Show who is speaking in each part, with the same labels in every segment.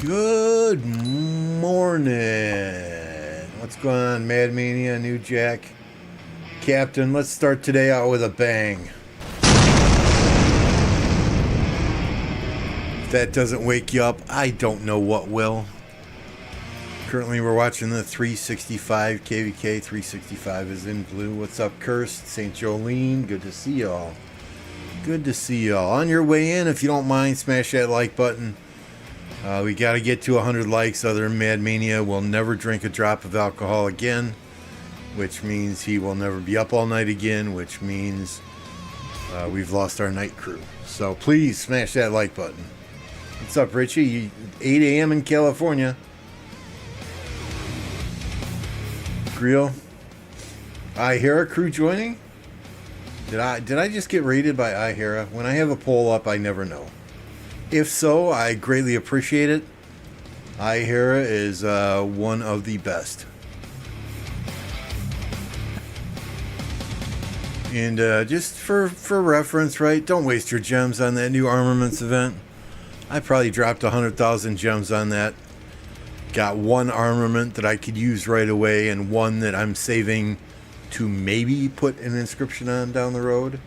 Speaker 1: Good morning. What's going on, Mad Mania, New Jack? Captain, let's start today out with a bang. If that doesn't wake you up, I don't know what will. Currently, we're watching the 365. KvK 365 is in blue. What's up, Cursed? St. Jolene, good to see y'all. Good to see y'all. On your way in, if you don't mind, smash that like button. We got to get to 100 likes. Other than Mad Mania will never drink a drop of alcohol again, which means he will never be up all night again, which means we've lost our night crew. So please smash that like button. What's up, Richie? 8 a.m. in California. Grill. iHera crew joining? Did I just get rated by iHera? When I have a poll up, I never know. If so, I greatly appreciate it. iHera is one of the best. And just for reference, right? Don't waste your gems on that new armaments event. I probably dropped 100,000 gems on that. Got one armament that I could use right away and one that I'm saving to maybe put an inscription on down the road.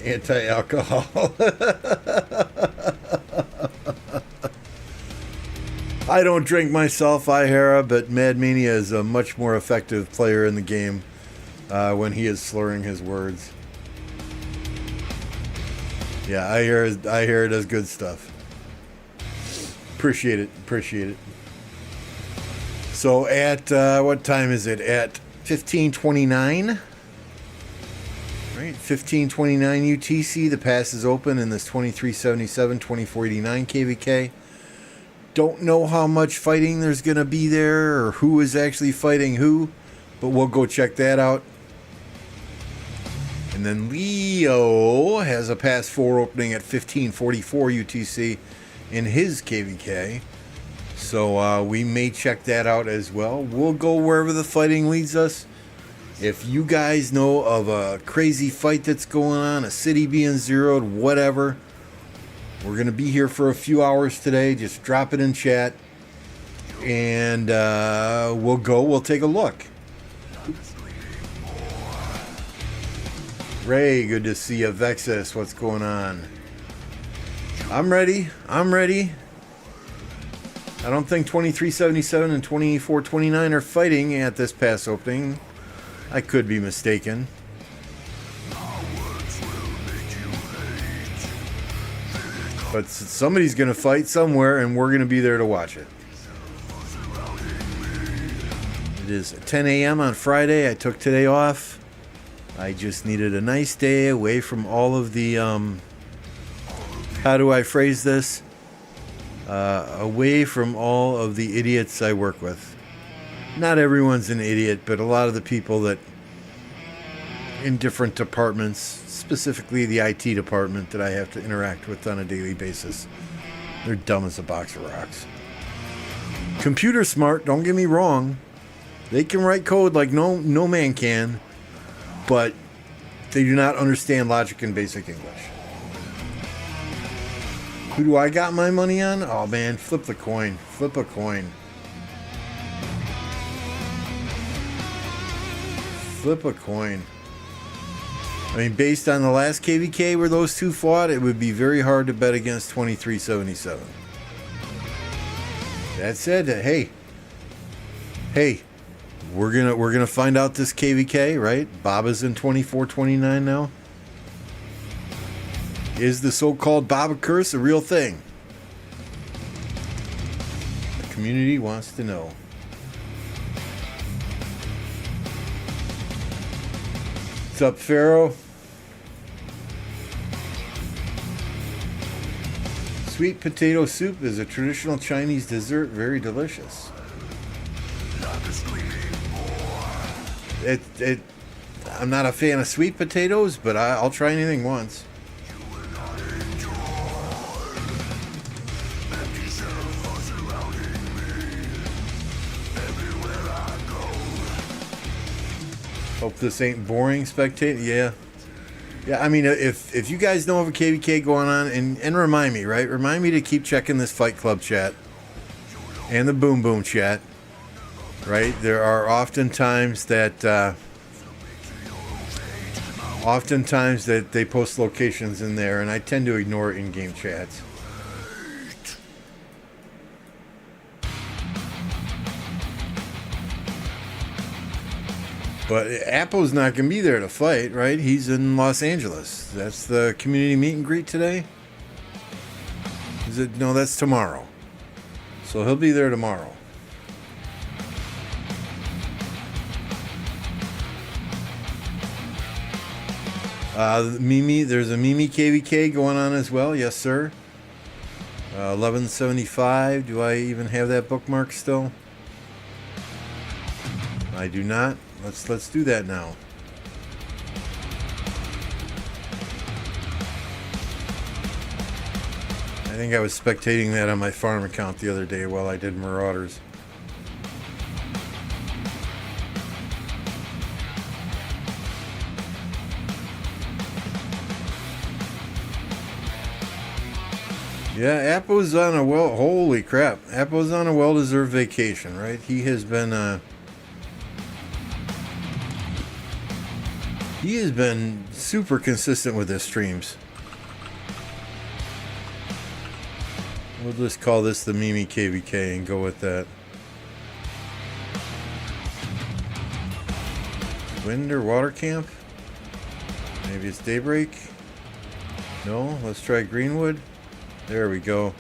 Speaker 1: Anti-alcohol. I don't drink myself, iHera, but Mad Mania is a much more effective player in the game when he is slurring his words. Yeah, iHera does good stuff. Appreciate it. So at, what time is it? At 15:29? Right, 15:29 UTC. The pass is open in this 2377, 2489 KvK. Don't know how much fighting there's going to be there or who is actually fighting who, but we'll go check that out. And then Leo has a pass 4 opening at 15:44 UTC in his KvK. So we may check that out as well. We'll go wherever the fighting leads us. If you guys know of a crazy fight that's going on, a city being zeroed, whatever, we're going to be here for a few hours today. Just drop it in chat. And we'll take a look. Ray, good to see you. Vexus, what's going on? I'm ready. I don't think 2377 and 2429 are fighting at this pass opening. I could be mistaken. But somebody's going to fight somewhere, and we're going to be there to watch it. It is 10 a.m. on Friday. I took today off. I just needed a nice day away from all of the, how do I phrase this? Away from all of the idiots I work with. Not everyone's an idiot, but a lot of the people that in different departments, specifically the IT department that I have to interact with on a daily basis, they're dumb as a box of rocks. Computer smart, don't get me wrong. They can write code like no man can, but they do not understand logic in basic English. Who do I got my money on? Oh man, flip the coin. Flip a coin. Flip a coin. I mean, based on the last KvK where those two fought, it would be very hard to bet against 2377. That said, hey, we're gonna find out this KvK, right? Baba's in 2429 now. Is the so-called Baba curse a real thing? The community wants to know. What's up, Pharaoh? Sweet potato soup is a traditional Chinese dessert, very delicious. I'm not a fan of sweet potatoes, but I'll try anything once. Hope this ain't boring, spectator. Yeah. Yeah, I mean, if you guys know of a KvK going on, and remind me, right? Remind me to keep checking this Fight Club chat and the Boom Boom chat, right? There are oftentimes that they post locations in there, and I tend to ignore in-game chats. But Appo's not going to be there to fight, right? He's in Los Angeles. That's the community meet and greet today? Is it? No, that's tomorrow. So he'll be there tomorrow. Mimi, there's a Mimi KvK going on as well. Yes, sir. 1175. Do I even have that bookmark still? I do not. Let's do that now. I think I was spectating that on my farm account the other day while I did Marauders. Yeah, Appo's on a holy crap. Appo's on a well-deserved vacation, right? He has been super consistent with his streams. We'll just call this the Mimi KvK and go with that. Wind or water camp? Maybe it's Daybreak? No, let's try Greenwood. There we go.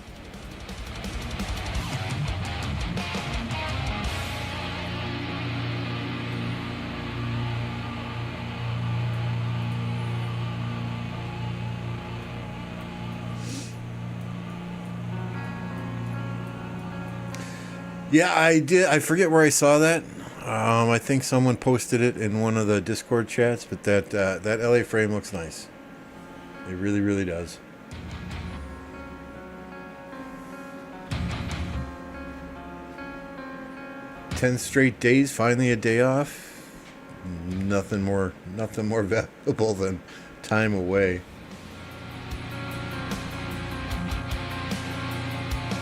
Speaker 1: Yeah, I did. I forget where I saw that. I think someone posted it in one of the Discord chats, but that LA frame looks nice. It really, really does. "10 straight days, finally a day off." Nothing more valuable than time away.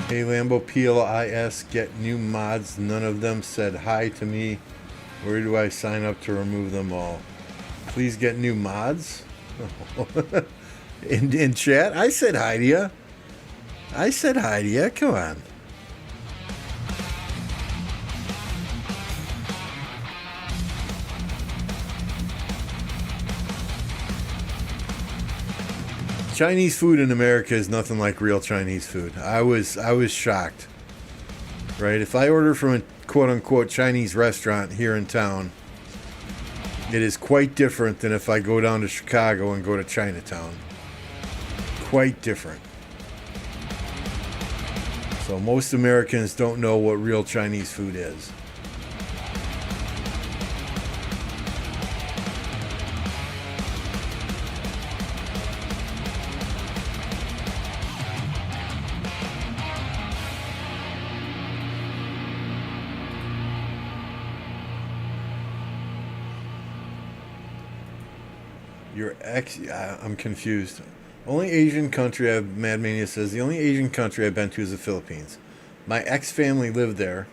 Speaker 1: Hey Lambo PLIS, get new mods. None of them said hi to me. Where do I sign up to remove them all? Please get new mods. In chat, I said hi to you. Come on. Chinese food in America is nothing like real Chinese food. I was shocked. Right? If I order from a quote-unquote Chinese restaurant here in town, it is quite different than if I go down to Chicago and go to Chinatown. Quite different. So most Americans don't know what real Chinese food is. I'm confused. Only Asian country Mad Mania says, the only Asian country I've been to is the Philippines. My ex-family lived there.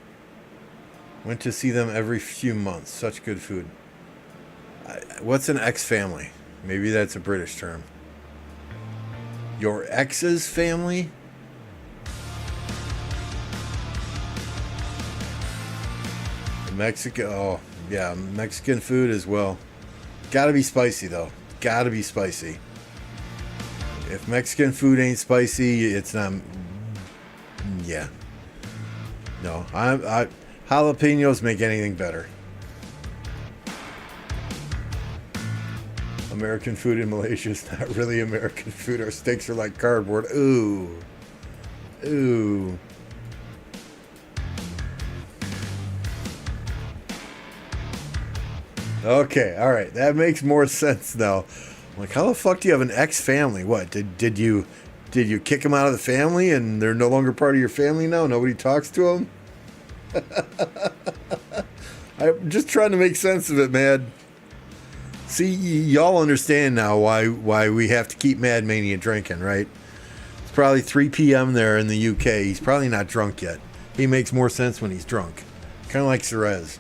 Speaker 1: Went to see them every few months. Such good food. What's an ex-family? Maybe that's a British term. Your ex's family? Mexico. Oh, yeah, Mexican food as well. Gotta be spicy, though. Gotta be spicy. If Mexican food ain't spicy, it's not. Yeah. No, jalapenos make anything better. American food in Malaysia is not really American food. Our steaks are like cardboard. Ooh. Ooh. Okay, all right. That makes more sense now. I'm like, how the fuck do you have an ex-family? What, did you kick them out of the family and they're no longer part of your family now? Nobody talks to them? I'm just trying to make sense of it, man. See, y'all understand now why we have to keep Mad Mania drinking, right? It's probably 3 p.m. there in the UK. He's probably not drunk yet. He makes more sense when he's drunk. Kind of like Cerez.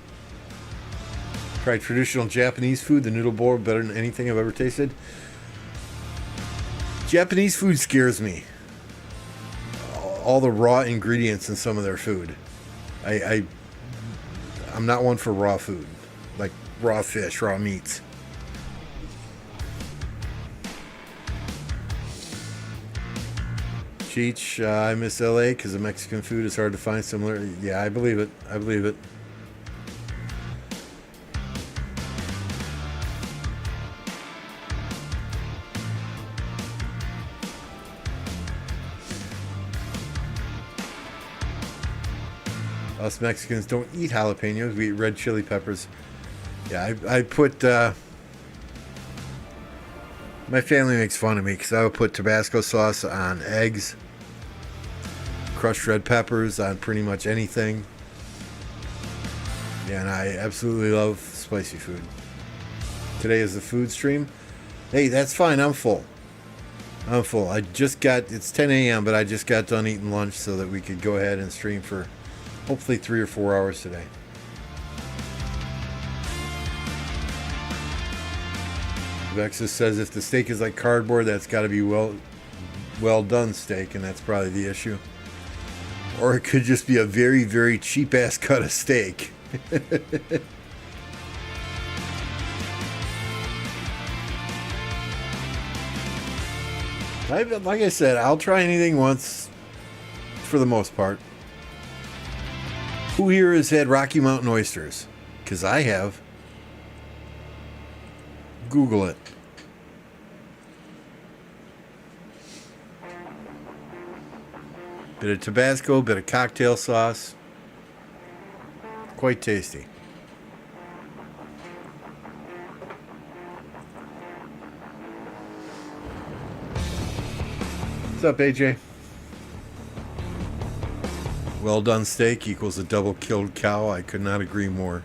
Speaker 1: Try traditional Japanese food. The noodle bowl better than anything I've ever tasted. Japanese food scares me. All the raw ingredients in some of their food. I'm not one for raw food. Like raw fish, raw meats. Cheech, I miss LA because the Mexican food is hard to find similar. Yeah, I believe it. I believe it. Us Mexicans don't eat jalapenos. We eat red chili peppers. Yeah, I put... my family makes fun of me because I would put Tabasco sauce on eggs. Crushed red peppers on pretty much anything. Yeah, and I absolutely love spicy food. Today is the food stream. Hey, that's fine. I'm full. I just got... It's 10 a.m., but I just got done eating lunch so that we could go ahead and stream for hopefully 3 or 4 hours today. Vexus says if the steak is like cardboard, that's got to be well done steak, and that's probably the issue. Or it could just be a very, very cheap ass cut of steak. Like I said, I'll try anything once for the most part. Who here has had Rocky Mountain oysters? Because I have. Google it. Bit of Tabasco, bit of cocktail sauce. Quite tasty. What's up, AJ? Well done steak equals a double killed cow. I could not agree more.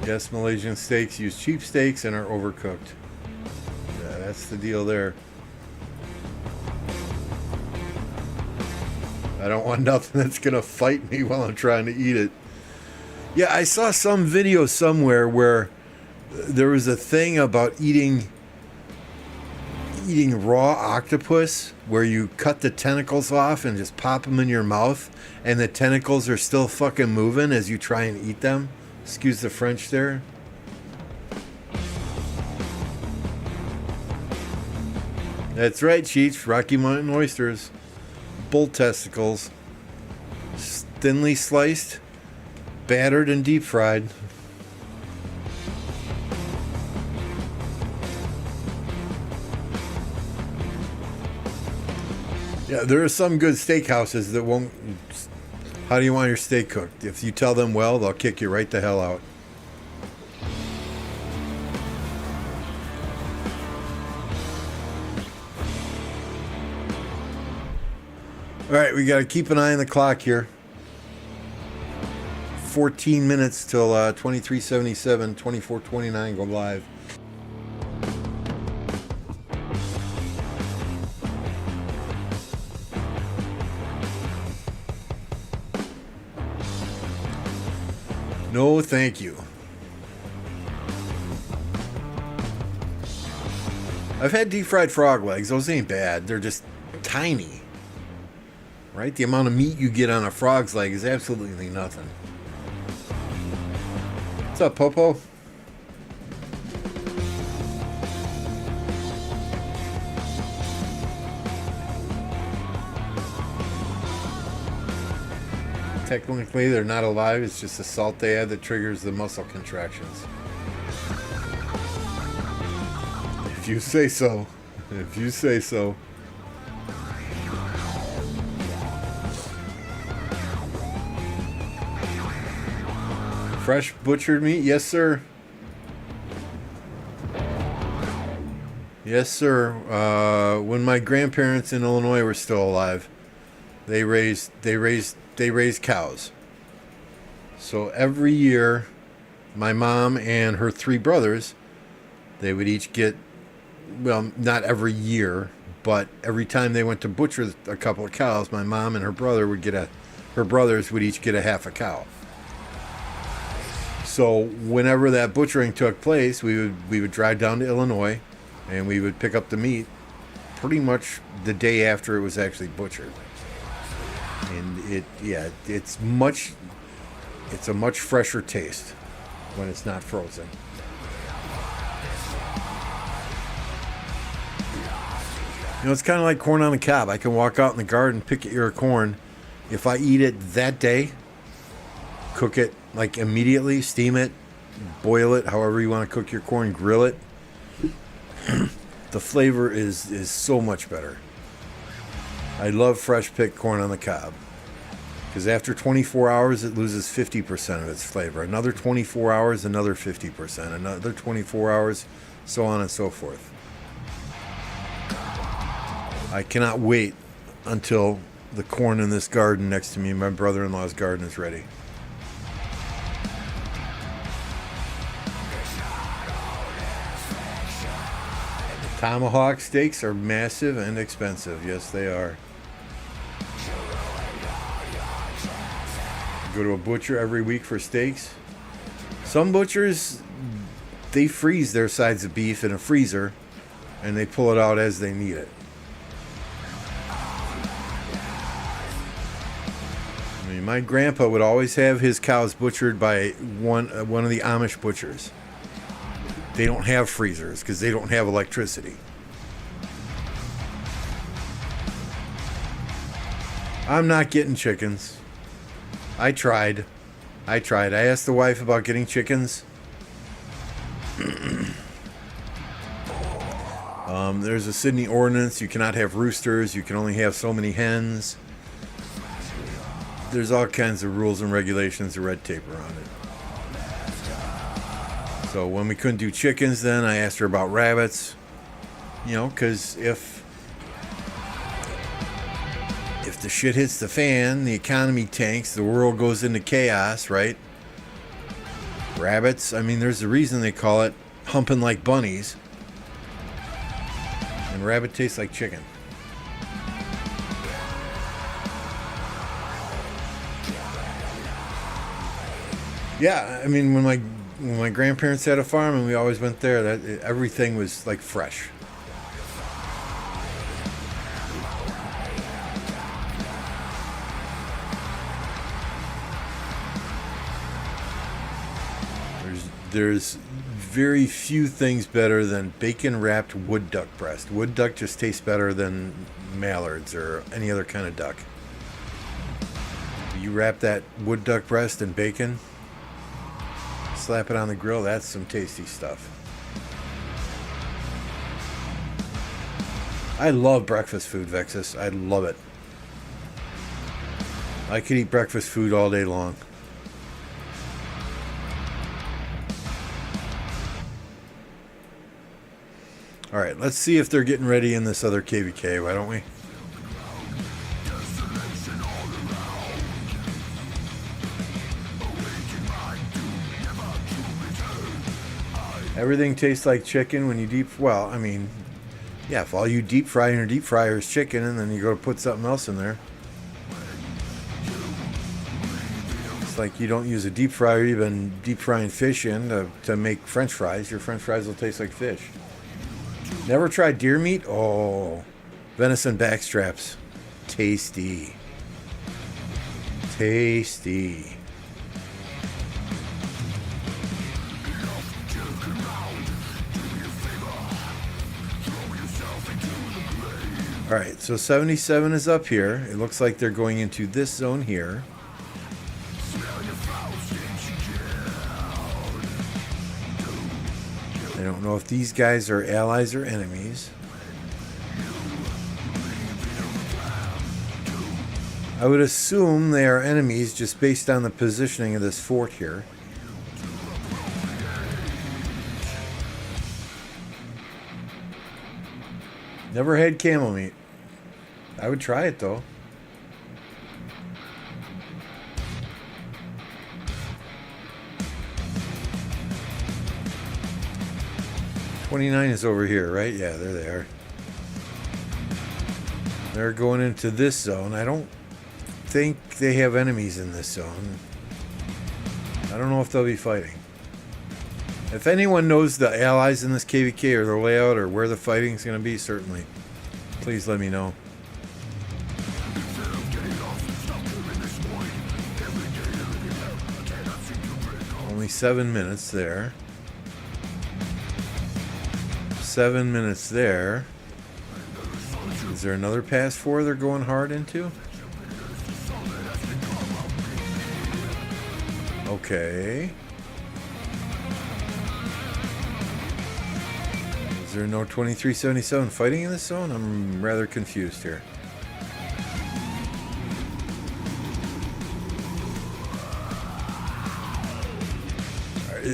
Speaker 1: Yes, Malaysian steaks use cheap steaks and are overcooked. Yeah, that's the deal there. I don't want nothing that's going to fight me while I'm trying to eat it. Yeah, I saw some video somewhere where there was a thing about eating raw octopus where you cut the tentacles off and just pop them in your mouth and the tentacles are still fucking moving as you try and eat them. Excuse the French there. That's right, Cheech. Rocky Mountain oysters. Bull testicles. Thinly sliced, battered, and deep fried. Yeah, there are some good steakhouses that won't... How do you want your steak cooked? If you tell them well, they'll kick you right the hell out. All right, we got to keep an eye on the clock here. 14 minutes till 23:77, 24:29 go live. No, thank you. I've had deep fried frog legs. Those ain't bad. They're just tiny. Right? The amount of meat you get on a frog's leg is absolutely nothing. What's up, Popo? Technically, they're not alive. It's just the salt they add that triggers the muscle contractions. If you say so. If you say so. Fresh butchered meat? Yes, sir. Yes, sir. When my grandparents in Illinois were still alive, they raised they raise cows. So every year, my mom and her 3 brothers, they would each get, well, not every year, but every time they went to butcher a couple of cows, my mom and her brother would get her brothers would each get a half a cow. So whenever that butchering took place, we would drive down to Illinois, and we would pick up the meat pretty much the day after it was actually butchered. And it's a much fresher taste when it's not frozen. You know, it's kind of like corn on the cob. I can walk out in the garden, pick an ear of corn. If I eat it that day, cook it like immediately, steam it, boil it, however you want to cook your corn, grill it, the flavor is so much better. I love fresh picked corn on the cob, because after 24 hours it loses 50% of its flavor. Another 24 hours, another 50%. Another 24 hours, so on and so forth. I cannot wait until the corn in this garden next to me, my brother-in-law's garden, is ready. Tomahawk steaks are massive and expensive. Yes, they are. Go to a butcher every week for steaks. Some butchers, they freeze their sides of beef in a freezer, and they pull it out as they need it. I mean, my grandpa would always have his cows butchered by one of the Amish butchers. They don't have freezers because they don't have electricity. I'm not getting chickens. I tried. I asked the wife about getting chickens. There's a Sydney ordinance. You cannot have roosters. You can only have so many hens. There's all kinds of rules and regulations and red tape around it. So when we couldn't do chickens, then I asked her about rabbits. You know, because if the shit hits the fan, the economy tanks, the world goes into chaos, right? Rabbits, I mean, there's a reason they call it humping like bunnies. And rabbit tastes like chicken. Yeah, I mean, when my grandparents had a farm and we always went there, everything was like fresh. There's very few things better than bacon wrapped wood duck breast. Wood duck just tastes better than mallards or any other kind of duck. You wrap that wood duck breast in bacon, slap it on the grill, that's some tasty stuff. I love breakfast food, Vexus. I love it. I could eat breakfast food all day long. All right, let's see if they're getting ready in this other KvK, why don't we? Everything tastes like chicken when you well, I mean, yeah, if all you deep fry in your deep fryer is chicken and then you go to put something else in there. It's like you don't use a deep fryer, you've been deep frying fish in to make French fries. Your French fries will taste like fish. Never tried deer meat? Oh, venison backstraps. Tasty. Tasty. All right, so 77 is up here. It looks like they're going into this zone here. I don't know if these guys are allies or enemies. I would assume they are enemies just based on the positioning of this fort here. Never had camel meat. I would try it though. 29 is over here, right? Yeah, there they are. They're going into this zone. I don't think they have enemies in this zone. I don't know if they'll be fighting. If anyone knows the allies in this KvK or the layout or where the fighting is going to be, certainly, please let me know. Only 7 minutes there. 7 minutes there. Is there another pass 4 they're going hard into? Okay. Is there no 2377 fighting in this zone? I'm rather confused here.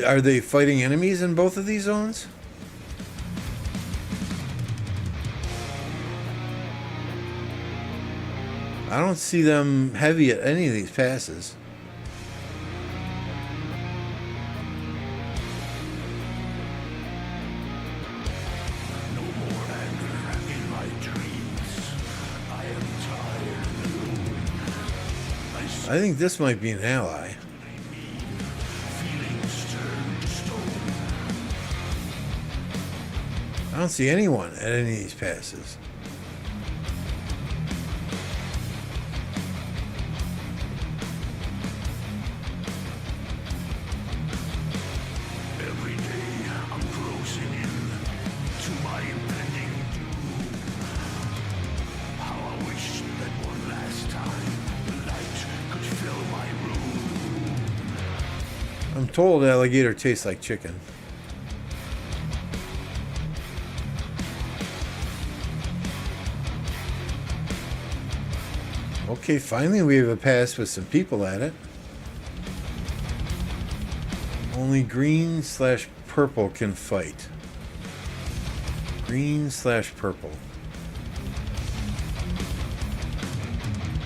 Speaker 1: Are they fighting enemies in both of these zones? I don't see them heavy at any of these passes.
Speaker 2: No more anger in my dreams. I am tired and alone.
Speaker 1: I think this might be an ally.
Speaker 2: Feelings turn to stone.
Speaker 1: I don't see anyone at any of these passes.
Speaker 2: Every day I'm closing in to my impending doom. How I wish that one last time the light could fill my room.
Speaker 1: I'm told alligator tastes like chicken. Okay, finally we have a pass with some people at it. Only green/purple can fight. Green/purple.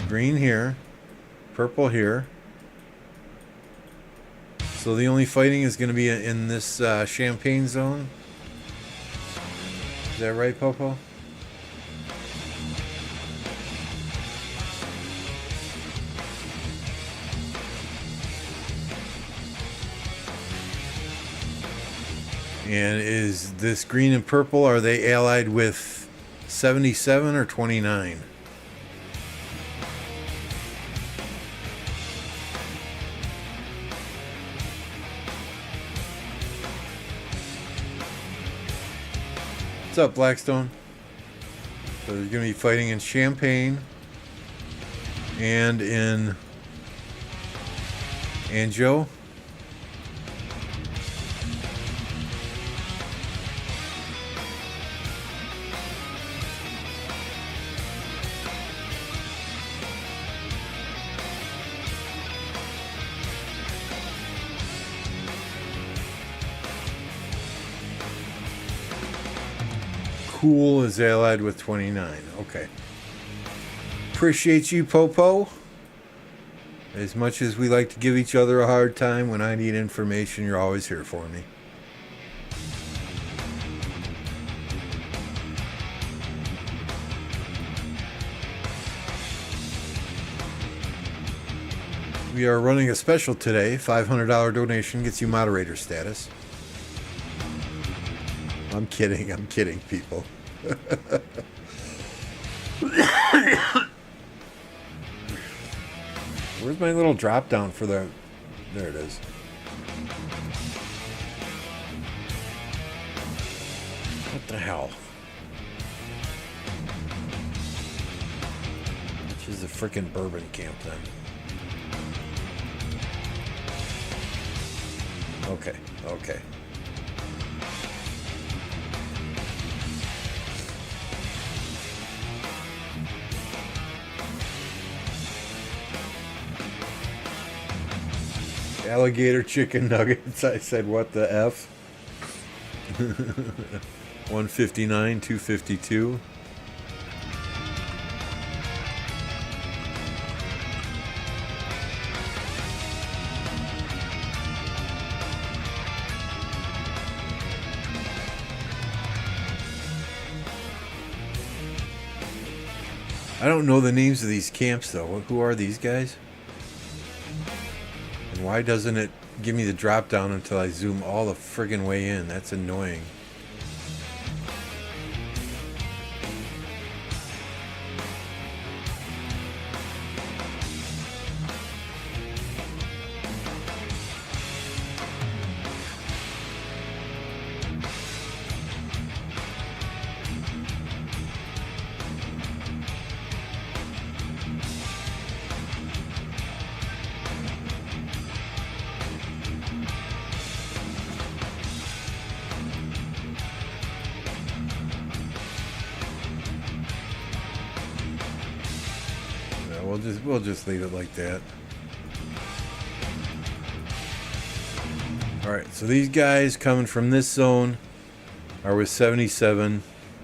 Speaker 1: Green here. Purple here. So the only fighting is going to be in this champagne zone. Is that right, Popo? And is this green and purple, are they allied with 77 or 29? What's up, Blackstone? So there's going to be fighting in Champagne and in Anjou. Cool is allied with 29. Okay. Appreciate you, Popo. As much as we like to give each other a hard time, when I need information, you're always here for me. We are running a special today. $500 donation gets you moderator status. I'm kidding, people. Where's my little drop down for the... There it is. What the hell? Which is the frickin' bourbon camp then? Okay. Alligator chicken nuggets. I said, what the F? 159, 252. I don't know the names of these camps, though. Who are these guys? And why doesn't it give me the drop down until I zoom all the friggin' way in? That's annoying. We'll just leave it like that. All right, so these guys coming from this zone are with 77.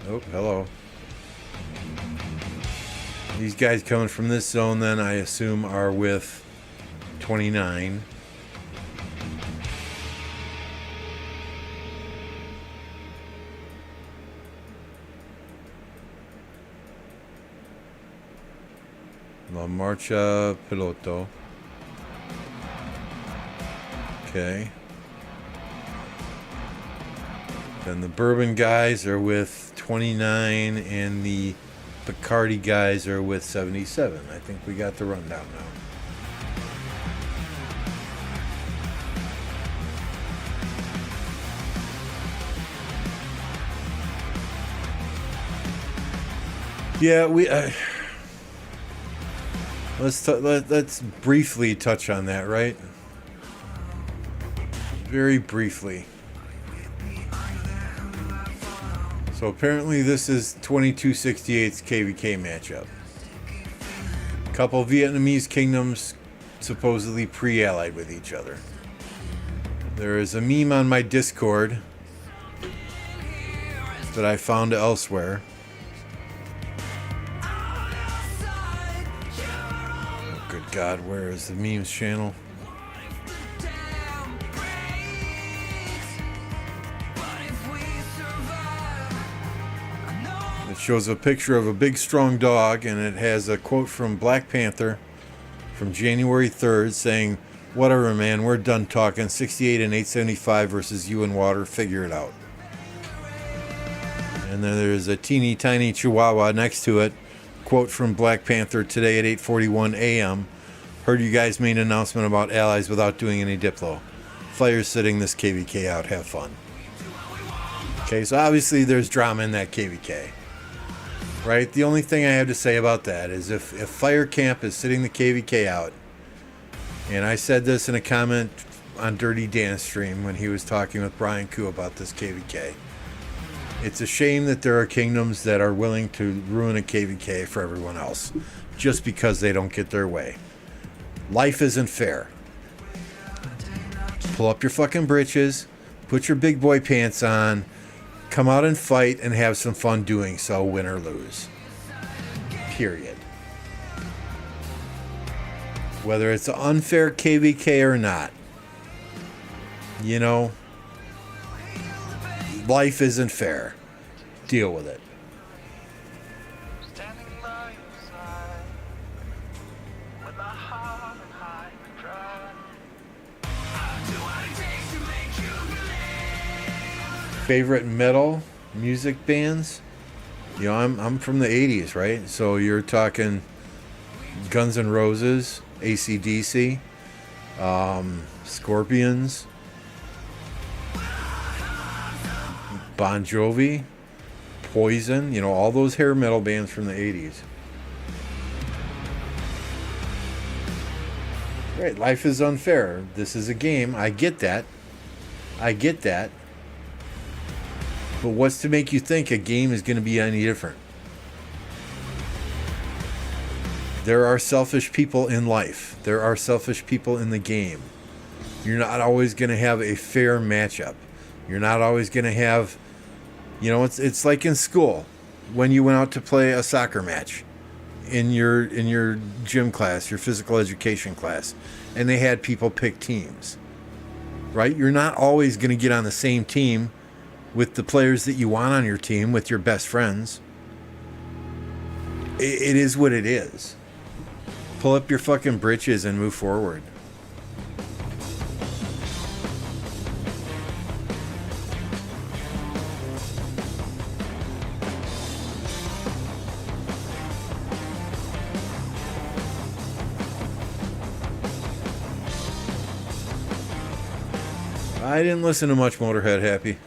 Speaker 1: Oh, hello. These guys coming from this zone, then I assume, are with 29. La Marcha Piloto. Okay. Then the Bourbon guys are with 29 and the Bacardi guys are with 77. I think we got the rundown now. Yeah, let's briefly touch on that, right? Very briefly. So apparently this is 2268's KvK matchup. Couple Vietnamese kingdoms supposedly pre-allied with each other. There is a meme on my Discord that I found elsewhere. Oh, good God, where is the memes channel? It shows a picture of a big strong dog, and it has a quote from Black Panther from January 3rd saying, "Whatever, man, we're done talking. 68 and 875 versus you and Water. Figure it out." And then there's a teeny tiny chihuahua next to it. Quote from Black Panther today at 8:41 a.m. "Heard you guys made an announcement about allies without doing any Diplo. Fire's sitting this KvK out. Have fun." Okay, so obviously there's drama in that KvK. Right? The only thing I have to say about that is if Fire Camp is sitting the KvK out, and I said this in a comment on Dirty Dan's stream when he was talking with Brian Koo about this KvK. It's a shame that there are kingdoms that are willing to ruin a KvK for everyone else just because they don't get their way. Life isn't fair. Pull up your fucking britches, put your big boy pants on, come out and fight and have some fun doing so, win or lose. Period. Whether it's an unfair KvK or not, you know, life isn't fair. Deal with it. Favorite metal music bands? You know, I'm from the 80s, right? So you're talking Guns N' Roses, AC/DC, Scorpions, Bon Jovi, Poison, you know, all those hair metal bands from the 80s. Right, life is unfair. This is a game. I get that. But what's to make you think a game is going to be any different? There are selfish people in life. There are selfish people in the game. You're not always going to have a fair matchup. You're not always going to have, you know, it's like in school when you went out to play a soccer match in your gym class, your physical education class, and they had people pick teams. Right? You're not always going to get on the same team with the players that you want on your team, with your best friends. it is what it is. Pull up your fucking britches and move forward. I didn't listen to much Motorhead, Happy.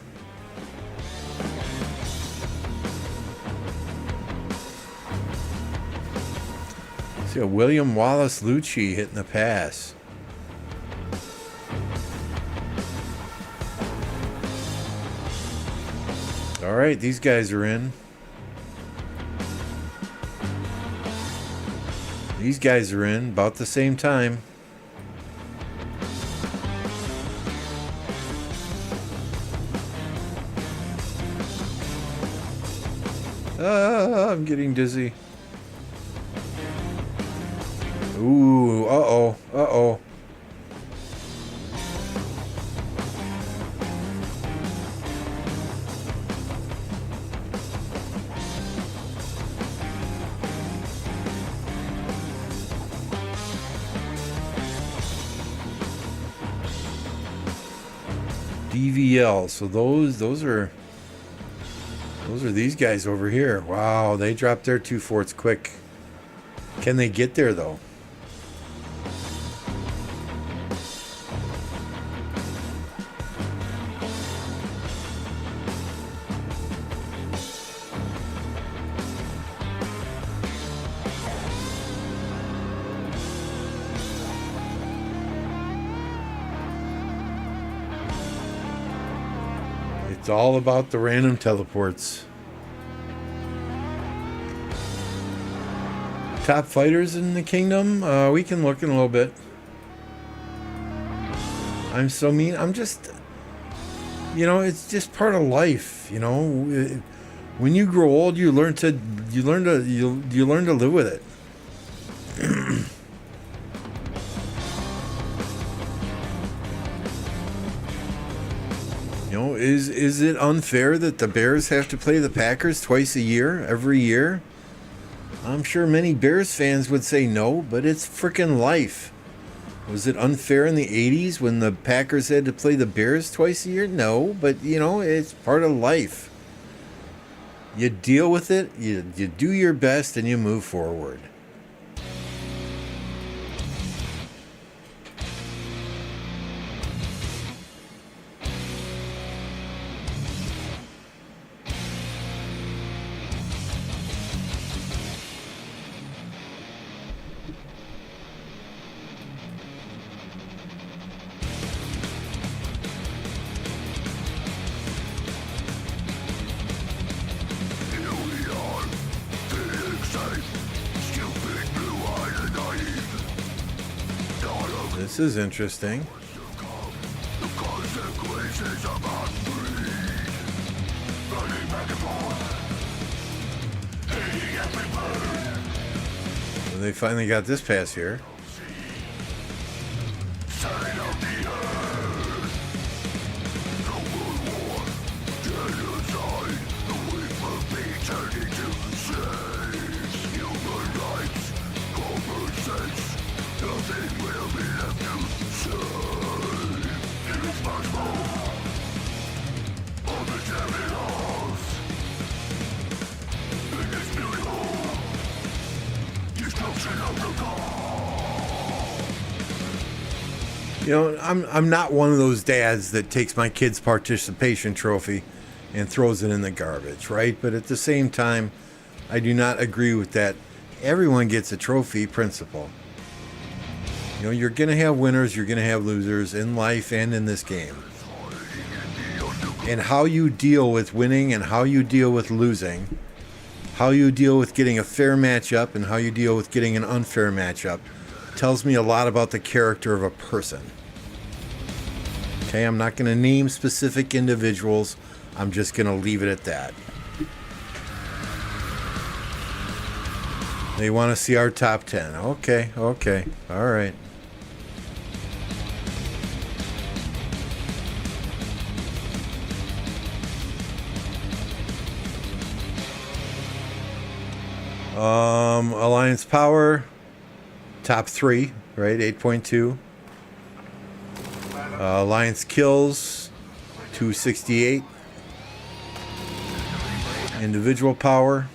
Speaker 1: See a William Wallace Lucci hitting the pass. All right, these guys are in. These guys are in about the same time. I'm getting dizzy. Ooh, uh-oh, uh-oh. DVL, so those are these guys over here. Wow, they dropped their 2 forts quick. Can they get there though? It's all about the random teleports. Top fighters in the kingdom? We can look in a little bit. I'm so mean. I'm just, you know, it's just part of life. You know, when you grow old, you learn to live with it. You know, is it unfair that the Bears have to play the Packers twice a year, every year? I'm sure many Bears fans would say no, but it's freaking life. Was it unfair in the 80s when the Packers had to play the Bears twice a year? No, but, you know, it's part of life. You deal with it, you do your best, and you move forward. This is interesting. So they finally got this pass here. You know, I'm not one of those dads that takes my kid's participation trophy and throws it in the garbage, right? But at the same time, I do not agree with that everyone gets a trophy principle. You know, you're going to have winners, you're going to have losers in life and in this game. And how you deal with winning and how you deal with losing, how you deal with getting a fair matchup and how you deal with getting an unfair matchup tells me a lot about the character of a person. Okay, I'm not going to name specific individuals. I'm just going to leave it at that. They want to see our top 10. Okay, all right. Alliance power, top 3, right? 8.2. Alliance kills, 268. Individual power.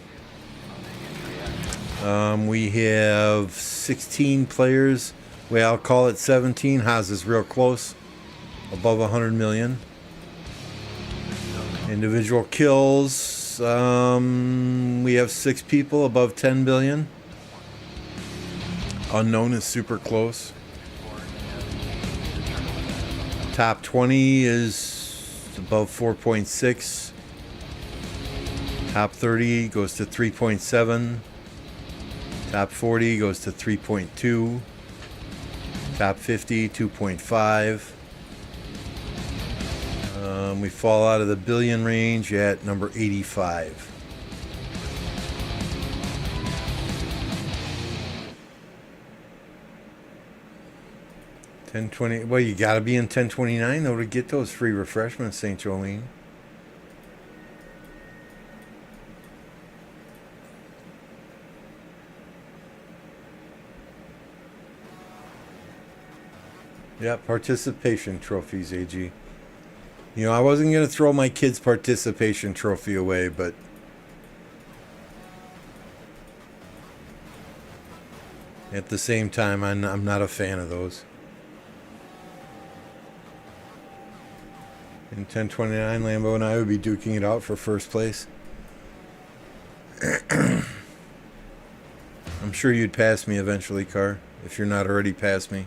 Speaker 1: We have 16 players. Well, I'll call it 17. Haas is real close, above 100 million. Individual kills. We have 6 people above 10 billion. Unknown is super close. Top 20 is above 4.6. Top 30 goes to 3.7. Top 40 goes to 3.2. Top 50, 2.5. We fall out of the billion range at number 85. $10.20. Well, you got to be in 1029 though to get those free refreshments, St. Jolene. Yeah, participation trophies, AG. You know, I wasn't going to throw my kid's participation trophy away, but at the same time, I'm not a fan of those. In 1029, Lambo and I would be duking it out for first place. I'm sure you'd pass me eventually, Car, if you're not already past me.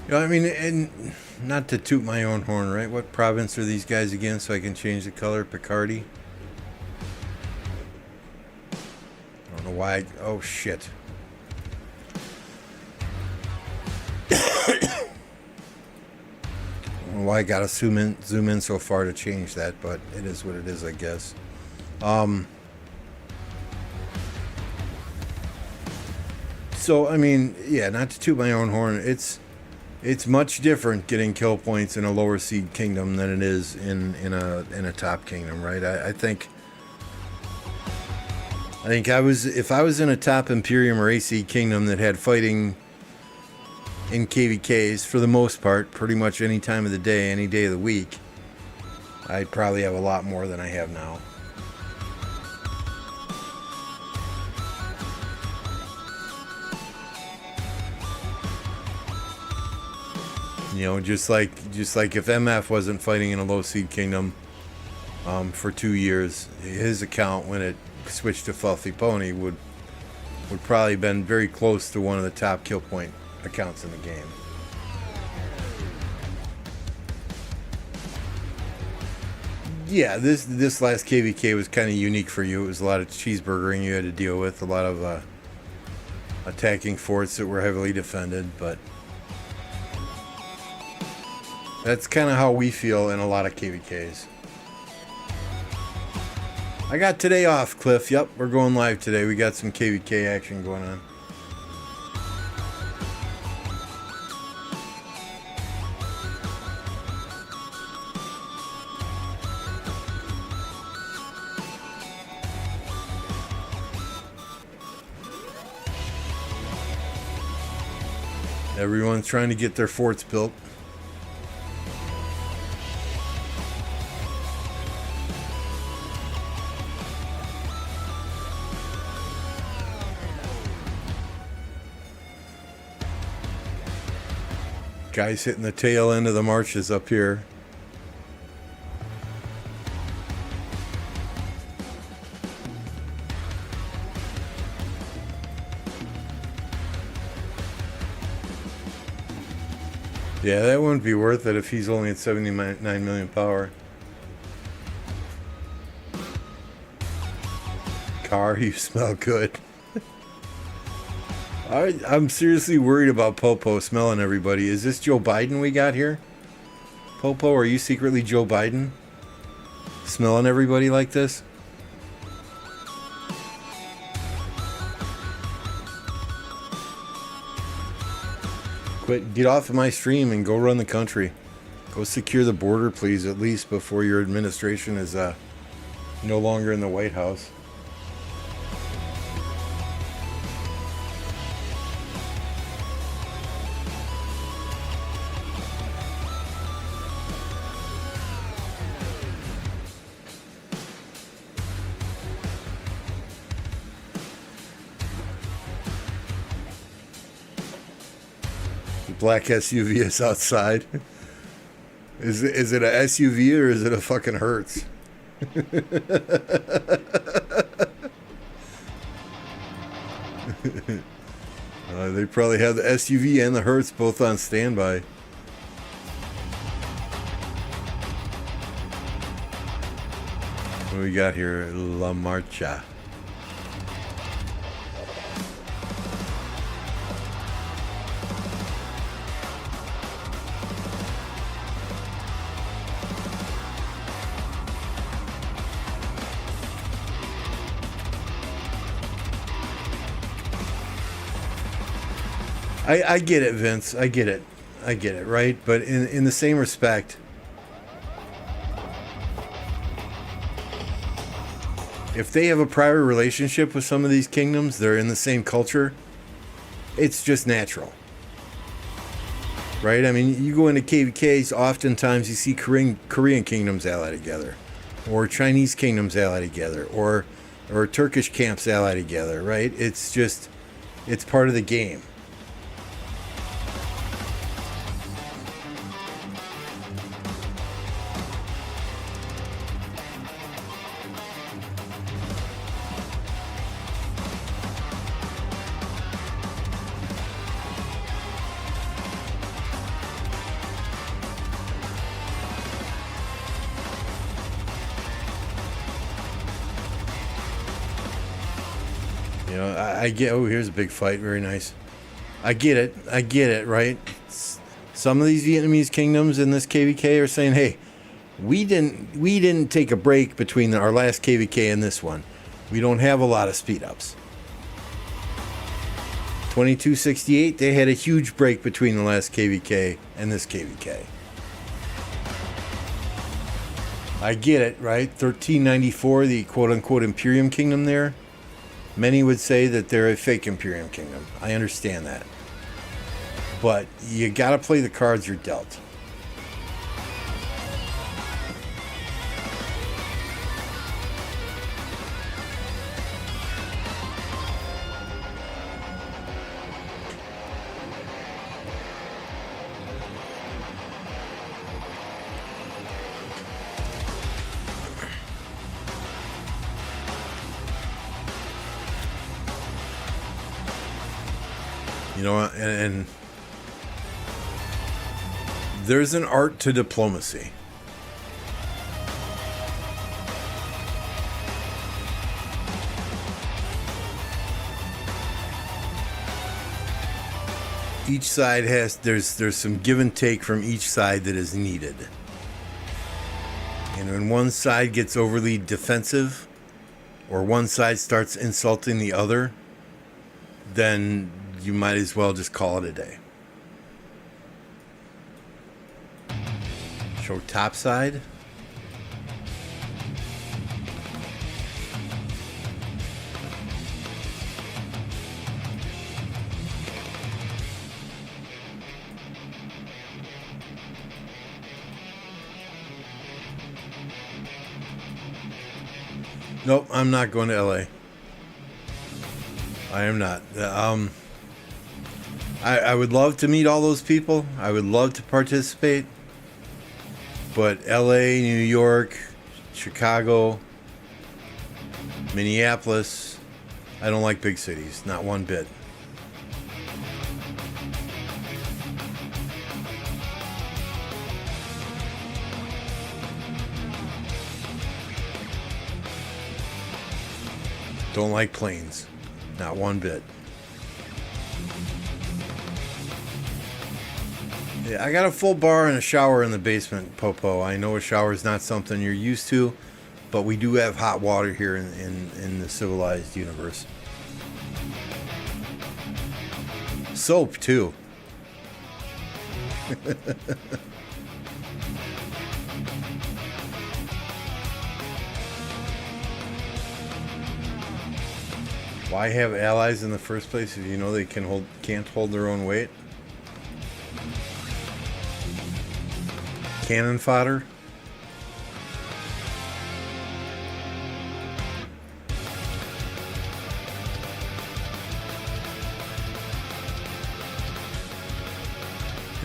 Speaker 1: You know, I mean, and not to toot my own horn, right? What province are these guys again so I can change the color? Picardy? I don't know why. Oh, shit. I don't know why I gotta zoom in so far to change that, but it is what it is, I guess. So, I mean, yeah, not to toot my own horn, it's much different getting kill points in a lower seed kingdom than it is in a top kingdom, right? I think if I was in a top Imperium or AC kingdom that had fighting in KvKs for the most part, pretty much any time of the day, any day of the week, I'd probably have a lot more than I have now. You know, just like if MF wasn't fighting in a low seed kingdom for 2 years, his account when it switched to Fluffy Pony would probably been very close to one of the top kill point accounts in the game. Yeah, this last KvK was kind of unique for you. It was a lot of cheeseburgering you had to deal with, a lot of attacking forts that were heavily defended, but that's kind of how we feel in a lot of KvKs. I got today off, Cliff. Yep, we're going live today. We got some KvK action going on. Everyone's trying to get their forts built. Guys hitting the tail end of the marches up here. Yeah, that wouldn't be worth it if he's only at 79 million power. Car, you smell good. I'm seriously worried about Popo smelling everybody. Is this Joe Biden we got here? Popo, are you secretly Joe Biden? Smelling everybody like this? Get off of my stream and go run the country. Go secure the border, please, at least before your administration is No longer in the White House. Black SUV is outside. Is it a SUV or is it a fucking Hertz? They probably have the SUV and the Hertz both on standby. What do we got here? La Marcha. I get it, Vince. I get it, right? But in the same respect, if they have a prior relationship with some of these kingdoms, they're in the same culture, it's just natural. Right? I mean, you go into KvKs, oftentimes you see Korean kingdoms ally together, or Chinese kingdoms ally together, or Turkish camps ally together, right? It's part of the game. You know, I get, oh, here's a big fight. Very nice. I get it, right? Some of these Vietnamese kingdoms in this KvK are saying, hey, we didn't take a break between our last KvK and this one. We don't have a lot of speed ups. 2268, they had a huge break between the last KvK and this KvK. I get it, right? 1394, the quote-unquote Imperium Kingdom there. Many would say that they're a fake Imperium Kingdom. I understand that. But you gotta play the cards you're dealt. You know, and there's an art to diplomacy. Each side has, there's some give and take from each side that is needed. And when one side gets overly defensive, or one side starts insulting the other, then you might as well just call it a day. Show top side. Nope, I'm not going to LA. I am not. I would love to meet all those people. I would love to participate. But LA, New York, Chicago, Minneapolis, I don't like big cities, not one bit. Don't like planes, not one bit. Yeah, I got a full bar and a shower in the basement, Popo. I know a shower is not something you're used to, but we do have hot water here in the civilized universe. Soap, too. Why have allies in the first place if you know they can't hold their own weight? Cannon fodder?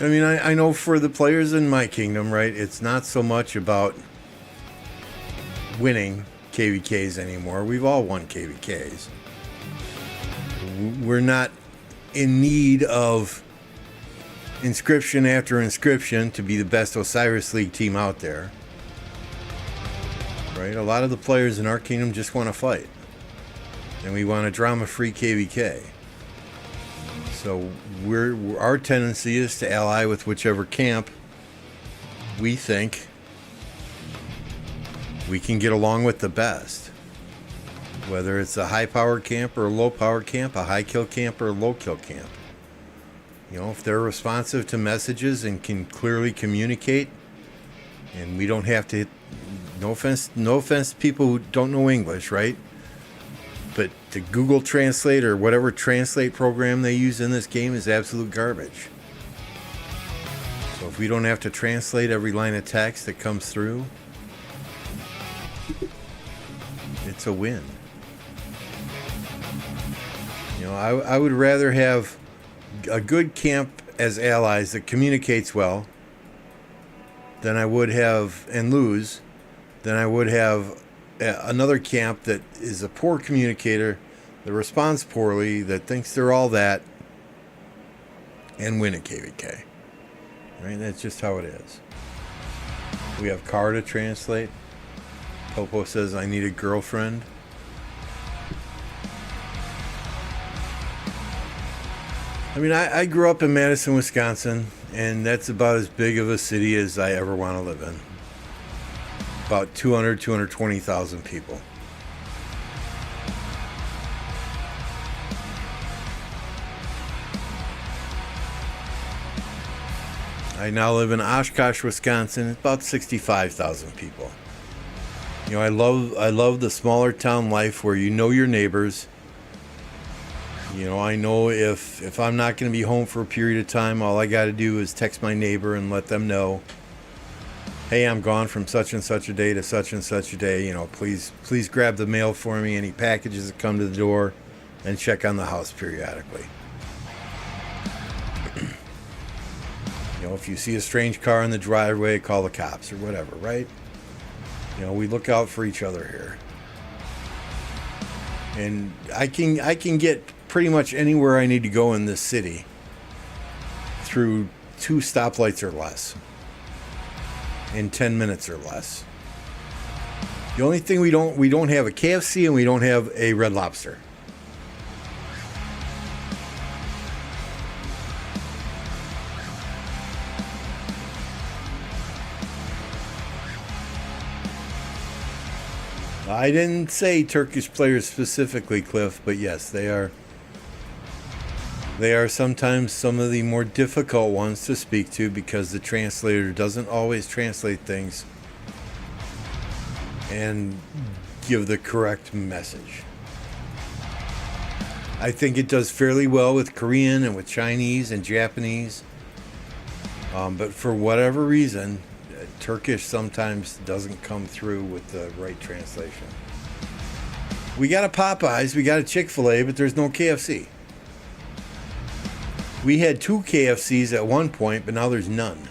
Speaker 1: I mean, I know for the players in my kingdom, right, it's not so much about winning KvKs anymore. We've all won KvKs. We're not in need of inscription after inscription to be the best Osiris League team out there. Right? A lot of the players in our kingdom just want to fight. And we want a drama-free KvK. So our tendency is to ally with whichever camp we think we can get along with the best. Whether it's a high power camp or a low power camp, a high kill camp or a low kill camp. You know, if they're responsive to messages and can clearly communicate, and we don't have to, no offense to people who don't know English, right? But the Google Translate or whatever translate program they use in this game is absolute garbage. So if we don't have to translate every line of text that comes through, it's a win. You know, I would rather have a good camp as allies that communicates well than I would have, and lose, than I would have another camp that is a poor communicator, that responds poorly, that thinks they're all that, and win at KvK. Right? That's just how it is. We have Car to translate. Popo says, I need a girlfriend. I mean, I grew up in Madison, Wisconsin, and that's about as big of a city as I ever want to live in. About 220,000 people. I now live in Oshkosh, Wisconsin. It's about 65,000 people. You know, I love the smaller town life where you know your neighbors. You know, I know if I'm not going to be home for a period of time, all I got to do is text my neighbor and let them know, hey, I'm gone from such and such a day to such and such a day. You know, please grab the mail for me, any packages that come to the door, and check on the house periodically. You know, if you see a strange car in the driveway, call the cops or whatever, right? You know, we look out for each other here. And I can get pretty much anywhere I need to go in this city through 2 stoplights or less in 10 minutes or less. The only thing we don't have a KFC and we don't have a Red Lobster. I didn't say Turkish players specifically, Cliff, but yes, they are sometimes some of the more difficult ones to speak to because the translator doesn't always translate things and give the correct message. I think it does fairly well with Korean and with Chinese and Japanese, but for whatever reason, Turkish sometimes doesn't come through with the right translation. We got a Popeyes, we got a Chick-fil-A, but there's no KFC. We had 2 KFCs at one point, but now there's none.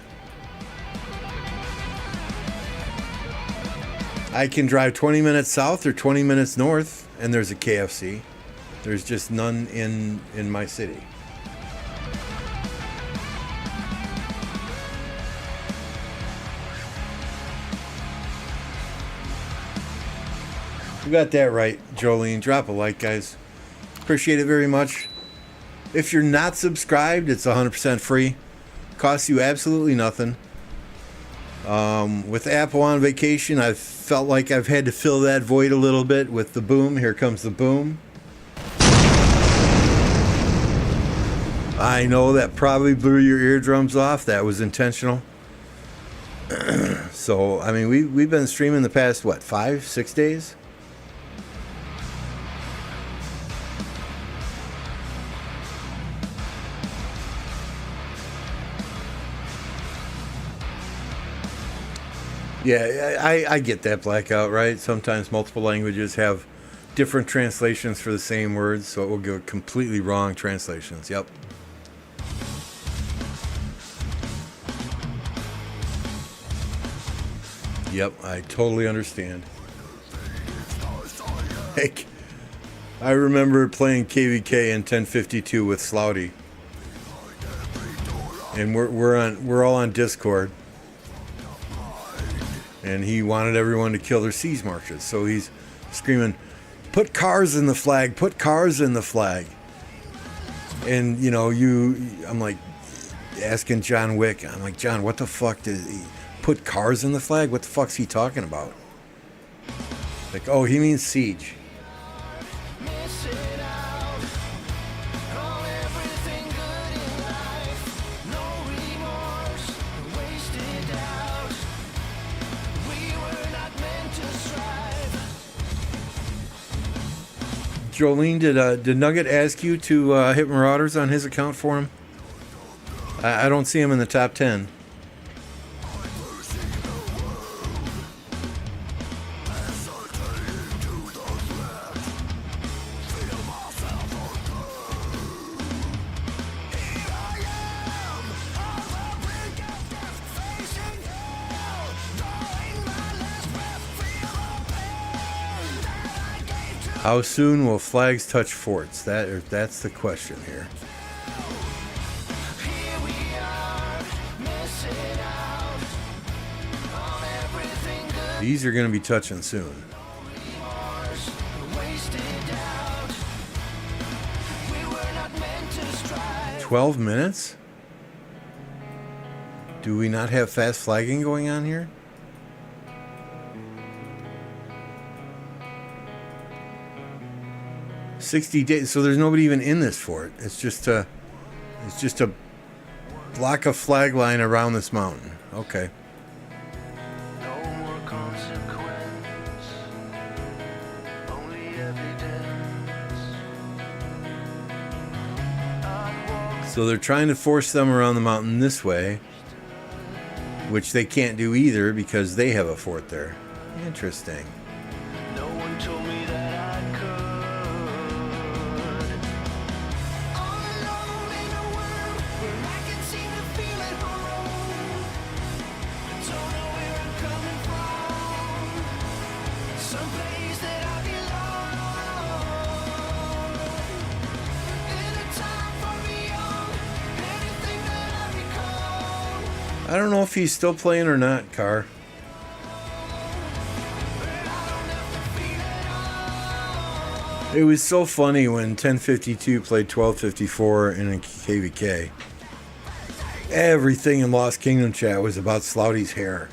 Speaker 1: I can drive 20 minutes south or 20 minutes north, and there's a KFC. There's just none in my city. You got that right, Jolene. Drop a like, guys. Appreciate it very much. If you're not subscribed, it's 100% free. Costs you absolutely nothing. With Apple on vacation, I've felt like I've had to fill that void a little bit with the boom. Here comes the boom. I know that probably blew your eardrums off. That was intentional. So, I mean, we've been streaming the past, 5-6 days? Yeah, I get that, Blackout, right? Sometimes multiple languages have different translations for the same words, so it will give completely wrong translations. Yep. Yep, I totally understand. Heck, I remember playing KvK in 1052 with Slouty, and we're all on Discord, and he wanted everyone to kill their siege marches, so he's screaming, "Put cars in the flag! Put cars in the flag!" And you know, I'm like asking John Wick, I'm like, John, what the fuck did he put cars in the flag? What the fuck's he talking about? Like, oh, he means siege. Jolene, did Nugget ask you to hit Marauders on his account for him? I don't see him in the top 10. How soon will flags touch forts? That's the question here. These are going to be touching soon. 12 minutes? Do we not have fast flagging going on here? $60, so there's nobody even in this fort. It's just a block of flag line around this mountain. Okay.
Speaker 2: No more consequence, only evidence.
Speaker 1: So they're trying to force them around the mountain this way, which they can't do either because they have a fort there. Interesting.
Speaker 2: No one told me that I could. All alone in a world where I can seem to feel at home. I don't know where I'm coming from. Some place that I belong. In a time far beyond anything that I recall.
Speaker 1: I don't know if he's still playing or not, Carr. It was so funny when 1052 played 1254 in a KvK. Everything in Lost Kingdom chat was about Slouty's hair.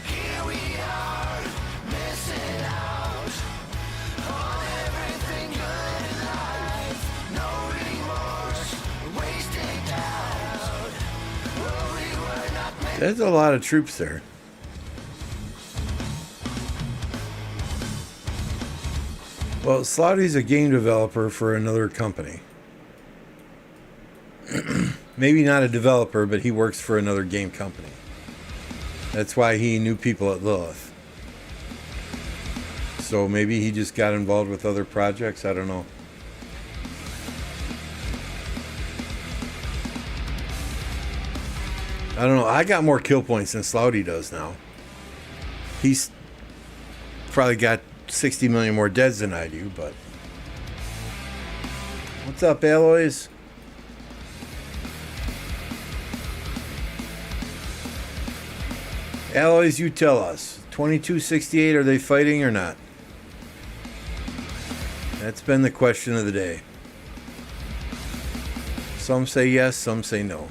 Speaker 2: Here we are, missing out on everything good in life. No remorse, wasted doubt. Oh, we were not meant.
Speaker 1: There's a lot of troops there. Well, Slouty's a game developer for another company. Maybe not a developer, but he works for another game company. That's why he knew people at Lilith. So maybe he just got involved with other projects. I don't know. I don't know. I got more kill points than Slouty does now. He's probably got 60 million more deads than I do, but... What's up, Alloys? Alloys, you tell us. 2268, are they fighting or not? That's been the question of the day. Some say yes, some say no.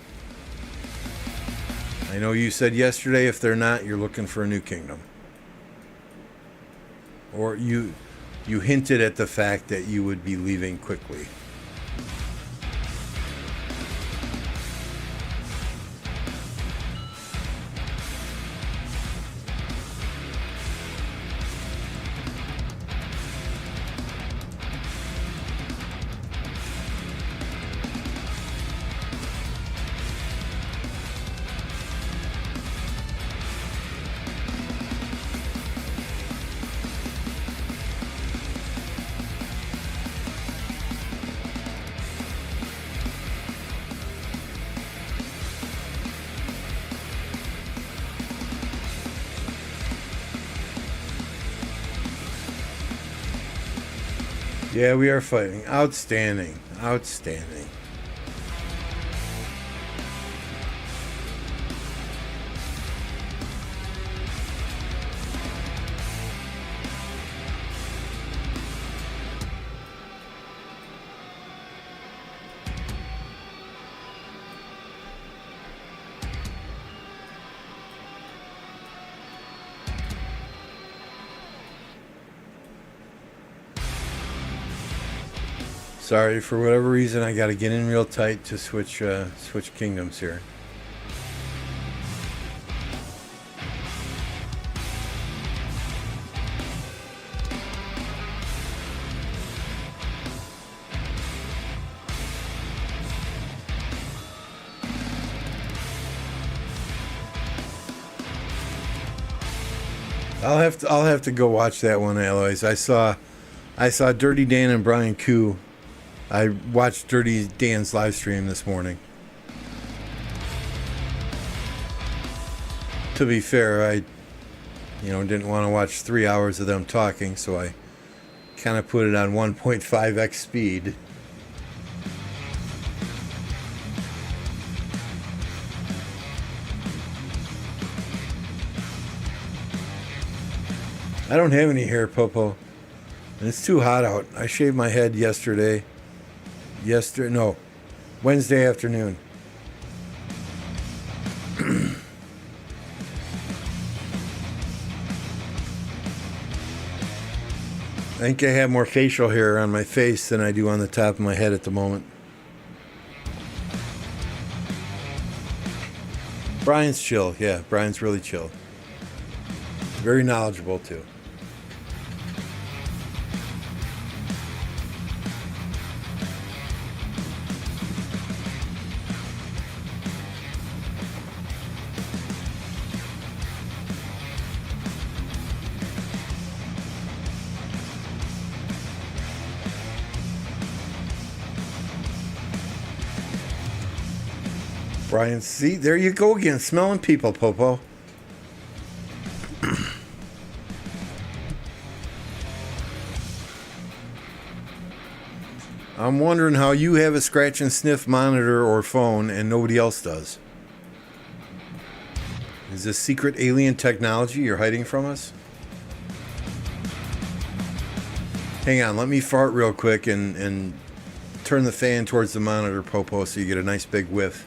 Speaker 1: I know you said yesterday if they're not, you're looking for a new kingdom. Or you hinted at the fact that you would be leaving quickly. Yeah, we are fighting. Outstanding. Outstanding. Sorry, for whatever reason, I got to get in real tight to switch kingdoms here. I'll have to go watch that one, Aloys. I saw Dirty Dan and Brian Koo. I watched Dirty Dan's live stream this morning. To be fair, I didn't want to watch 3 hours of them talking, so I kind of put it on 1.5x speed. I don't have any hair, Popo. And it's too hot out. I shaved my head Wednesday afternoon. I think I have more facial hair on my face than I do on the top of my head at the moment. Brian's chill. Yeah, Brian's really chill. Very knowledgeable, too. Brian, see, there you go again, smelling people, Popo. I'm wondering how you have a scratch and sniff monitor or phone and nobody else does. Is this secret alien technology you're hiding from us? Hang on, let me fart real quick and turn the fan towards the monitor, Popo, so you get a nice big whiff.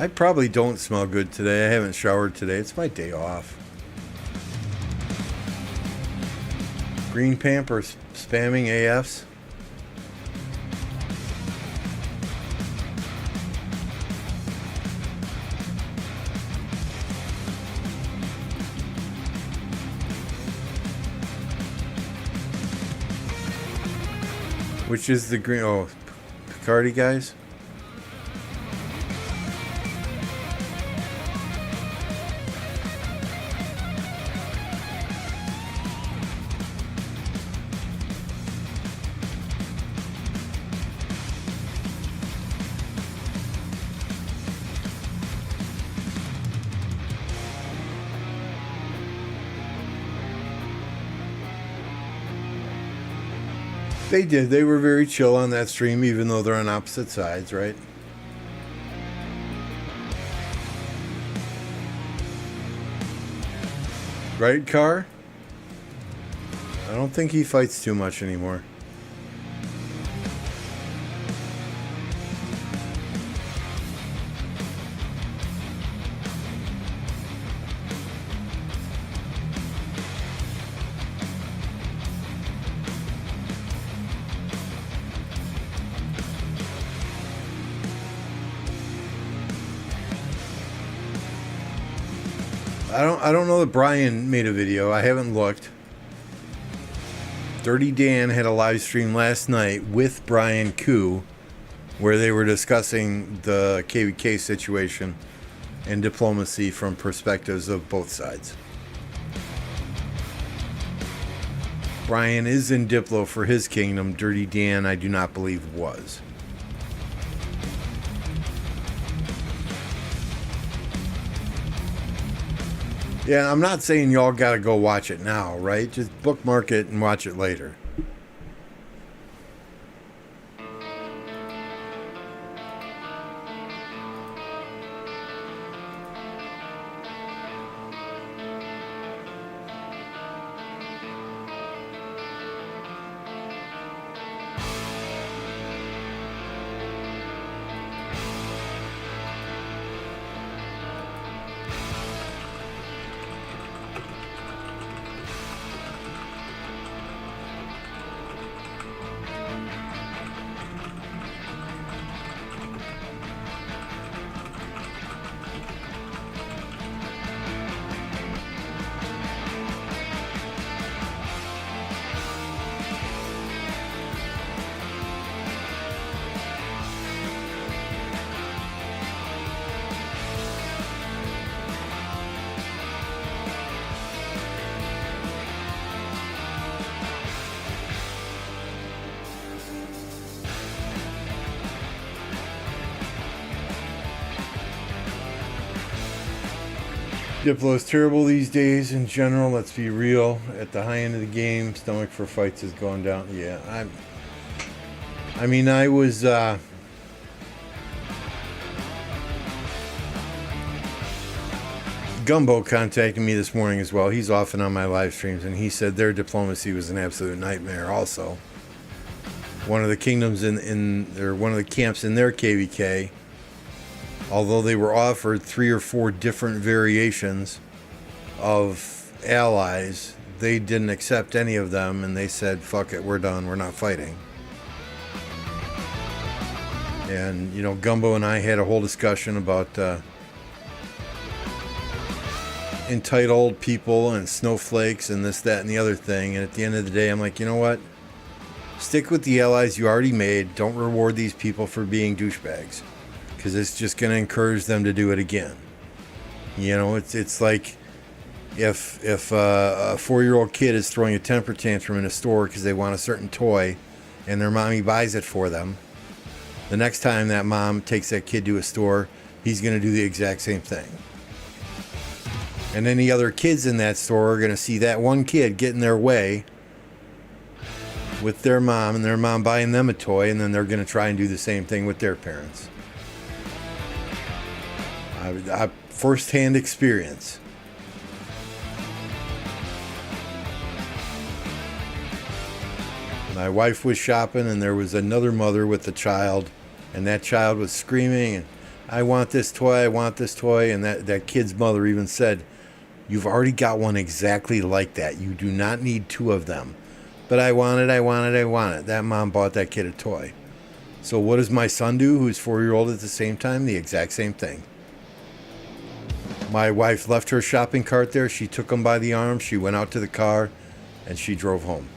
Speaker 1: I probably don't smell good today. I haven't showered today. It's my day off. Green Pamper spamming AFs. Which is the green? Oh, Picardy guys. They did. They were very chill on that stream, even though they're on opposite sides, right? Right, Car? I don't think he fights too much anymore. I don't know that Brian made a video. I haven't looked. Dirty Dan had a live stream last night with Brian Koo where they were discussing the KvK situation and diplomacy from perspectives of both sides. Brian is in Diplo for his kingdom. Dirty Dan, I do not believe, was. Yeah, I'm not saying y'all got to go watch it now, right? Just bookmark it and watch it later. Diplo's terrible these days in general. Let's be real. At the high end of the game, stomach for fights has gone down. Yeah, I was. Gumbo contacted me this morning as well. He's often on my live streams, and he said their diplomacy was an absolute nightmare. Also, one of the kingdoms one of the camps in their KvK. Although they were offered 3 or 4 different variations of allies, they didn't accept any of them, and they said, fuck it, we're done, we're not fighting. And, you know, Gumbo and I had a whole discussion about entitled people and snowflakes and this, that, and the other thing. And at the end of the day, I'm like, you know what? Stick with the allies you already made. Don't reward these people for being douchebags, because it's just going to encourage them to do it again. You know, it's like if a 4-year-old kid is throwing a temper tantrum in a store because they want a certain toy and their mommy buys it for them, the next time that mom takes that kid to a store, he's going to do the exact same thing. And any other kids in that store are going to see that one kid get in their way with their mom, and their mom buying them a toy, and then they're going to try and do the same thing with their parents. I first-hand experience. My wife was shopping, and there was another mother with a child, and that child was screaming, and I want this toy, I want this toy, and that kid's mother even said, you've already got one exactly like that. You do not need 2 of them. But I want it, I want it, I want it. That mom bought that kid a toy. So what does my son do, who's 4-year-old at the same time? The exact same thing. My wife left her shopping cart there. She took him by the arm. She went out to the car, and she drove home.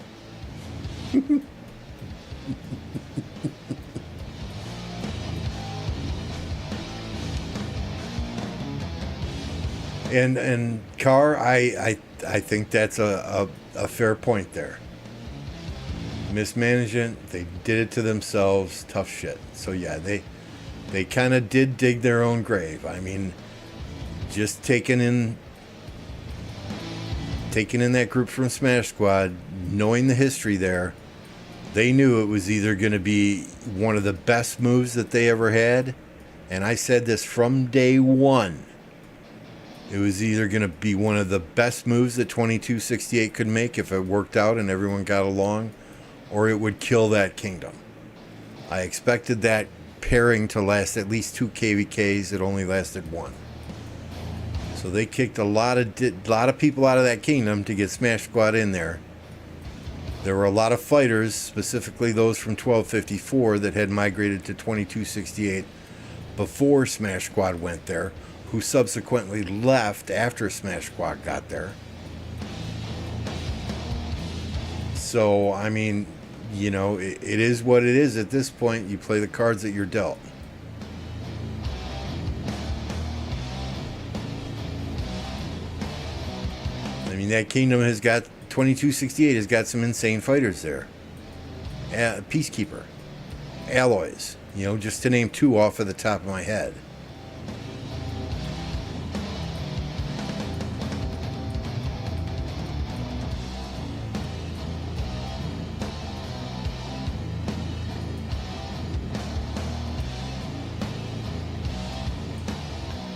Speaker 1: And Carr, I think that's a fair point there. Mismanagement, they did it to themselves, tough shit. So yeah, they kind of did dig their own grave. I mean, just taking in that group from Smash Squad, knowing the history there, they knew it was either going to be one of the best moves that they ever had, and I said this from day one. It was either going to be one of the best moves that 2268 could make if it worked out and everyone got along, or it would kill that kingdom. I expected that pairing to last at least 2 KvKs. It only lasted 1. So they kicked a lot of people out of that kingdom to get Smash Squad in there. There were a lot of fighters, specifically those from 1254, that had migrated to 2268 before Smash Squad went there, who subsequently left after Smash Squad got there. So, I mean, you know, it is what it is at this point. You play the cards that you're dealt. I mean, that kingdom has got, 2268 has got some insane fighters there. Peacekeeper. Alloys. You know, just to name 2 off of the top of my head.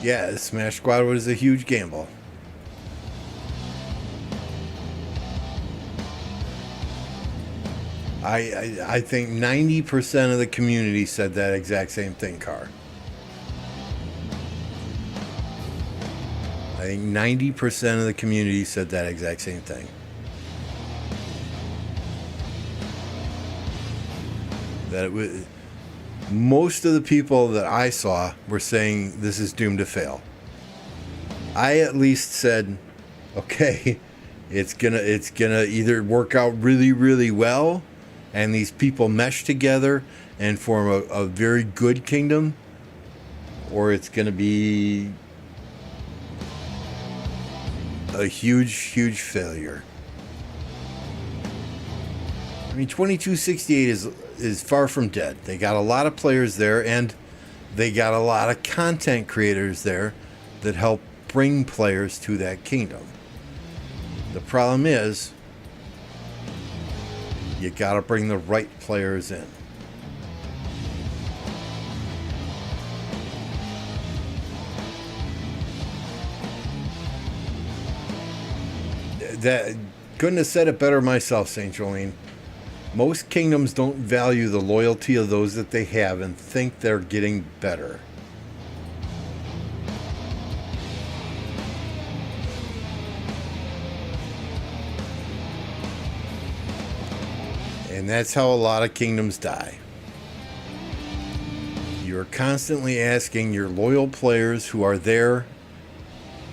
Speaker 1: Yeah, Smash Squad was a huge gamble. I think 90% of the community said that exact same thing, Carr. I think 90% of the community said that exact same thing. That it was, most of the people that I saw were saying this is doomed to fail. I at least said, okay, it's gonna either work out really, really well, and these people mesh together and form a very good kingdom, or it's gonna be a huge, huge failure. I mean, 2268 is far from dead. They got a lot of players there, and they got a lot of content creators there that help bring players to that kingdom. The problem is, you got to bring the right players in. That couldn't have said it better myself, St. Jolene. Most kingdoms don't value the loyalty of those that they have and think they're getting better. And that's how a lot of kingdoms die. You're constantly asking your loyal players who are there,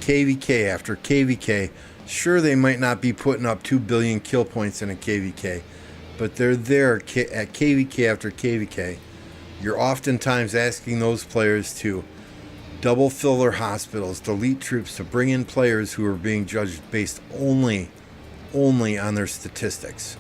Speaker 1: KvK after KvK. Sure, they might not be putting up 2 billion kill points in a KvK, but they're there at KvK after KvK. You're oftentimes asking those players to double fill their hospitals, delete troops, to bring in players who are being judged based only on their statistics.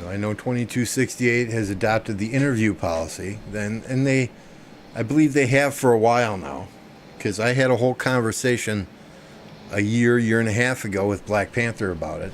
Speaker 1: I know 2268 has adopted the interview policy, and I believe they have for a while now, because I had a whole conversation a year and a half ago with Black Panther about it.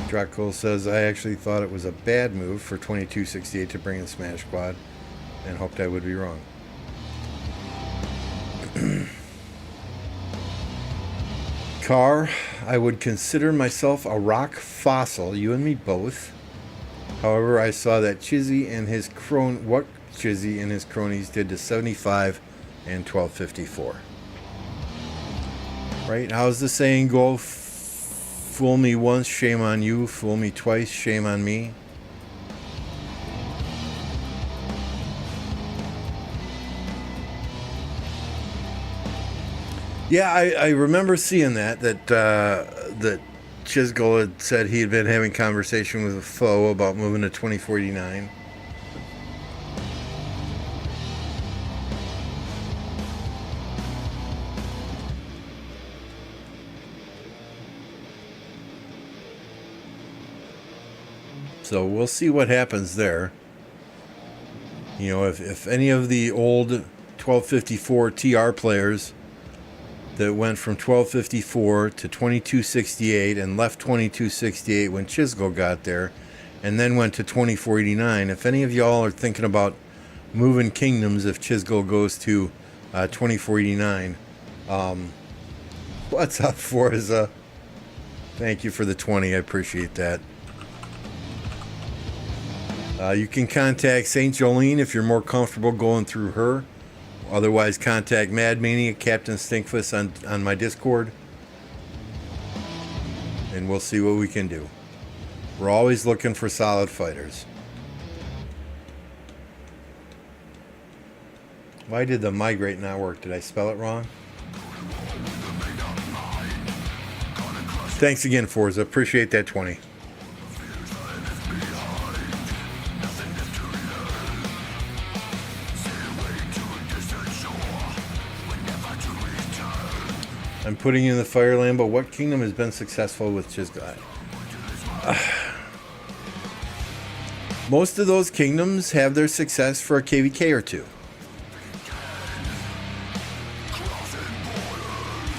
Speaker 1: Dracul says, I actually thought it was a bad move for 2268 to bring in Smash Squad and hoped I would be wrong. Carr, I would consider myself a rock fossil, you and me both. However, I saw that Chizzy and his cronies did to 75 and 1254. Right? How's the saying go? Fool me once, shame on you. Fool me twice, shame on me. Yeah, I remember seeing that Chisgul had said he had been having conversation with a foe about moving to 2049. So we'll see what happens there. You know, if any of the old 1254 TR players that went from 1254 to 2268 and left 2268 when Chisgul got there, and then went to 2489, if any of y'all are thinking about moving kingdoms if Chisgul goes to 2489, what's up, Forza? Thank you for the 20. I appreciate that. You can contact St. Jolene if you're more comfortable going through her. Otherwise, contact Mad Mania, Captain Stinkfist on my Discord. And we'll see what we can do. We're always looking for solid fighters. Why did the migrate not work? Did I spell it wrong? Thanks again, Forza. Appreciate that 20. I'm putting in the Fireland, but what kingdom has been successful with Chisgod? Most of those kingdoms have their success for a KvK or two.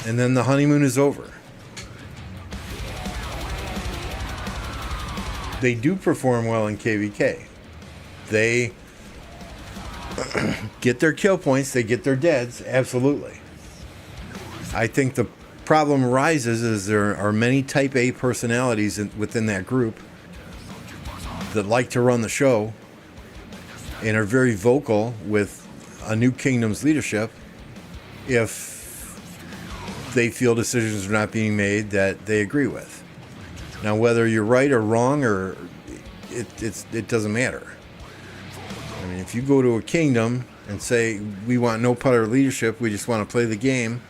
Speaker 1: And then the honeymoon is over. They do perform well in KvK. They get their kill points, they get their deads, absolutely. I think the problem arises is there are many type A personalities within that group that like to run the show and are very vocal with a new kingdom's leadership if they feel decisions are not being made that they agree with. Now, whether you're right or wrong, or it doesn't matter. I mean, if you go to a kingdom and say, we want no part of leadership, we just want to play the game,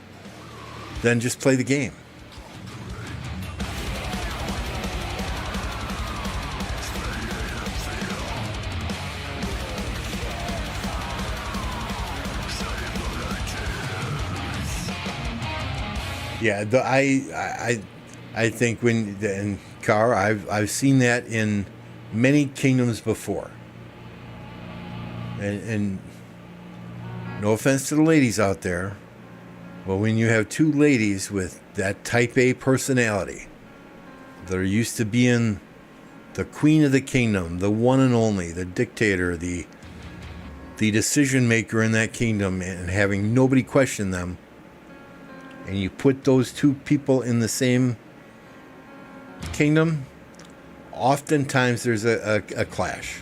Speaker 1: then just play the game. Yeah, I think in Car, I've seen that in many kingdoms before. And no offense to the ladies out there, but when you have two ladies with that type A personality that are used to being the queen of the kingdom, the one and only, the dictator, the decision maker in that kingdom, and having nobody question them, and you put those two people in the same kingdom, oftentimes there's a clash.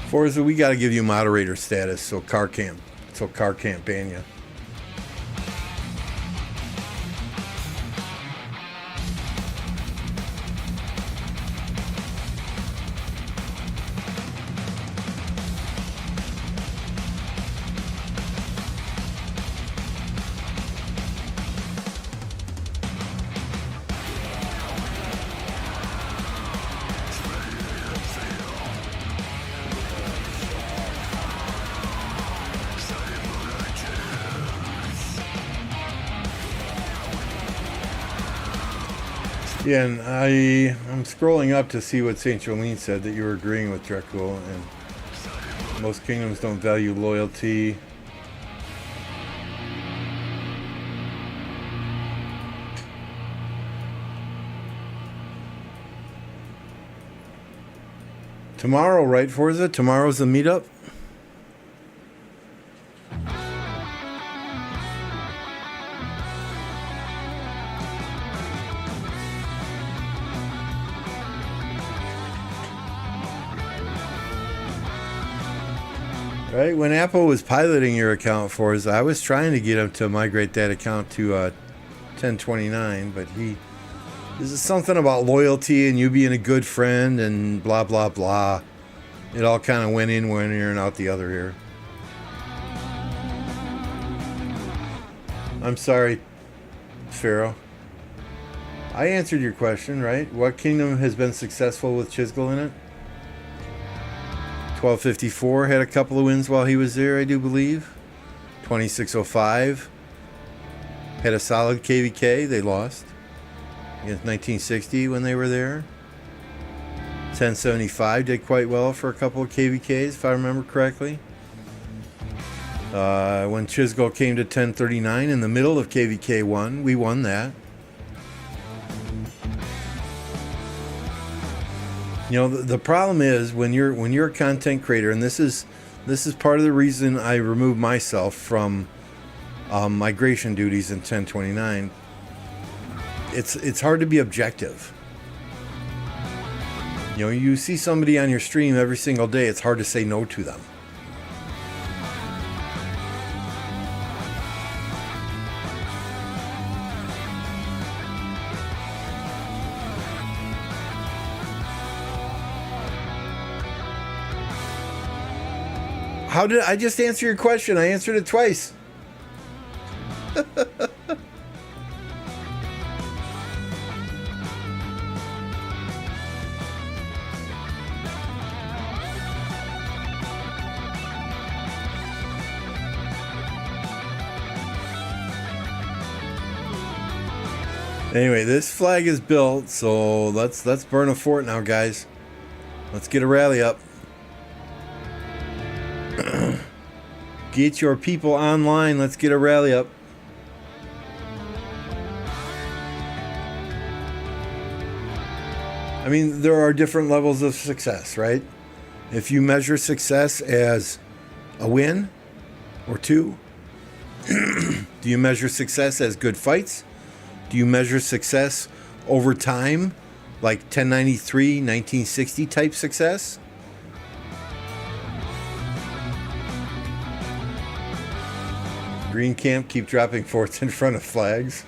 Speaker 1: Forza, we got to give you moderator status so Car can't ban you. Yeah, and I'm scrolling up to see what St. Jolene said, that you were agreeing with Dracul, and most kingdoms don't value loyalty. Tomorrow, right, Forza? Tomorrow's the meetup? Right, when Apple was piloting your account for us, I was trying to get him to migrate that account to 1029, but this is something about loyalty and you being a good friend and blah, blah, blah. It all kind of went in one ear and out the other ear. I'm sorry, Pharaoh. I answered your question, right? What kingdom has been successful with Chisgul in it? 1254 had a couple of wins while he was there, I do believe. 2605 had a solid KvK. They lost against 1960 when they were there. 1075 did quite well for a couple of KvKs, if I remember correctly. When Chisgul came to 1039 in the middle of KvK 1, we won that. You know, the problem is when you're a content creator, and this is part of the reason I removed myself from migration duties in 1029. It's hard to be objective. You know, you see somebody on your stream every single day, it's hard to say no to them. How did I just answer your question? I answered it twice. Anyway, this flag is built, so let's burn a fort now, guys. Let's get a rally up. Get your people online. Let's get a rally up. I mean, there are different levels of success, right? If you measure success as a win or two, do you measure success as good fights? Do you measure success over time, like 1093, 1960 type success? Green camp, keep dropping forts in front of flags.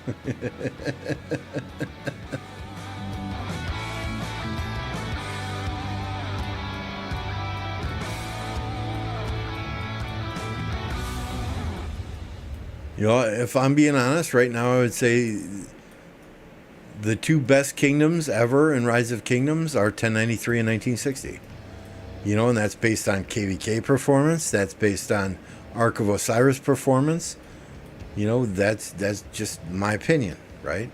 Speaker 1: You know, if I'm being honest, right now I would say the two best kingdoms ever in Rise of Kingdoms are 1093 and 1960. You know, and that's based on KvK performance. That's based on Ark of Osiris performance. You know, that's just my opinion, right?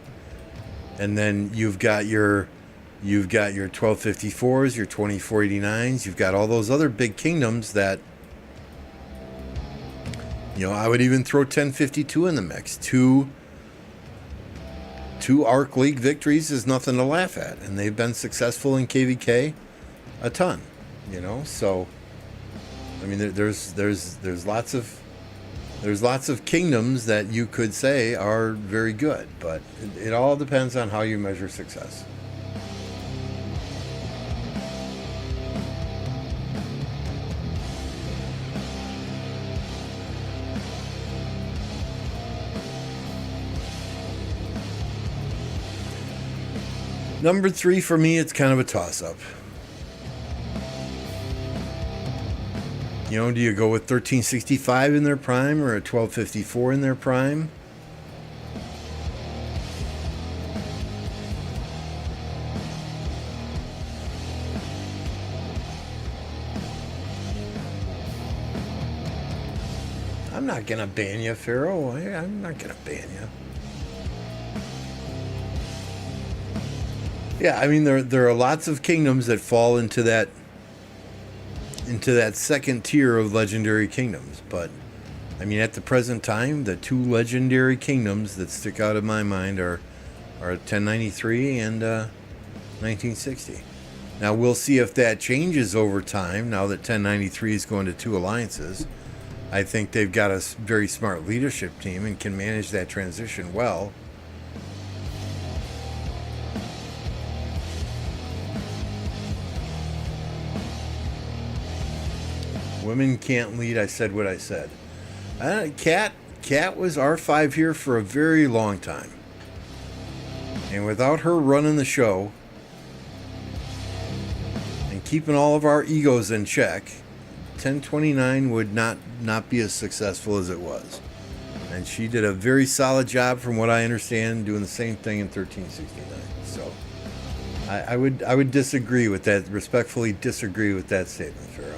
Speaker 1: And then you've got your 1254s, your 2489s. You've got all those other big kingdoms that, you know, I would even throw 1052 in the mix. Two Ark League victories is nothing to laugh at, and they've been successful in KvK a ton. You know, so I mean, there's lots of kingdoms that you could say are very good, but it all depends on how you measure success. Number 3 for me, it's kind of a toss-up. You know, do you go with 1365 in their prime or a 1254 in their prime? I'm not going to ban you, Pharaoh. I'm not going to ban you. Yeah, I mean, there are lots of kingdoms that fall into that second tier of legendary kingdoms, but I mean, at the present time, the two legendary kingdoms that stick out in my mind are 1093 and 1960. Now we'll see if that changes over time. Now that 1093 is going to two alliances, I think they've got a very smart leadership team and can manage that transition well. Women can't lead. I said what I said. Kat was R5 here for a very long time. And without her running the show and keeping all of our egos in check, 1029 would not be as successful as it was. And she did a very solid job, from what I understand, doing the same thing in 1369. So I would disagree with that, respectfully disagree with that statement, Pharaoh.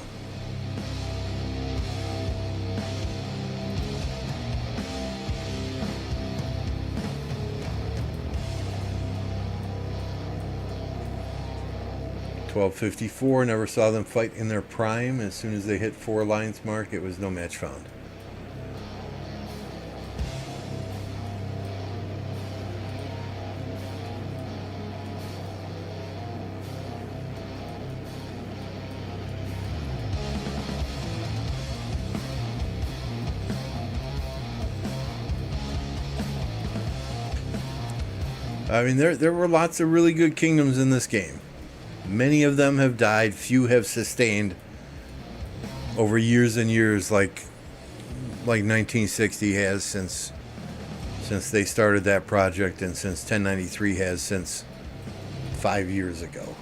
Speaker 1: .1254, never saw them fight in their prime. As soon as they hit 4 alliance mark, it was no match found. I mean, there were lots of really good kingdoms in this game. Many of them have died. Few have sustained over years and years, like 1960 has since they started that project, and since 1093 has since 5 years ago.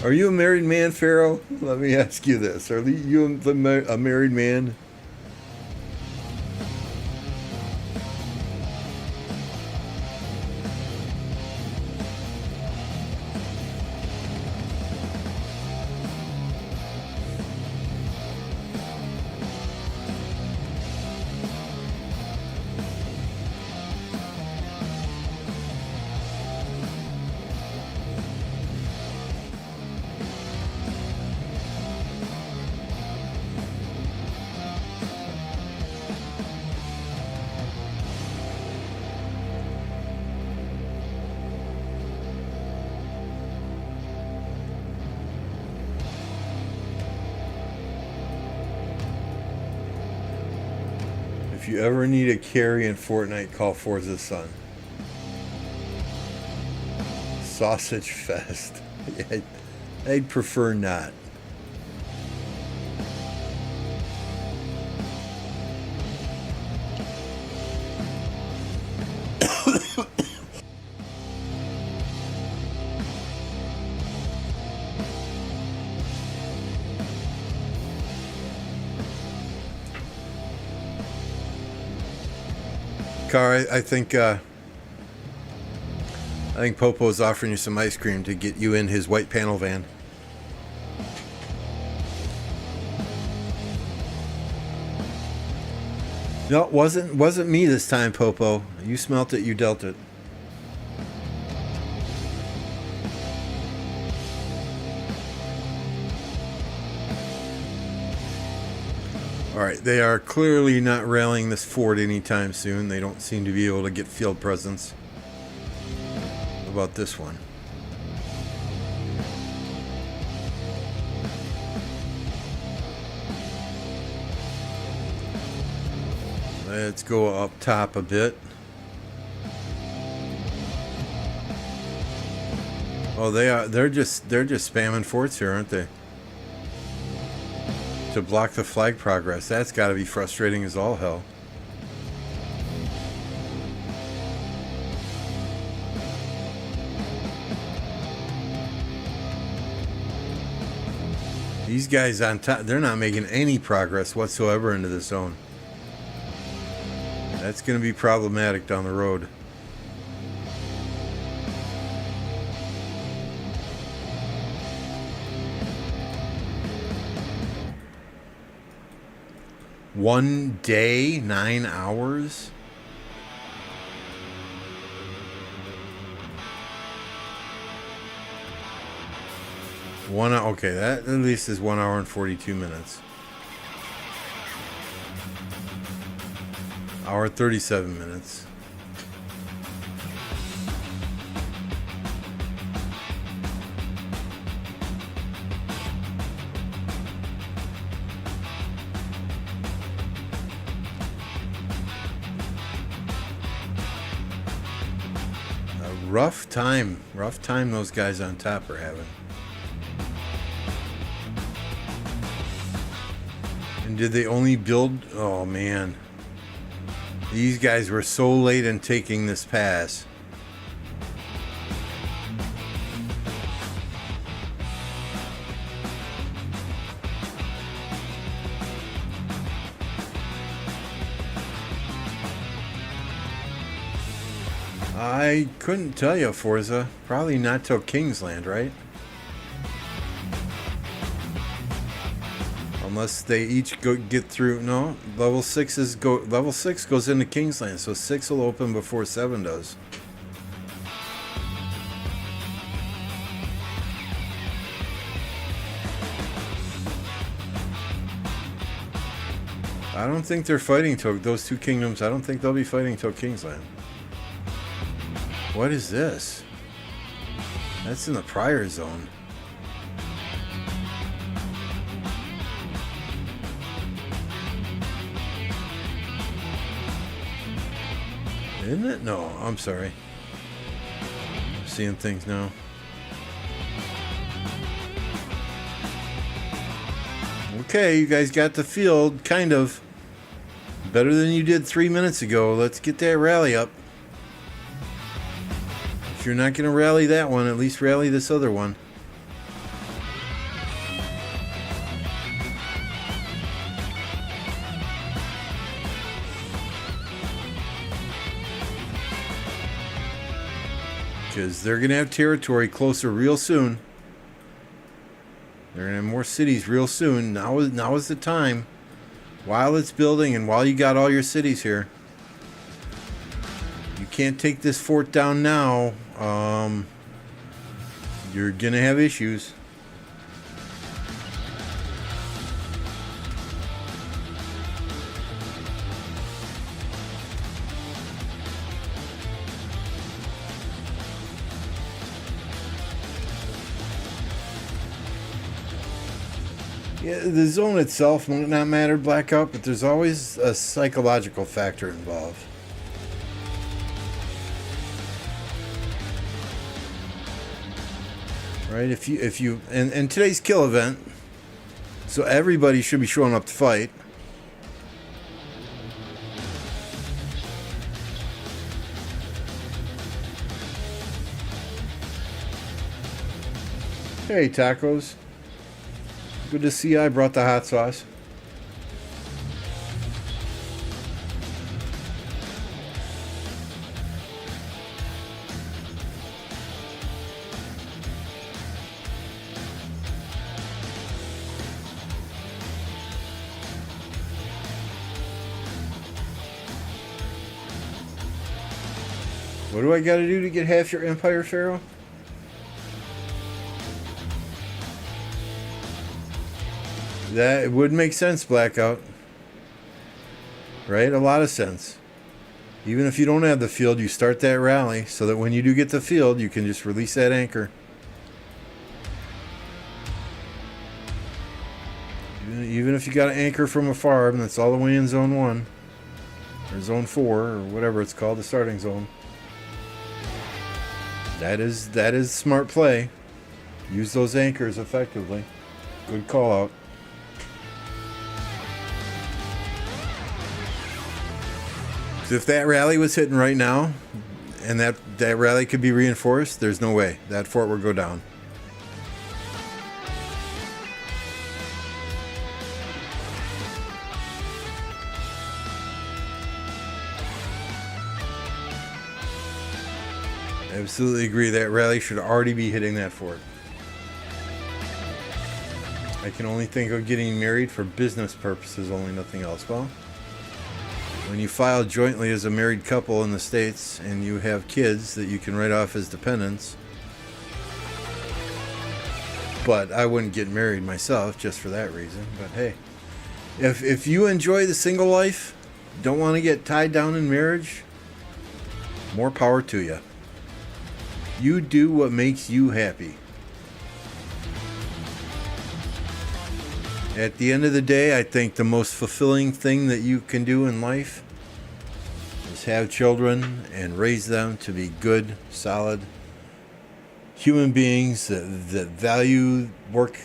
Speaker 1: Are you a married man, Pharaoh? Let me ask you this. Are you a married man? If you ever need a carry in Fortnite, call Forza Son. Sausage Fest. I'd prefer not. Car, I think Popo's offering you some ice cream to get you in his white panel van. No, it wasn't me this time, Popo. You smelt it, you dealt it. Alright, they are clearly not rallying this fort anytime soon. They don't seem to be able to get field presence. How about this one? Let's go up top a bit. Oh, they're just spamming forts here, aren't they? To block the flag progress. That's got to be frustrating as all hell. These guys on top, they're not making any progress whatsoever into the zone. That's going to be problematic down the road. One day, 9 hours? Okay, that at least is 1 hour and 42 minutes. Hour 37 minutes. Rough time those guys on top are having. And did they only build? Oh man, these guys were so late in taking this pass. I couldn't tell you, Forza. Probably not till Kingsland, right? Unless they each get through. No, level 6 goes into Kingsland, so 6 will open before 7 does. I don't think they're fighting till those two kingdoms. I don't think they'll be fighting till Kingsland. What is this? That's in the prior zone. Isn't it? No, I'm sorry. I'm seeing things now. Okay, you guys got the field, kind of. Better than you did 3 minutes ago. Let's get that rally up. If you're not going to rally that one, at least rally this other one. Because they're going to have territory closer real soon. They're going to have more cities real soon. Now is the time. While it's building and while you got all your cities here. You can't take this fort down now. You're going to have issues. Yeah, the zone itself might not matter blackout, but there's always a psychological factor involved. Right? If you and today's kill event, so everybody should be showing up to fight. Hey, tacos. Good to see I brought the hot sauce. What do I gotta do to get half your empire, Pharaoh? That would make sense, Blackout. Right? A lot of sense. Even if you don't have the field, you start that rally so that when you do get the field, you can just release that anchor. Even if you got an anchor from a farm that's all the way in Zone 1, or Zone 4, or whatever it's called, the starting zone. That is smart play. Use those anchors effectively. Good call out. If that rally was hitting right now, and that rally could be reinforced, there's no way that fort would go down. Absolutely agree. That rally should already be hitting that fort. I can only think of getting married for business purposes, only nothing else. Well, when you file jointly as a married couple in the States and you have kids that you can write off as dependents, but I wouldn't get married myself just for that reason. But hey, if you enjoy the single life, don't want to get tied down in marriage, more power to you. You do what makes you happy. At the end of the day, I think the most fulfilling thing that you can do in life is have children and raise them to be good, solid human beings that value work,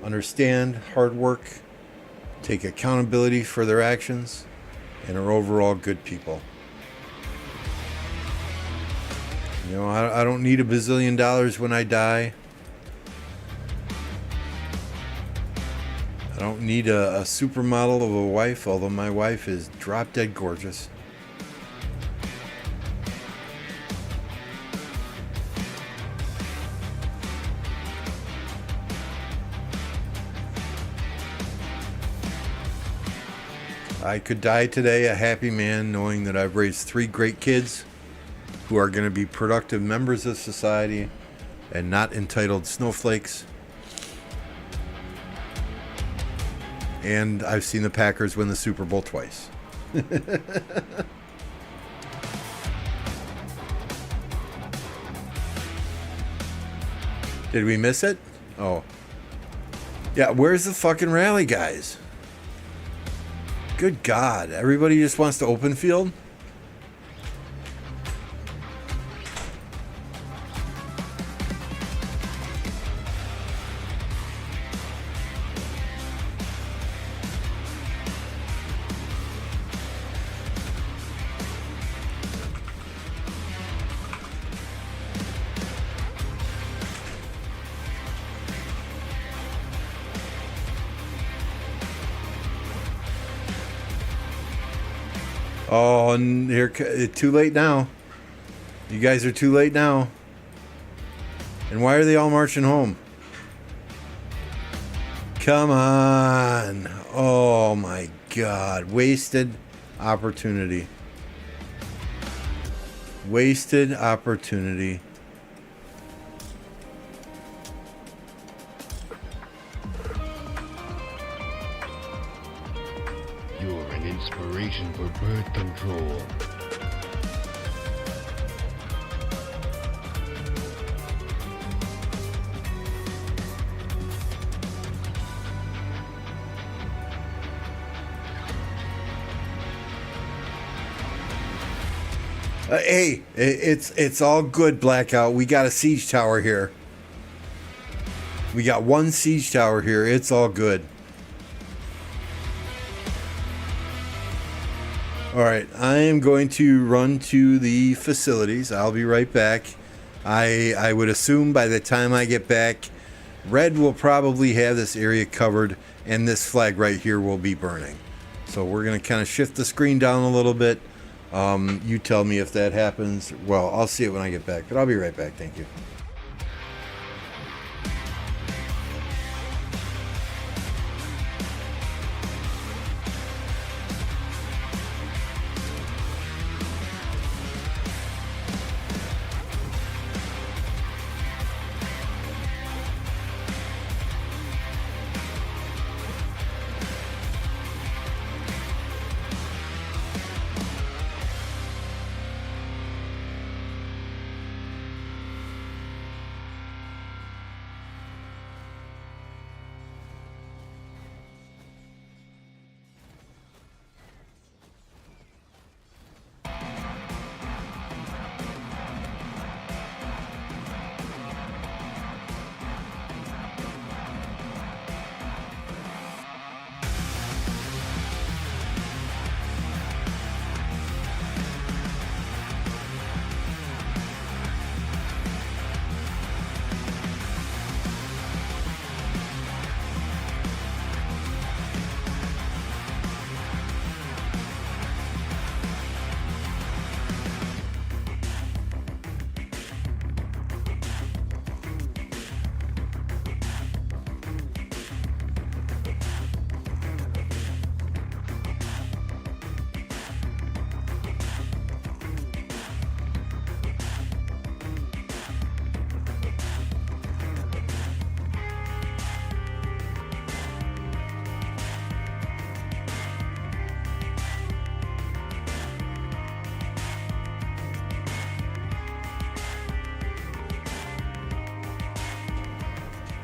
Speaker 1: understand hard work, take accountability for their actions, and are overall good people. You know, I don't need $1 bazillion when I die. I don't need a supermodel of a wife, although my wife is drop dead gorgeous. I could die today a happy man knowing that I've raised 3 great kids who are going to be productive members of society and not entitled snowflakes. And I've seen the Packers win the Super Bowl twice. Did we miss it? Oh. Yeah, where's the fucking rally, guys? Good God. Everybody just wants to open field? Oh, and too late now. You guys are too late now. And why are they all marching home? Come on. Oh my God. Wasted opportunity. Wasted opportunity.
Speaker 3: You're an inspiration for birth control.
Speaker 1: Hey, it's all good, Blackout. We got a siege tower here. We got one siege tower here. It's all good. All right, I am going to run to the facilities. I'll be right back. I would assume by the time I get back, Red will probably have this area covered, and this flag right here will be burning. So we're going to kind of shift the screen down a little bit. You tell me if that happens. Well, I'll see it when I get back, but I'll be right back. Thank you.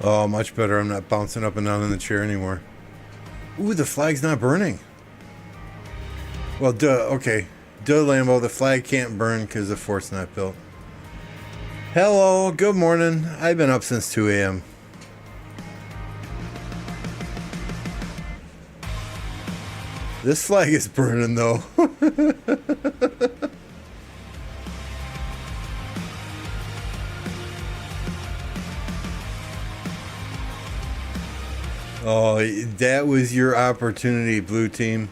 Speaker 1: Oh, much better. I'm not bouncing up and down in the chair anymore. Ooh, the flag's not burning. Well, duh. Okay. Duh, Lambo. The flag can't burn because the fort's not built. Hello. Good morning. I've been up since 2 a.m. This flag is burning, though. Oh, that was your opportunity, blue team.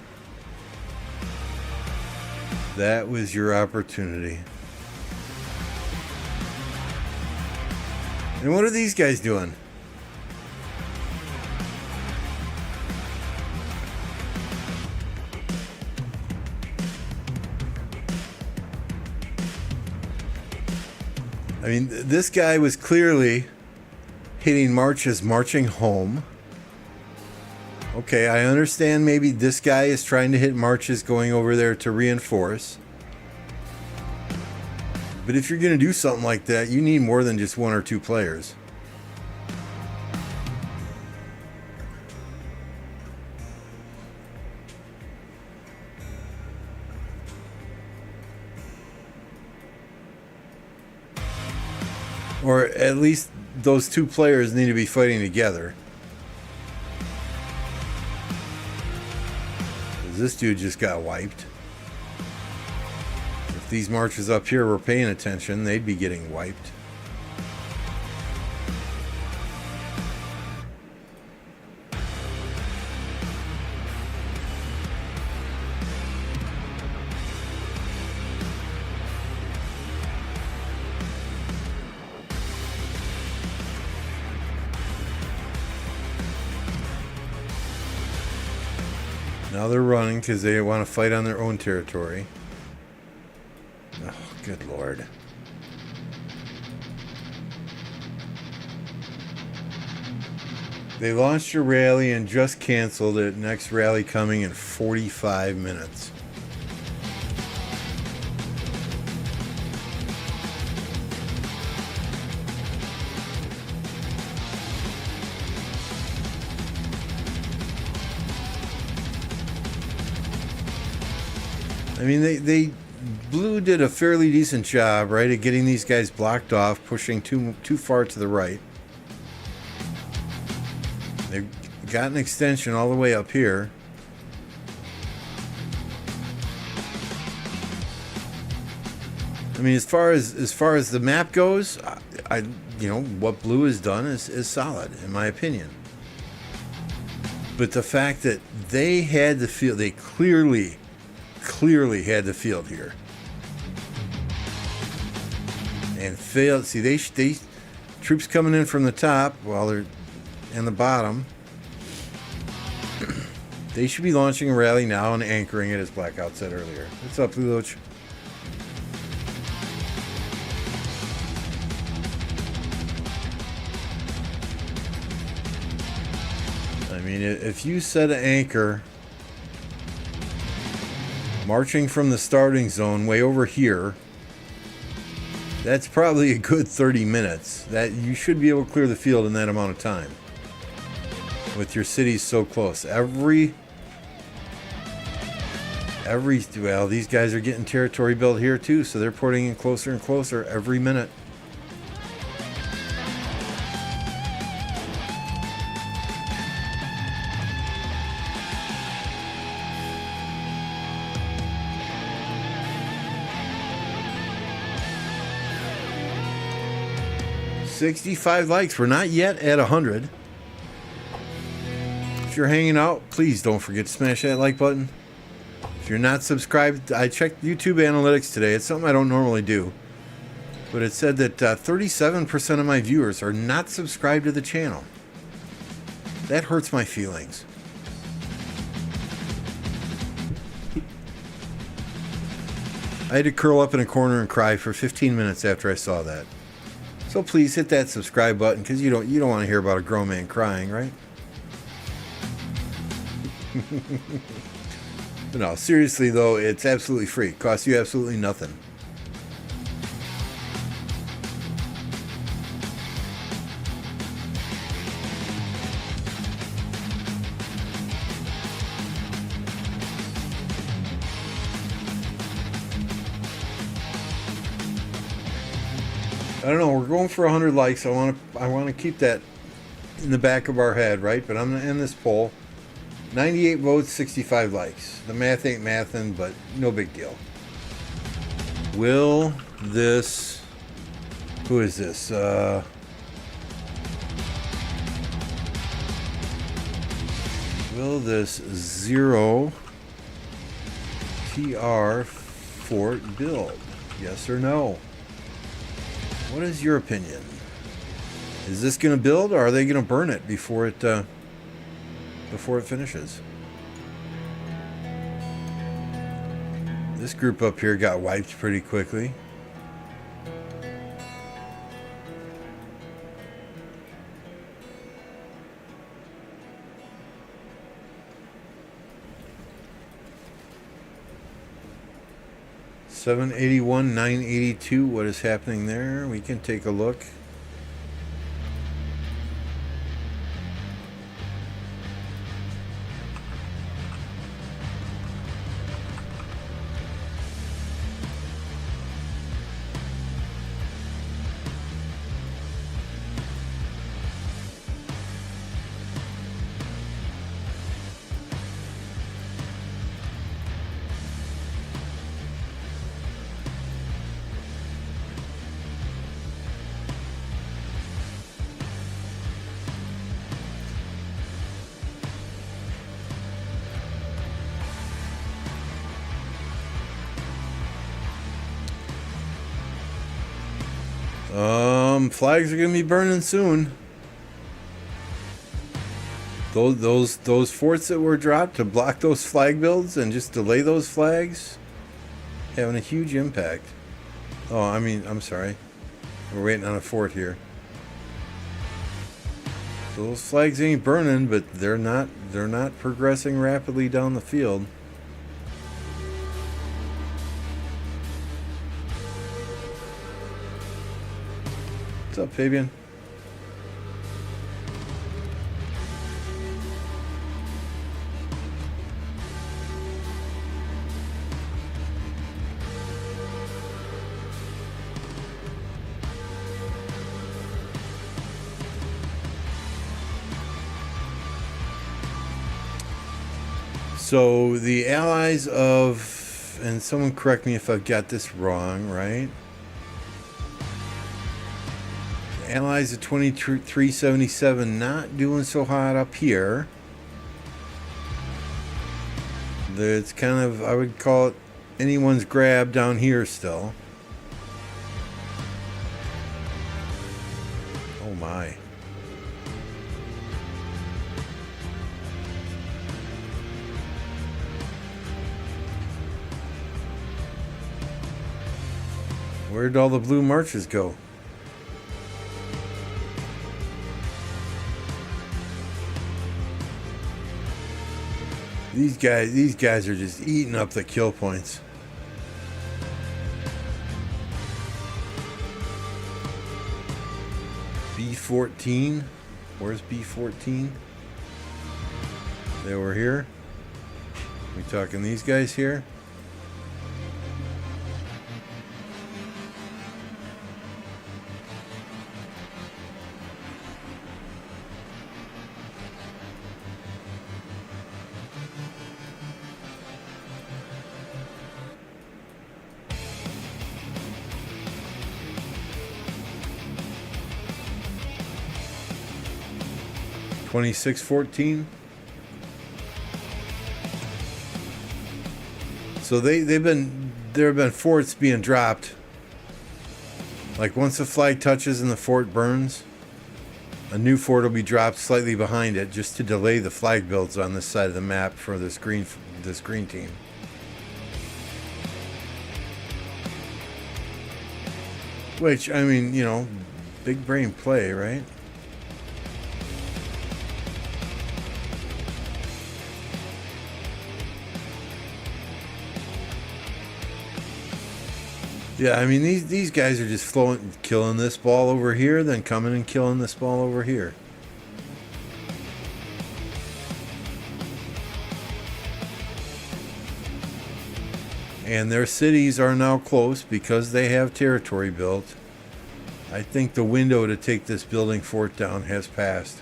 Speaker 1: That was your opportunity. And what are these guys doing? I mean, this guy was clearly hitting marches, marching home. Okay, I understand maybe this guy is trying to hit marches going over there to reinforce. But if you're going to do something like that, you need more than just one or two players. Or at least those two players need to be fighting together. This dude just got wiped. If these marches up here were paying attention, they'd be getting wiped. Now they're running because they want to fight on their own territory. Oh, good Lord. They launched a rally and just canceled it. Next rally coming in 45 minutes. I mean, Blue did a fairly decent job, right, at getting these guys blocked off, pushing too far to the right. They've got an extension all the way up here. I mean, as far as the map goes, I what Blue has done is solid in my opinion. But the fact that they had the field, they clearly had the field here, and failed. See, they troops coming in from the top while they're in the bottom. They should be launching a rally now and anchoring it, as Blackout said earlier. What's up, Luloch? I mean, if you set an anchor marching from the starting zone way over here, that's probably a good 30 minutes. That you should be able to clear the field in that amount of time. With your cities so close. Well, these guys are getting territory built here too, so they're putting in closer and closer every minute. $65 likes. We're not yet at 100. If you're hanging out, please don't forget to smash that like button. If you're not subscribed, I checked YouTube analytics today. It's something I don't normally do. But it said that 37% of my viewers are not subscribed to the channel. That hurts my feelings. I had to curl up in a corner and cry for 15 minutes after I saw that. So please hit that subscribe button, because you don't want to hear about a grown man crying, right? But no, seriously though, it's absolutely free. It costs you absolutely nothing. I don't know. We're going for 100 likes. I want to keep that in the back of our head, right? But I'm gonna end this poll. 98 votes, 65 likes. The math ain't mathin', but no big deal. Will this... Who is this? Will this 0 TR fort build? Yes or no? What is your opinion? Is this going to build, or are they going to burn it before it finishes? This group up here got wiped pretty quickly. $781, $982. What is happening there? We can take a look. Flags are going to be burning soon. Those forts that were dropped to block those flag builds and just delay those flags, having a huge impact. Oh, I mean, I'm sorry. We're waiting on a fort here. So those flags ain't burning, but they're not progressing rapidly down the field. What's up, Fabian? So the allies of, and someone correct me if I've got this wrong, right? The allies of 2377 not doing so hot up here. It's kind of, I would call it anyone's grab down here still. Oh my. Where'd all the blue marches go? These guys are just eating up the kill points. B14? Where's B14? They were here? We talking these guys here? $26.14. So there have been forts being dropped. Like once the flag touches and the fort burns, a new fort will be dropped slightly behind it just to delay the flag builds on this side of the map for this green team. Which, I mean, you know, big brain play, right? Yeah, I mean, these guys are just killing this ball over here, then coming and killing this ball over here. And their cities are now close because they have territory built. I think the window to take this building fort down has passed.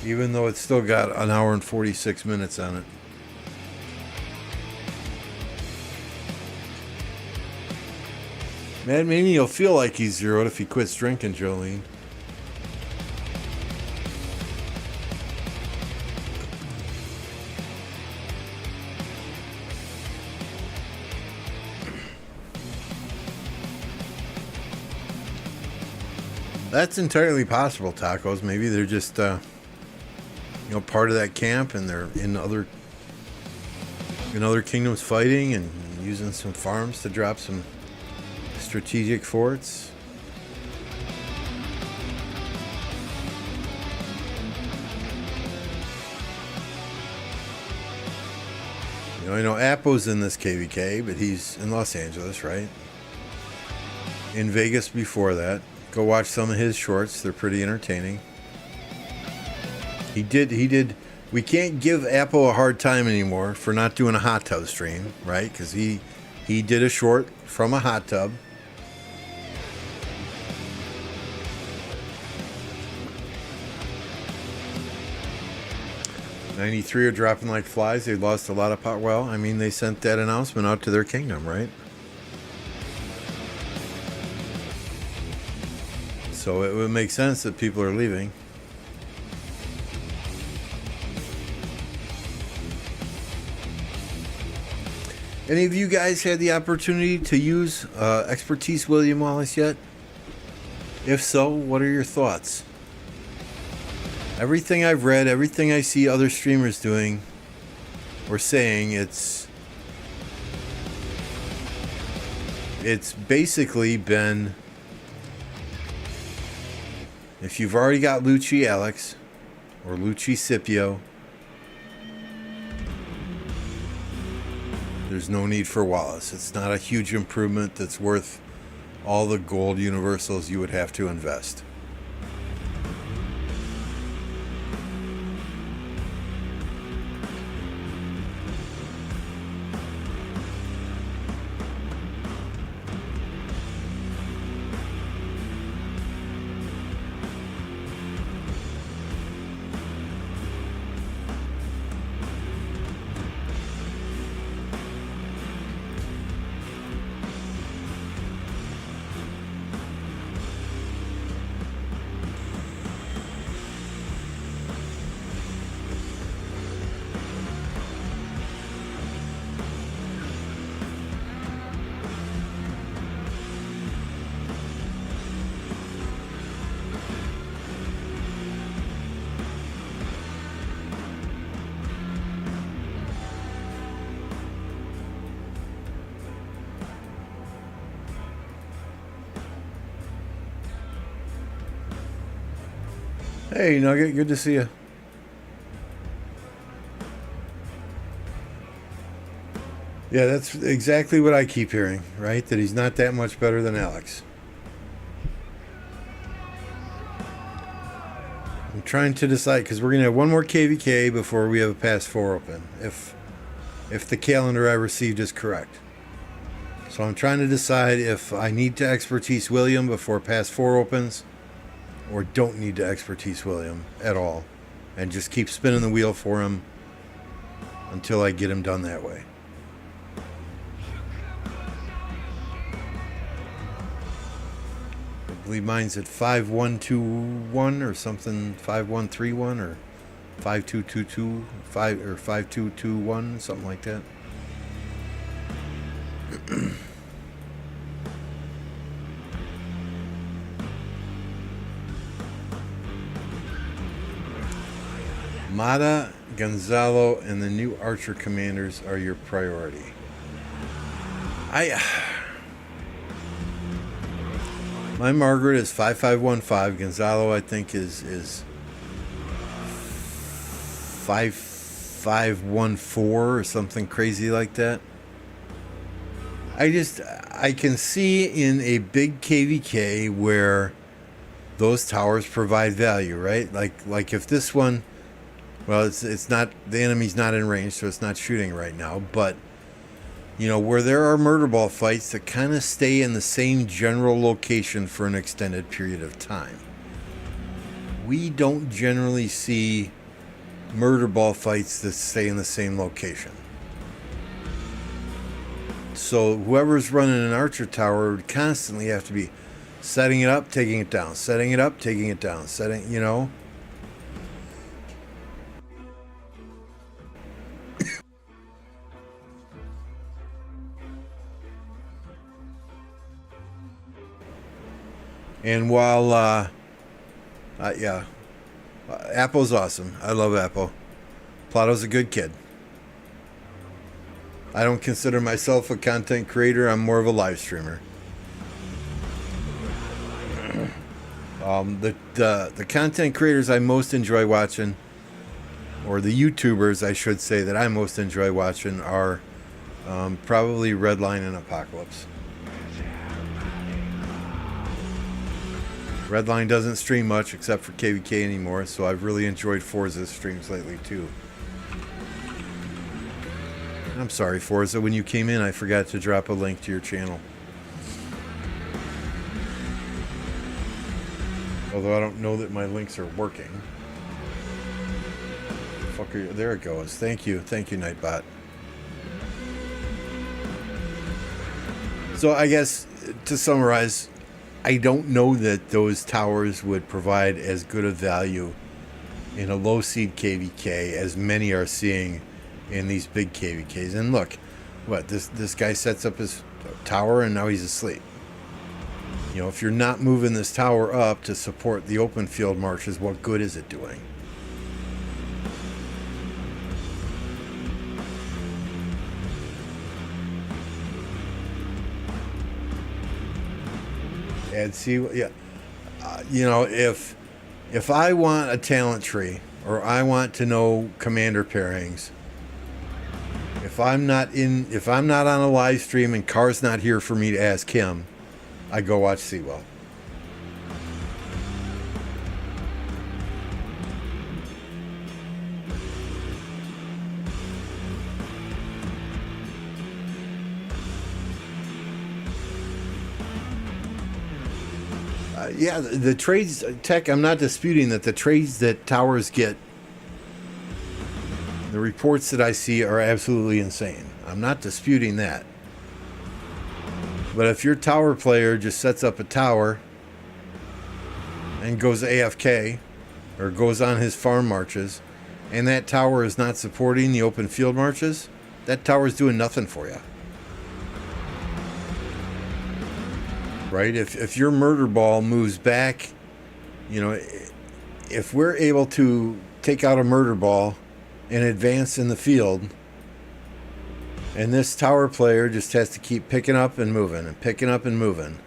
Speaker 1: Even though it's still got an hour and 46 minutes on it. Man, maybe he'll feel like he's zeroed if he quits drinking, Jolene. That's entirely possible, Tacos. Maybe they're just, part of that camp, and they're in other kingdoms fighting and using some farms to drop some strategic forts. I know Apo's in this KvK, but he's in Los Angeles, right? In Vegas before that. Go watch some of his shorts. They're pretty entertaining. He did. We can't give Apo a hard time anymore for not doing a hot tub stream, right? Because he did a short from a hot tub. $93 are dropping like flies. They lost a lot of pot. Well, I mean, they sent that announcement out to their kingdom, right? So it would make sense that people are leaving. Any of you guys had the opportunity to use Expertise William Wallace yet? If so, what are your thoughts? Everything I've read, everything I see other streamers doing or saying, it's basically been, if you've already got Lucci Alex or Lucci Scipio, there's no need for Wallace. It's not a huge improvement that's worth all the gold universals you would have to invest. Hey, Nugget, good to see you. Yeah, that's exactly what I keep hearing, right? That he's not that much better than Alex. I'm trying to decide, because we're going to have one more KvK before we have a Pass 4 open, if the calendar I received is correct. So I'm trying to decide if I need to expertise William before Pass 4 opens, or don't need to expertise William at all, and just keep spinning the wheel for him until I get him done that way. I believe mine's at 5121 or something, 5131 or 5222, 5221, something like that. Mata, Gonzalo, and the new Archer commanders are your priority. My Margaret is 5515. Gonzalo, I think, is 5514 or something crazy like that. I can see in a big KvK where those towers provide value, right? Like if this one, well, it's not, the enemy's not in range, so it's not shooting right now, but you know, where there are murder ball fights that kind of stay in the same general location for an extended period of time. We don't generally see murder ball fights that stay in the same location. So whoever's running an Archer tower would constantly have to be setting it up, taking it down, setting it up, taking it down, setting, you know. And while, yeah, Apple's awesome. I love Apple. Plato's a good kid. I don't consider myself a content creator. I'm more of a live streamer. The content creators I most enjoy watching, or the YouTubers, I should say, that I most enjoy watching are probably Redline and Apocalypse. Redline doesn't stream much except for KvK anymore, so I've really enjoyed Forza's streams lately too. I'm sorry, Forza, when you came in I forgot to drop a link to your channel. Although I don't know that my links are working. Fuck are you? There it goes. Thank you, Nightbot. So I guess to summarize, I don't know that those towers would provide as good a value in a low seed KvK as many are seeing in these big KvKs. And look, what this guy sets up his tower and now he's asleep. You know, if you're not moving this tower up to support the open field marches, what good is it doing? Add seawall. Yeah. If I want a talent tree or I want to know commander pairings, if I'm not on a live stream and Car's not here for me to ask him, I go watch Seawell. Yeah, the trades, Tech, I'm not disputing that the trades that towers get, the reports that I see are absolutely insane. I'm not disputing that. But if your tower player just sets up a tower and goes AFK or goes on his farm marches and that tower is not supporting the open field marches, that tower's doing nothing for you. Right? If your murder ball moves back, if we're able to take out a murder ball and advance in the field, and this tower player just has to keep picking up and moving and picking up and moving,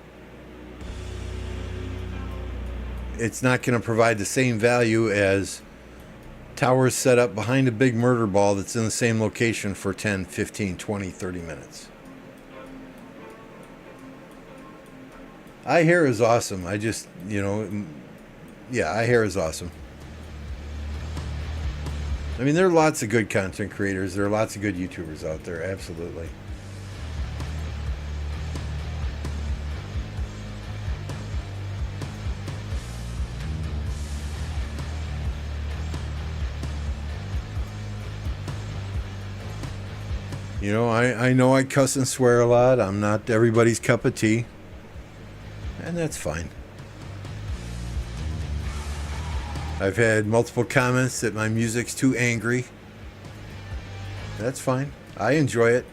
Speaker 1: it's not going to provide the same value as towers set up behind a big murder ball that's in the same location for 10, 15, 20, 30 minutes. iHair is awesome. I just, iHair is awesome. I mean, there are lots of good content creators. There are lots of good YouTubers out there. Absolutely. I know I cuss and swear a lot. I'm not everybody's cup of tea. And that's fine. I've had multiple comments that my music's too angry. That's fine. I enjoy it.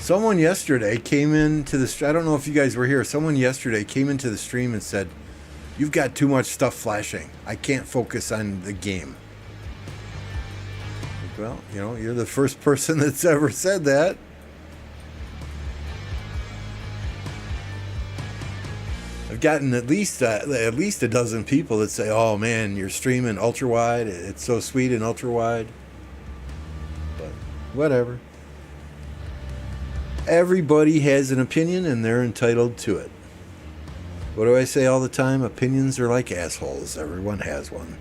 Speaker 1: Someone yesterday came into the stream. I don't know if you guys were here. Someone yesterday came into the stream and said, "You've got too much stuff flashing. I can't focus on the game." Well, you're the first person that's ever said that. I've gotten at least a dozen people that say, "Oh man, you're streaming ultra wide. It's so sweet in ultra wide." But whatever. Everybody has an opinion and they're entitled to it. What do I say all the time? Opinions are like assholes. Everyone has one.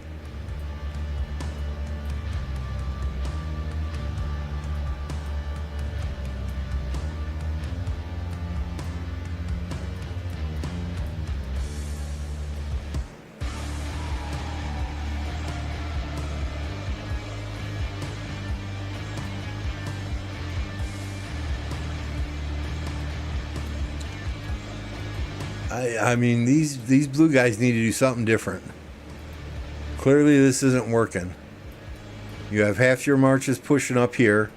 Speaker 1: I mean, these blue guys need to do something different. Clearly, this isn't working. You have half your marches pushing up here,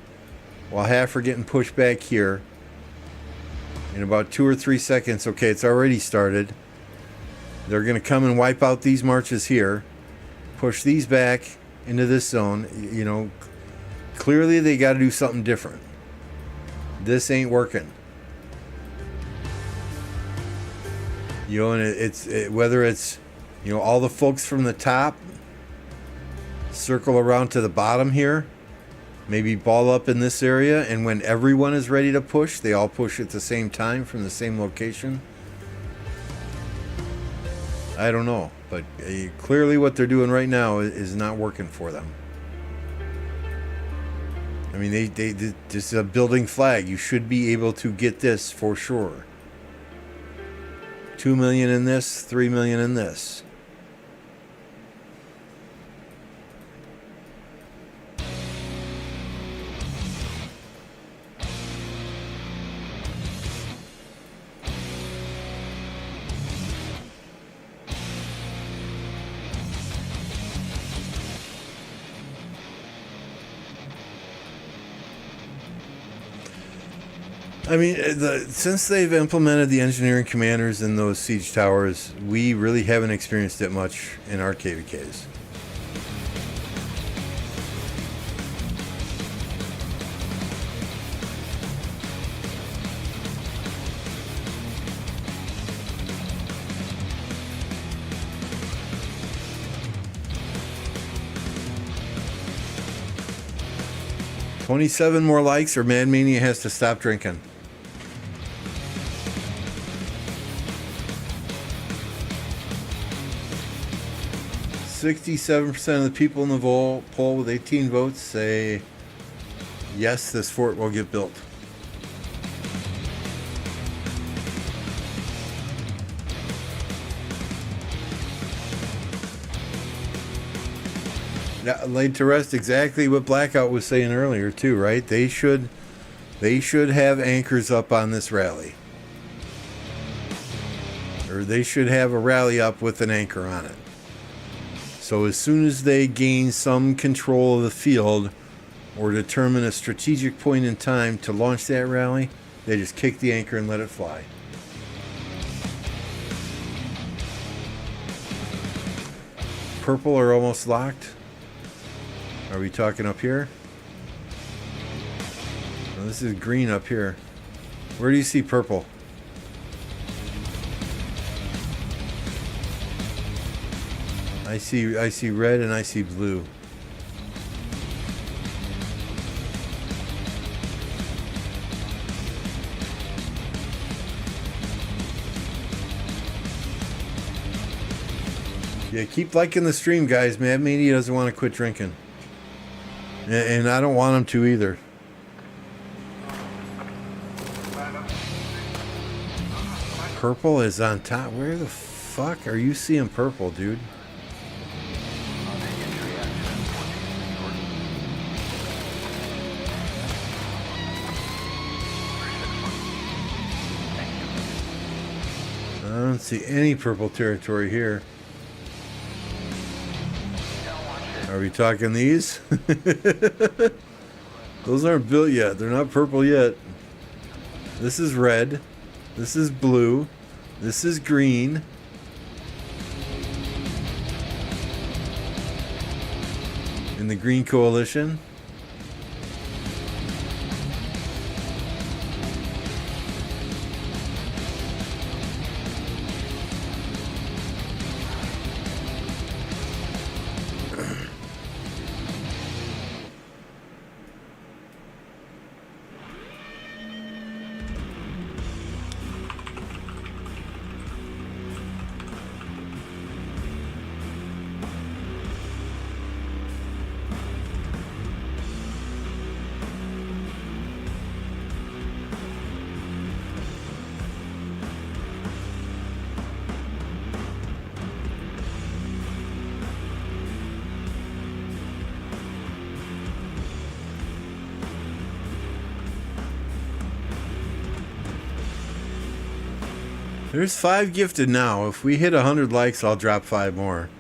Speaker 1: while half are getting pushed back here. In about 2 or 3 seconds, okay, it's already started. They're going to come and wipe out these marches here, push these back into this zone. Clearly they got to do something different. This ain't working. And whether it's all the folks from the top circle around to the bottom here, maybe ball up in this area, and when everyone is ready to push, they all push at the same time from the same location. I don't know, but clearly what they're doing right now is not working for them. I mean, this is a building flag. You should be able to get this for sure. 2 million in this, 3 million in this. I mean, since they've implemented the engineering commanders in those siege towers, we really haven't experienced it much in our KvKs. 27 more likes or Mad Mania has to stop drinking. %67% of the people in the poll with 18 votes say yes, this fort will get built. Yeah, laid to rest exactly what Blackout was saying earlier too, right? They should have anchors up on this rally. Or they should have a rally up with an anchor on it. So as soon as they gain some control of the field or determine a strategic point in time to launch that rally, they just kick the anchor and let it fly. Purple are almost locked. Are we talking up here? No, this is green up here. Where do you see purple? I see red and I see blue. Yeah, keep liking the stream, guys. Mad Mania doesn't want to quit drinking. And I don't want him to either. Purple is on top. Where the fuck are you seeing purple, dude? I don't see any purple territory here. Are we talking these? Those aren't built yet. They're not purple yet. This is red. This is blue. This is green. In the Green Coalition. There's 5 gifted now. If we hit 100 likes, I'll drop 5 more.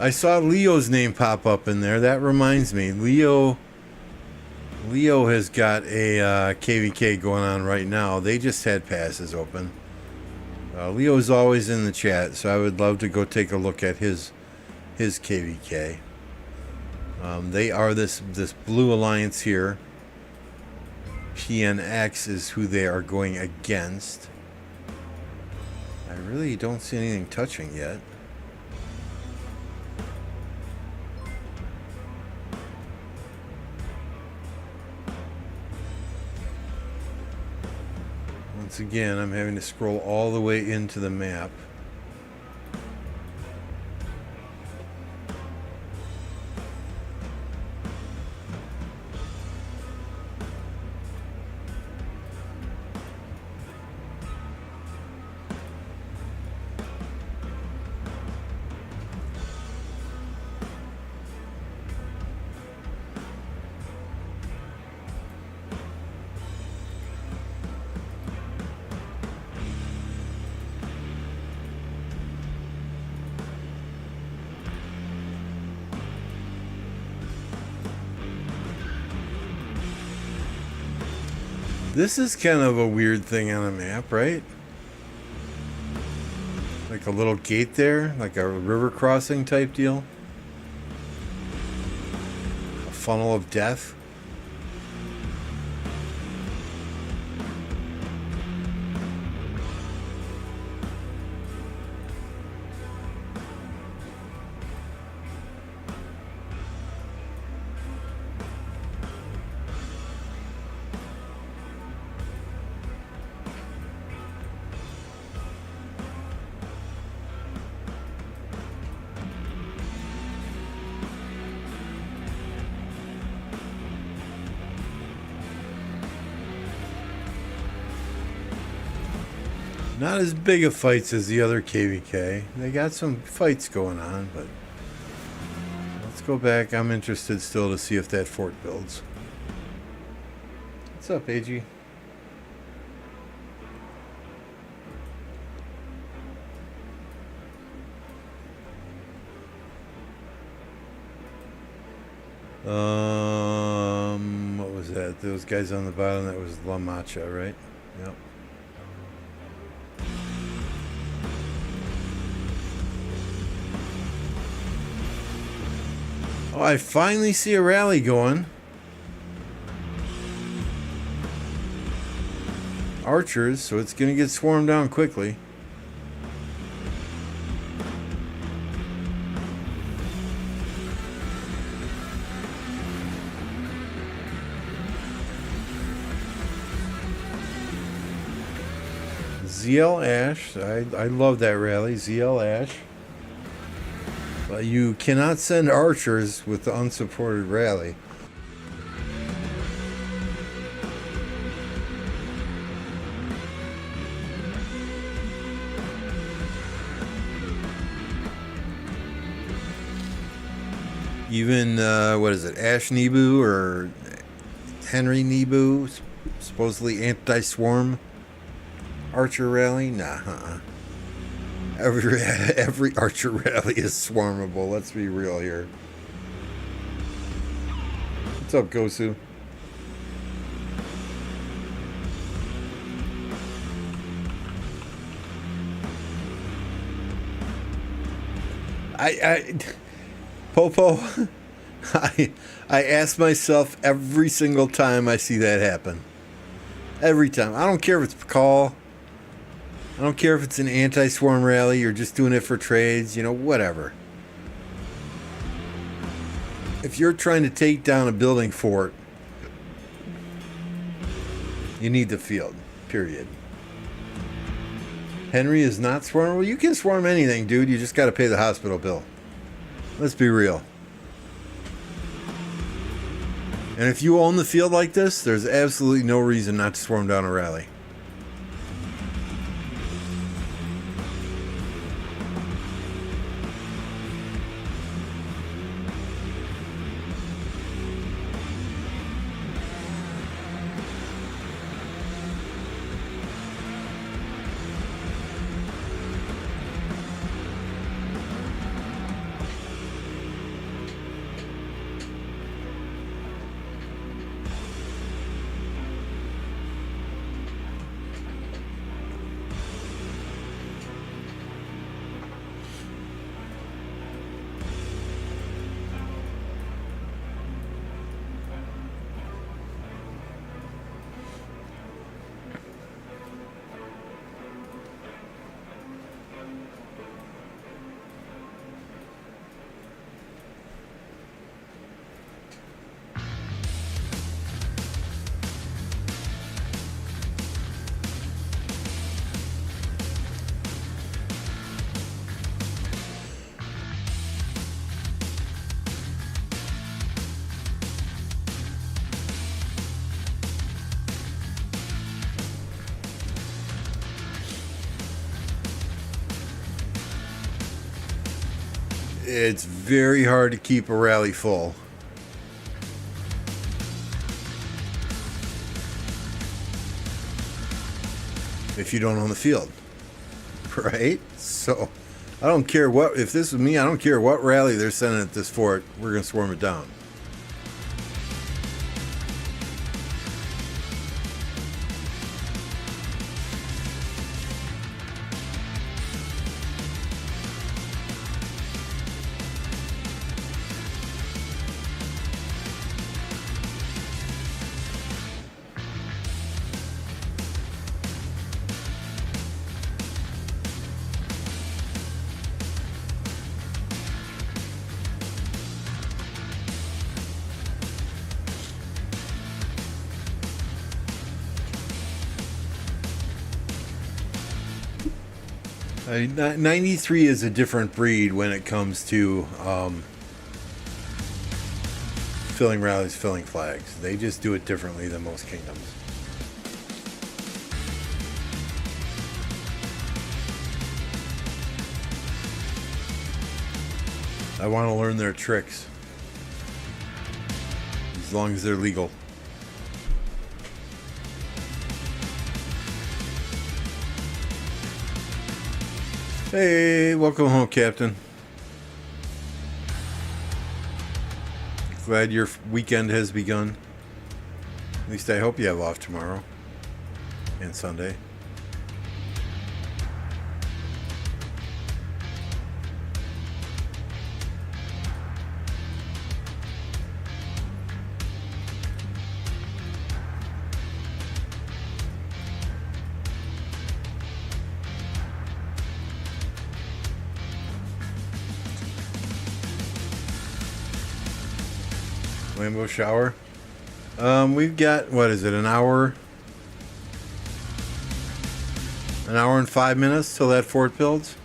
Speaker 1: I saw Leo's name pop up in there. That reminds me. Leo has got a KvK going on right now. They just had passes open. Leo's always in the chat, so I would love to go take a look at his KvK. They are this blue alliance here. PNX is who they are going against. I really don't see anything touching yet. Once again, I'm having to scroll all the way into the map. This is kind of a weird thing on a map, right? Like a little gate there, like a river crossing type deal. A funnel of death. Not as big of fights as the other KvK. They got some fights going on, but let's go back. I'm interested still to see if that fort builds. What's up, AG? What was that? Those guys on the bottom, that was La Macha, right? Yep. Oh, I finally see a rally going. Archers, so it's gonna get swarmed down quickly. ZL Ash, I love that rally, ZL Ash. But you cannot send archers with the unsupported rally. Even, what is it, Ash Nebu or Henry Nebu, supposedly anti-swarm archer rally? Nah, Every archer rally is swarmable, let's be real here. What's up, Gosu? Popo, I ask myself every single time I see that happen. Every time. I don't care if it's call. I don't care if it's an anti-swarm rally, you're just doing it for trades, you know, whatever. If you're trying to take down a building fort, you need the field, period. Henry is not swarmable. You can swarm anything, dude. You just got to pay the hospital bill. Let's be real. And if you own the field like this, there's absolutely no reason not to swarm down a rally. It's very hard to keep a rally full. If you don't own the field, right? So I don't care what, if this was me, I don't care what rally they're sending at this fort, we're going to swarm it down. I mean, 93 is a different breed when it comes to filling rallies, filling flags. They just do it differently than most kingdoms. I want to learn their tricks. As long as they're legal. Hey, welcome home, Captain. Glad your weekend has begun. At least I hope you have off tomorrow and Sunday. Rainbow shower. We've got, what is it, an hour and 5 minutes till that fort builds.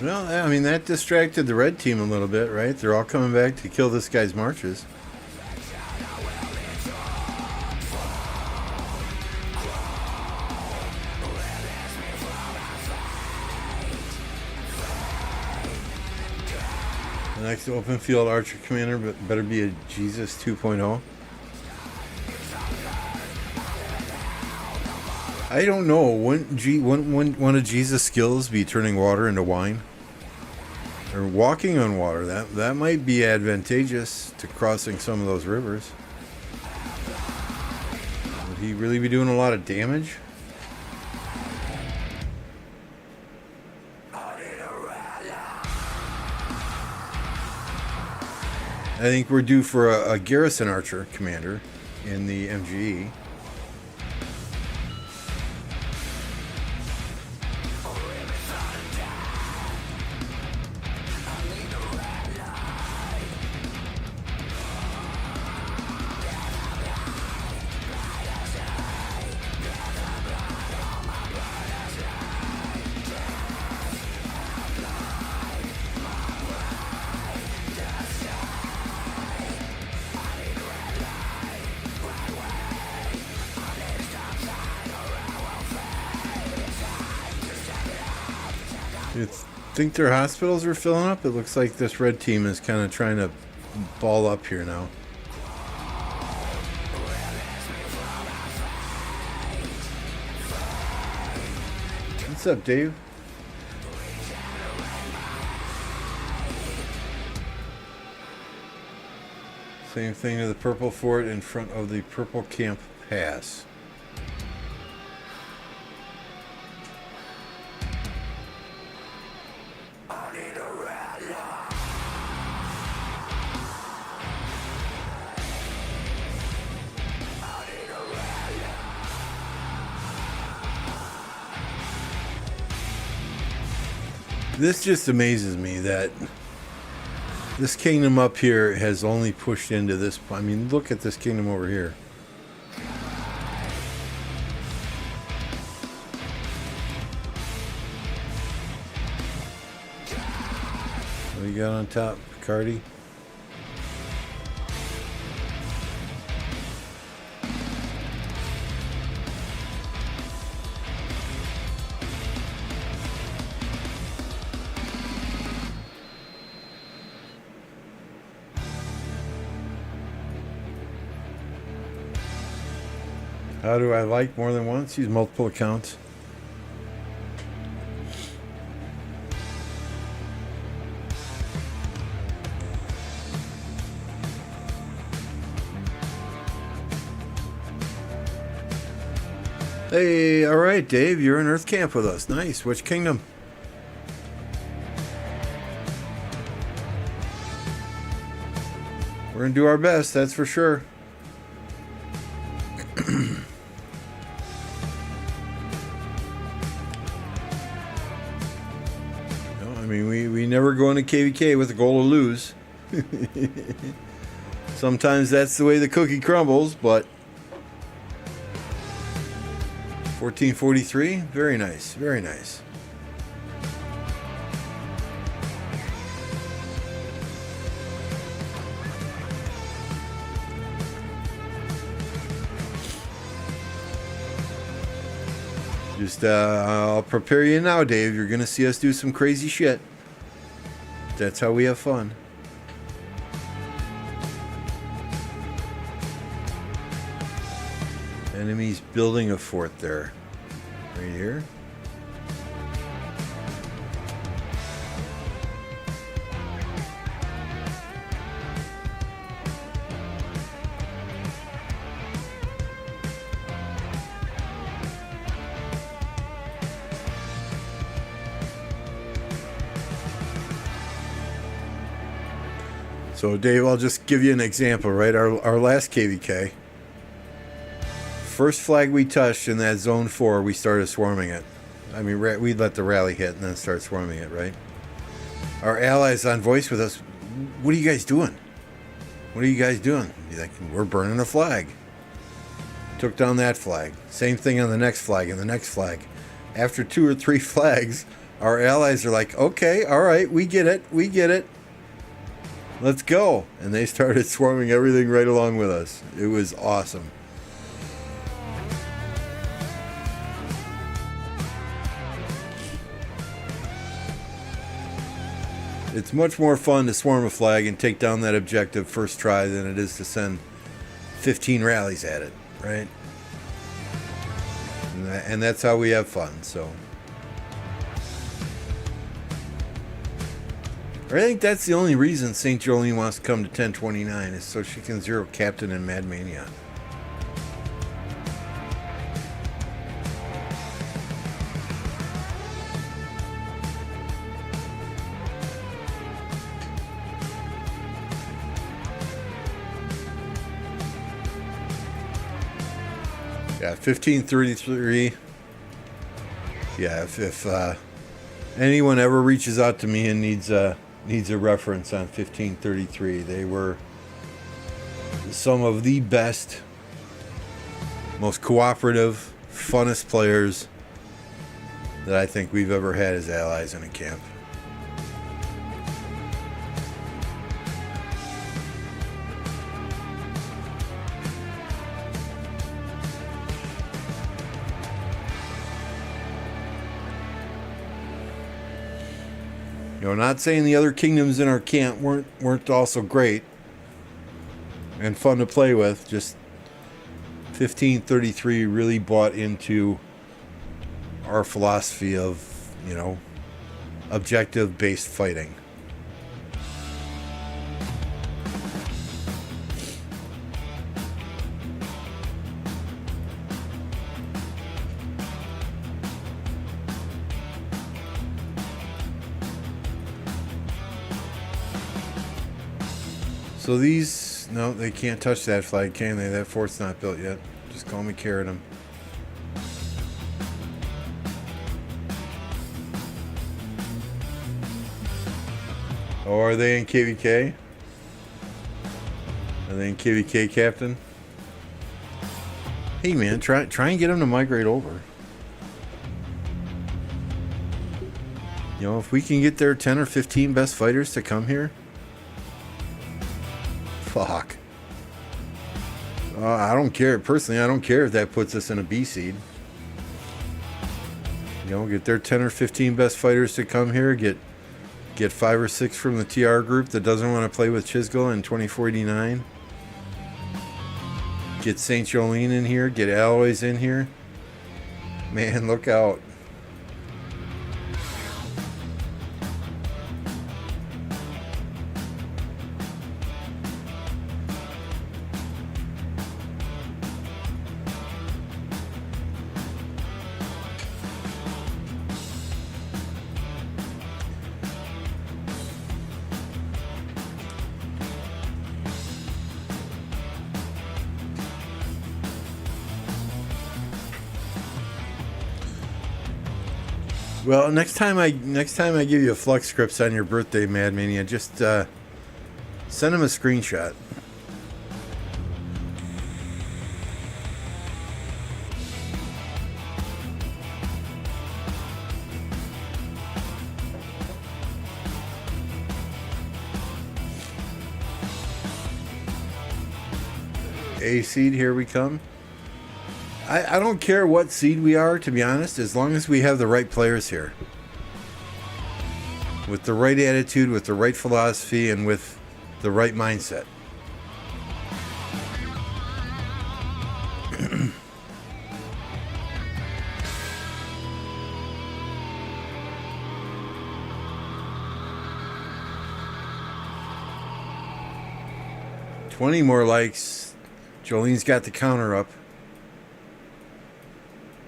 Speaker 1: Well, I mean, that distracted the red team a little bit, right? They're all coming back to kill this guy's marches. The next open field archer commander better be a Jesus 2.0. I don't know. Wouldn't one of Jesus' skills be turning water into wine? Or walking on water? That might be advantageous to crossing some of those rivers. Would he really be doing a lot of damage? I think we're due for a garrison archer commander in the MGE. You think their hospitals are filling up? It looks like this red team is kind of trying to ball up here now. What's up, Dave? Same thing to the purple fort in front of the purple camp pass. This just amazes me that this kingdom up here has only pushed into this. I mean, look at this kingdom over here. What do you got on top, Picardy? How do I like more than once? Use multiple accounts. Hey, all right, Dave, you're in Earth Camp with us. Nice. Which kingdom? We're going to do our best, that's for sure. I mean, we never go into KvK with the goal to lose. Sometimes that's the way the cookie crumbles, but 1443, very nice, very nice. Just, I'll prepare you now, Dave. You're going to see us do some crazy shit. That's how we have fun. Enemies building a fort there. Right here. So Dave, I'll just give you an example, right? Our last KvK, first flag we touched in that zone 4, we started swarming it. I mean, we'd let the rally hit and then start swarming it, right? Our allies on voice with us, what are you guys doing? What are you guys doing? He's like, we're burning a flag. Took down that flag. Same thing on the next flag and the next flag. After 2 or 3 flags, our allies are like, okay, all right, we get it, we get it. Let's go. And they started swarming everything right along with us. It was awesome. It's much more fun to swarm a flag and take down that objective first try than it is to send 15 rallies at it, right? And that's how we have fun, so. I think that's the only reason St. Jolene wants to come to 1029 is so she can zero Captain and Mad Mania. Yeah, 1533. Yeah, if anyone ever reaches out to me and needs a reference on 1533, they were some of the best, most cooperative, funnest players that I think we've ever had as allies in a camp. You know, not saying the other kingdoms in our camp weren't also great and fun to play with. Just 1533 really bought into our philosophy of, you know, objective-based fighting. So these, no, they can't touch that flag, can they? That fort's not built yet. Just call me carrot them. Oh, are they in KvK? Are they in KvK, Captain? Hey, man, try and get them to migrate over. You know, if we can get their 10 or 15 best fighters to come here. Fuck. I don't care. Personally, I don't care if that puts us in a B seed. You know, get their 10 or 15 best fighters to come here. Get 5 or 6 from the TR group that doesn't want to play with Chisgall in 2049. Get St. Jolene in here. Get Alloys in here. Man, look out. Well, next time I give you a flux scripts on your birthday, Mad Mania, just send him a screenshot. A seed, here we come. I don't care what seed we are, to be honest, as long as we have the right players here. With the right attitude, with the right philosophy, and with the right mindset. $20 more likes. Jolene's got the counter up.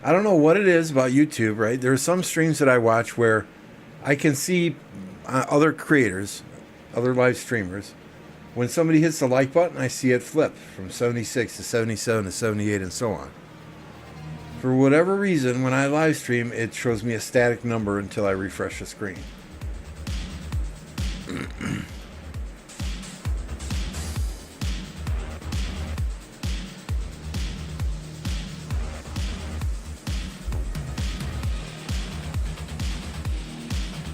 Speaker 1: I don't know what it is about YouTube, right? There are some streams that I watch where I can see other creators, other live streamers. When somebody hits the like button, I see it flip from 76 to 77 to 78 and so on. For whatever reason, when I live stream, it shows me a static number until I refresh the screen.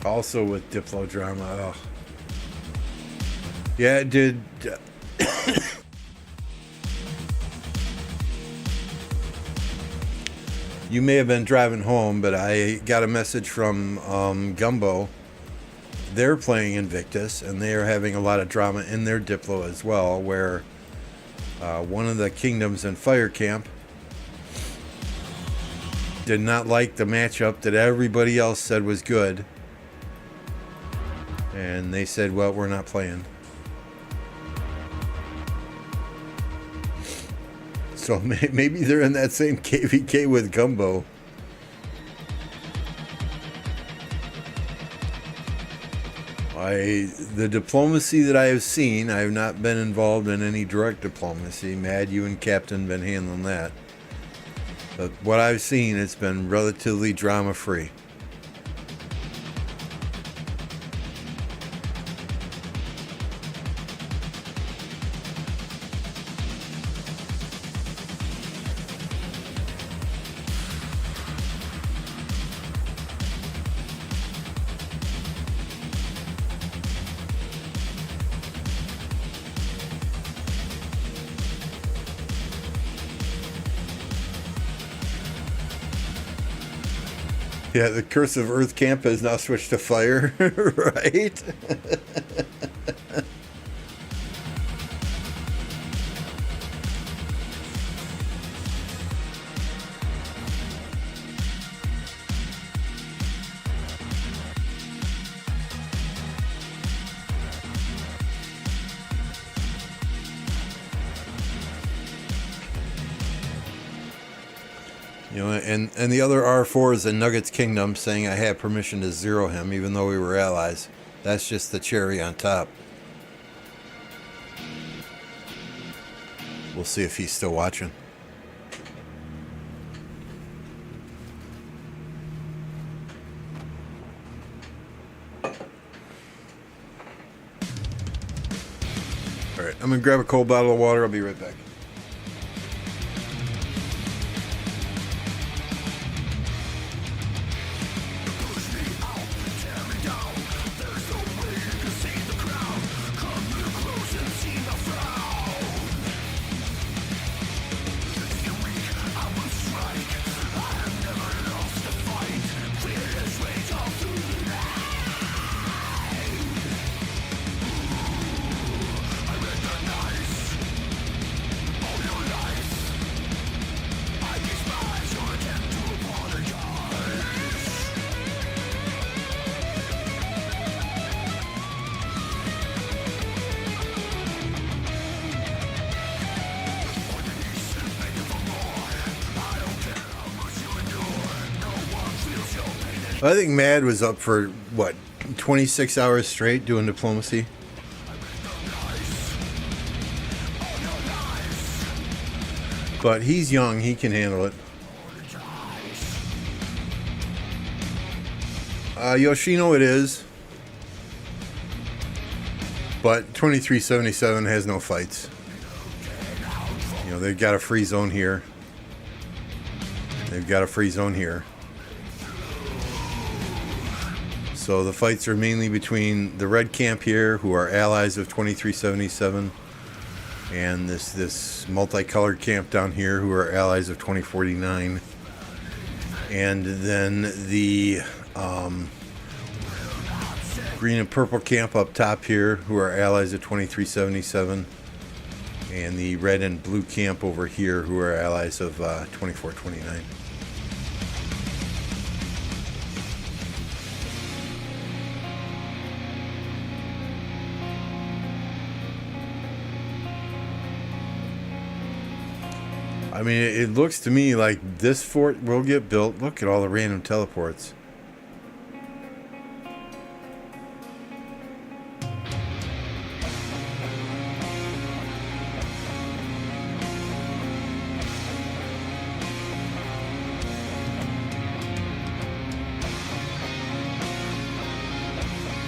Speaker 1: Also with Diplo drama. Oh. Yeah, it did. You may have been driving home, but I got a message from Gumbo. They're playing Invictus, and they are having a lot of drama in their Diplo as well, where one of the kingdoms in Fire Camp did not like the matchup that everybody else said was good. And they said, well, we're not playing. So maybe they're in that same KvK with Gumbo. The diplomacy that I have seen, I have not been involved in any direct diplomacy. Mad, you and Captain been handling that. But what I've seen, it's been relatively drama-free. Yeah, the Curse of Earth Camp has now switched to fire, right? You know, and the other R4 is in Nuggets Kingdom saying I have permission to zero him even though we were allies. That's just the cherry on top. We'll see if he's still watching. Alright, I'm going to grab a cold bottle of water. I'll be right back. I think Mad was up for, what, 26 hours straight doing diplomacy? But he's young, he can handle it. Yoshino it is. But 2377 has no fights. You know, they've got a free zone here. They've got a free zone here. So the fights are mainly between the red camp here, who are allies of 2377, and this multicolored camp down here, who are allies of 2049. And then the green and purple camp up top here, who are allies of 2377. And the red and blue camp over here, who are allies of 2429. I mean, it looks to me like this fort will get built. Look at all the random teleports.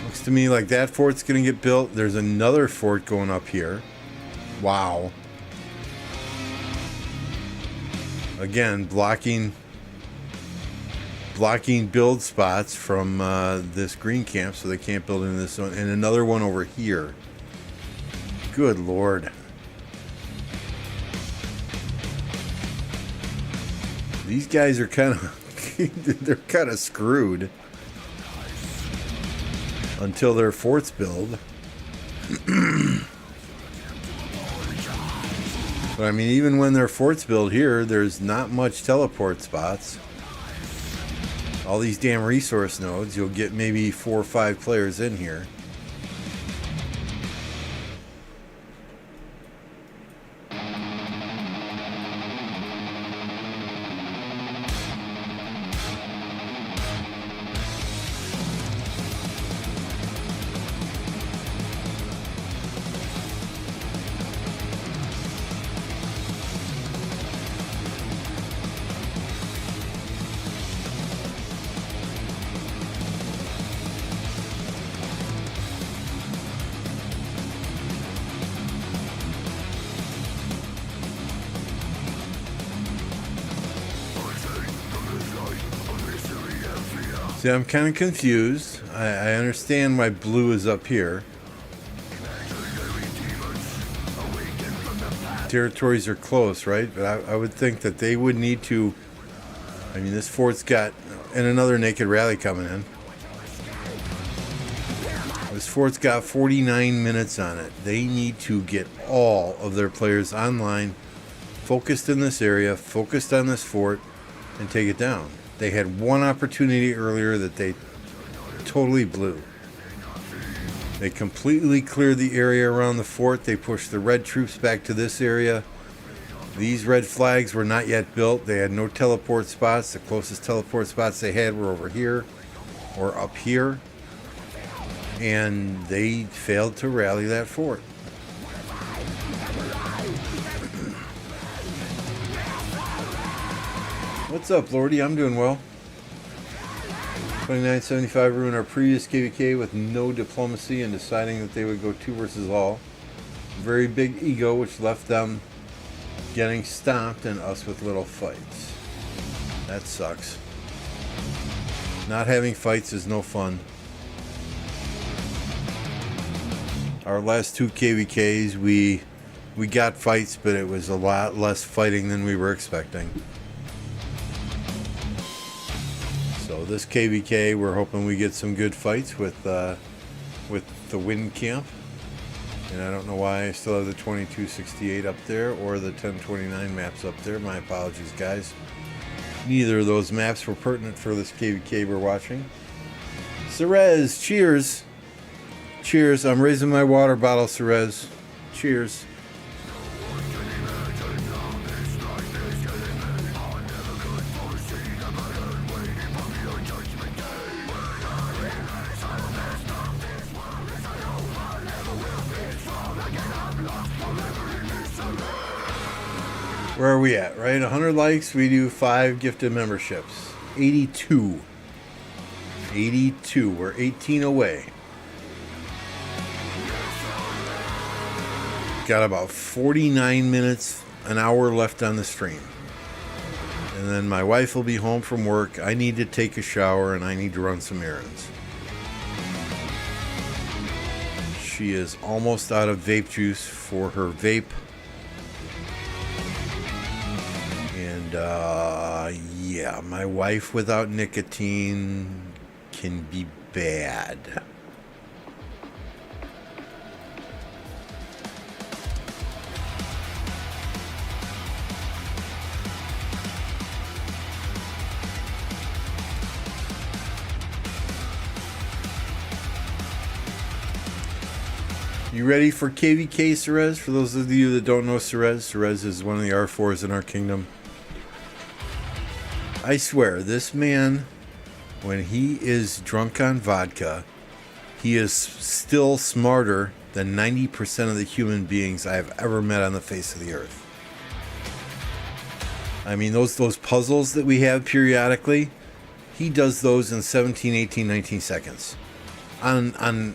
Speaker 1: Looks to me like that fort's going to get built. There's another fort going up here. Wow. Again, blocking build spots from this green camp, so they can't build into this one. And another one over here. Good Lord. These guys are kind of they're kind of screwed until their forts build. But I mean, even when their forts build here, there's not much teleport spots. All these damn resource nodes, you'll get maybe 4 or 5 players in here. See, I'm kind of confused. I understand why blue is up here. Territories are close, right? But I would think that they would need to... I mean, this fort's got... And another naked rally coming in. This fort's got 49 minutes on it. They need to get all of their players online, focused in this area, focused on this fort, and take it down. They had one opportunity earlier that they totally blew. They completely cleared the area around the fort. They pushed the red troops back to this area. These red flags were not yet built. They had no teleport spots. The closest teleport spots they had were over here or up here. And they failed to rally that fort. What's up, Lordy? I'm doing well. 2975 ruined our previous KvK with no diplomacy and deciding that they would go 2 versus all. Very big ego, which left them getting stomped and us with little fights. That sucks. Not having fights is no fun. Our last 2 KvKs, we got fights, but it was a lot less fighting than we were expecting. So this KvK, we're hoping we get some good fights with the wind camp. And I don't know why I still have the 2268 up there or the 1029 maps up there. My apologies, guys. Neither of those maps were pertinent for this KvK we're watching. Cerez, cheers. Cheers. I'm raising my water bottle, Cerez. Cheers. Where are we at, right? 100 likes, we do 5 gifted memberships. 82. 82. We're 18 away. Got about 49 minutes, an hour left on the stream. And then my wife will be home from work. I need to take a shower and I need to run some errands. She is almost out of vape juice for her vape. And yeah, my wife without nicotine can be bad. You ready for KvK, Cerez? For those of you that don't know Cerez is one of the R4s in our kingdom. I swear, this man, when he is drunk on vodka, he is still smarter than 90% of the human beings I have ever met on the face of the earth. I mean, those puzzles that we have periodically, he does those in 17, 18, 19 seconds. On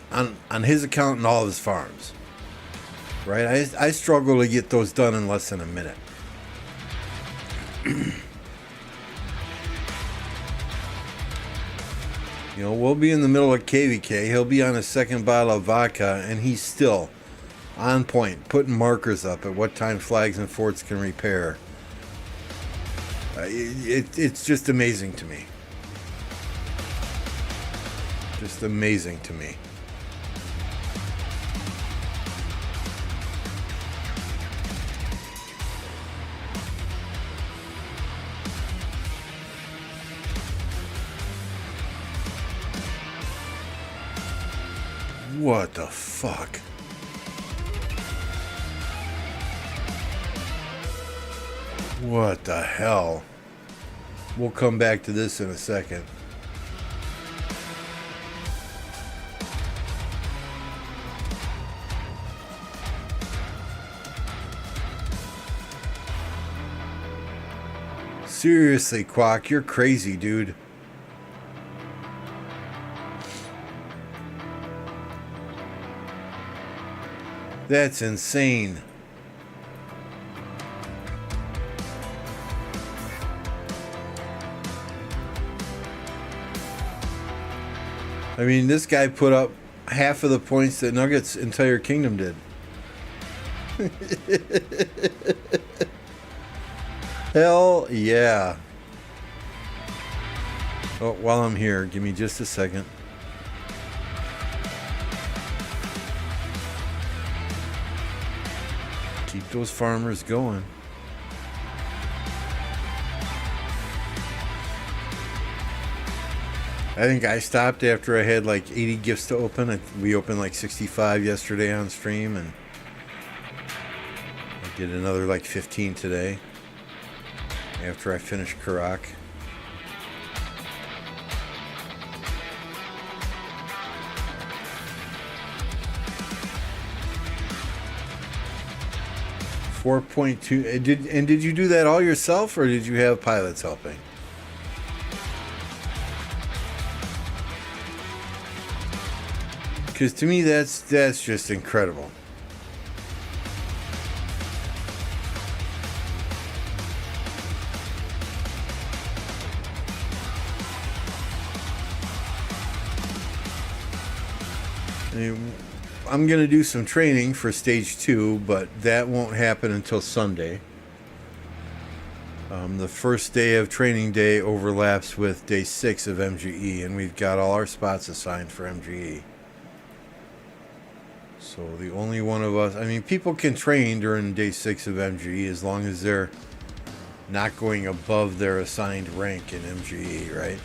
Speaker 1: his account and all of his farms. Right? I struggle to get those done in less than a minute. You know, we'll be in the middle of KvK. He'll be on his second bottle of vodka, and he's still on point, putting markers up at what time flags and forts can repair. It's just amazing to me. Just amazing to me. What the fuck? What the hell? We'll come back to this in a second. Seriously, Quack, you're crazy, dude. That's insane. I mean, this guy put up half of the points that Nuggets' entire kingdom did. Hell yeah. Oh, while I'm here, give me just a second. Keep those farmers going. I think I stopped after I had like 80 gifts to open. We opened like 65 yesterday on stream, and I did another like 15 today after I finished KvK. $4.2. Did you do that all yourself, or did you have pilots helping? Because to me, that's just incredible. I'm going to do some training for stage 2, but that won't happen until Sunday. The first day of training day overlaps with day 6 of MGE, and we've got all our spots assigned for MGE. So the only one of us, I mean, people can train during day 6 of MGE as long as they're not going above their assigned rank in MGE, right?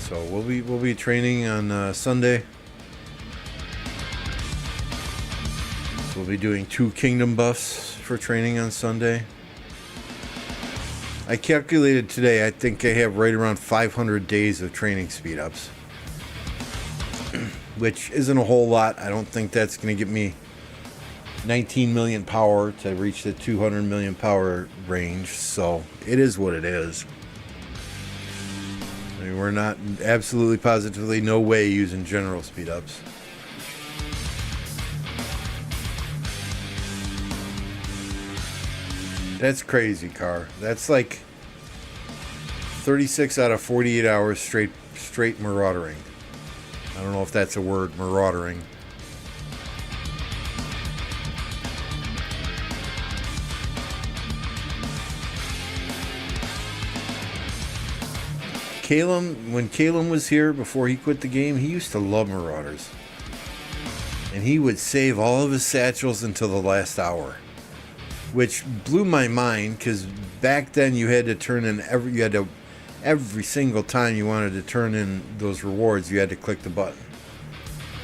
Speaker 1: So we'll be training on Sunday. We'll be doing 2 kingdom buffs for training on Sunday. I calculated today, I think I have right around 500 days of training speed ups, which isn't a whole lot. I don't think that's going to get me 19 million power to reach the 200 million power range, so it is what it is. I mean, we're not absolutely positively no way using general speed ups. That's crazy, car. That's like 36 out of 48 hours straight maraudering. I don't know if that's a word, maraudering. When Calum was here before he quit the game, he used to love marauders. And he would save all of his satchels until the last hour. Which blew my mind, because back then you had to turn in every single time you wanted to turn in those rewards, you had to click the button.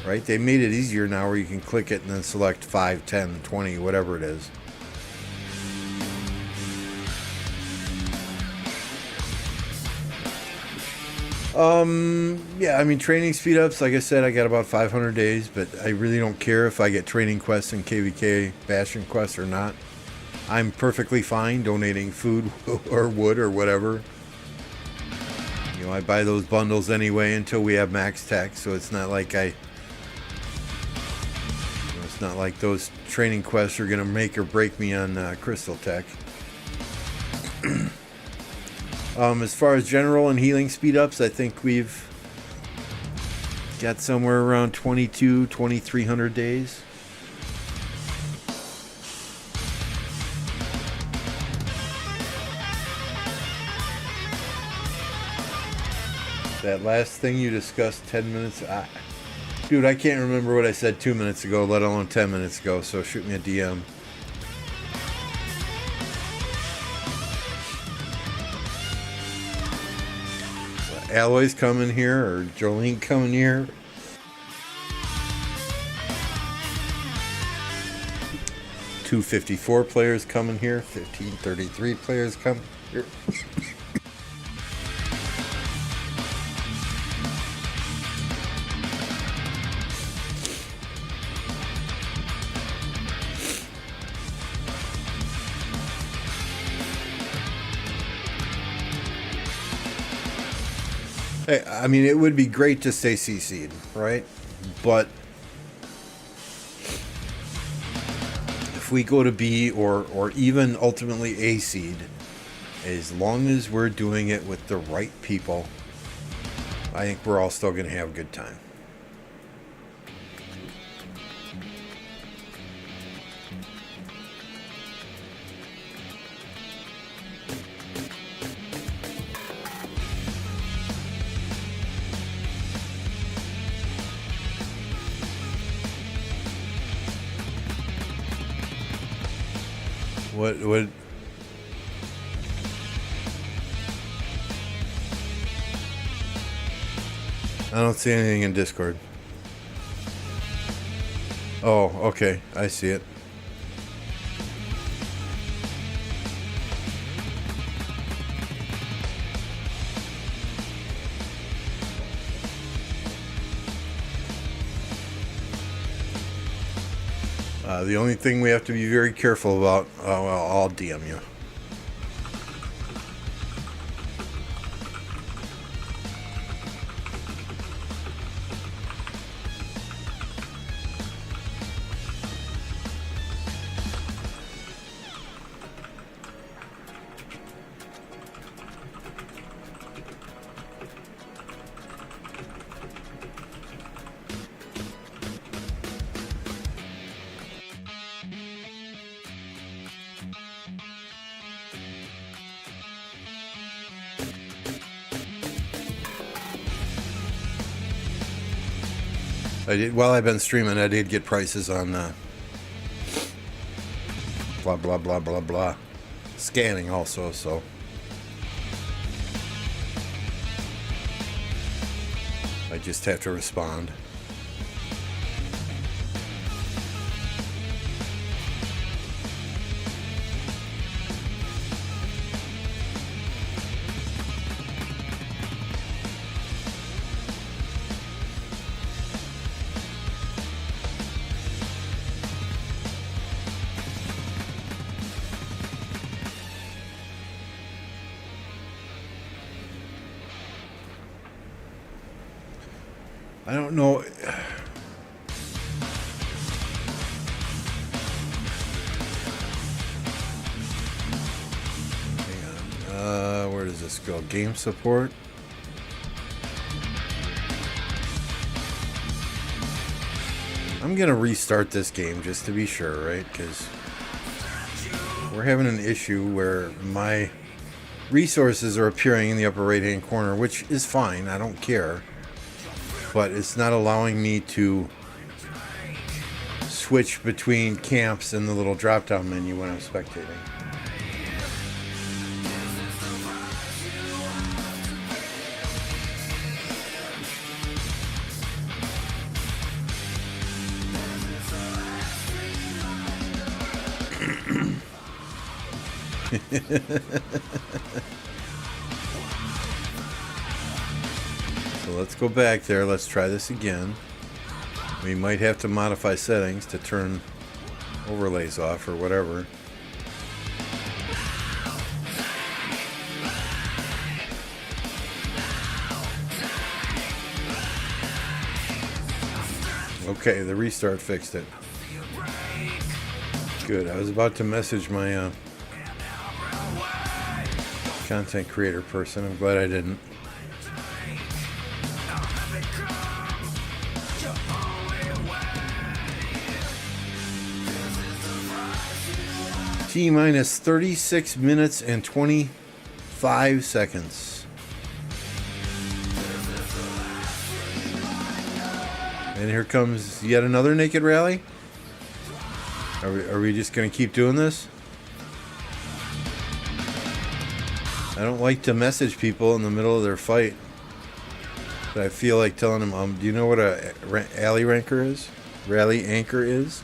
Speaker 1: Right? They made it easier now where you can click it and then select 5, 10, 20, whatever it is. Yeah, I mean, training speed ups, like I said, I got about 500 days, but I really don't care if I get training quests and KvK Bastion quests or not. I'm perfectly fine donating food or wood or whatever. You know, I buy those bundles anyway until we have max tech, so it's not like it's not like those training quests are gonna make or break me on crystal tech. As far as general and healing speed ups, I think we've got somewhere around 2,300 days. That last thing you discussed 10 minutes... Dude, I can't remember what I said 2 minutes ago, let alone 10 minutes ago, so shoot me a DM. Alloy's coming here, or Jolene coming here. $254 players coming here. $1533 players coming here. Hey, I mean, it would be great to stay CC'd, right? But if we go to B or even ultimately A seed, as long as we're doing it with the right people, I think we're all still going to have a good time. What I don't see anything in Discord. Oh, okay. I see it. The only thing we have to be very careful about, well, I'll DM you. While I've been streaming, I did get prices on blah blah blah blah blah scanning also, so I just have to respond. I don't know. Hang on. Where does this go? Game support? I'm gonna restart this game just to be sure, right? Because we're having an issue where my resources are appearing in the upper right hand corner, which is fine, I don't care, but it's not allowing me to switch between camps in the little drop down menu when I'm spectating. So let's go back there. Let's try this again. We might have to modify settings to turn overlays off or whatever. Okay, the restart fixed it. Good. I was about to message my content creator person. I'm glad I didn't. T minus 36 minutes and 25 seconds. And here comes yet another naked rally. Are we just going to keep doing this? I don't like to message people in the middle of their fight. But I feel like telling them, do you know what a rally anchor is? Rally anchor is?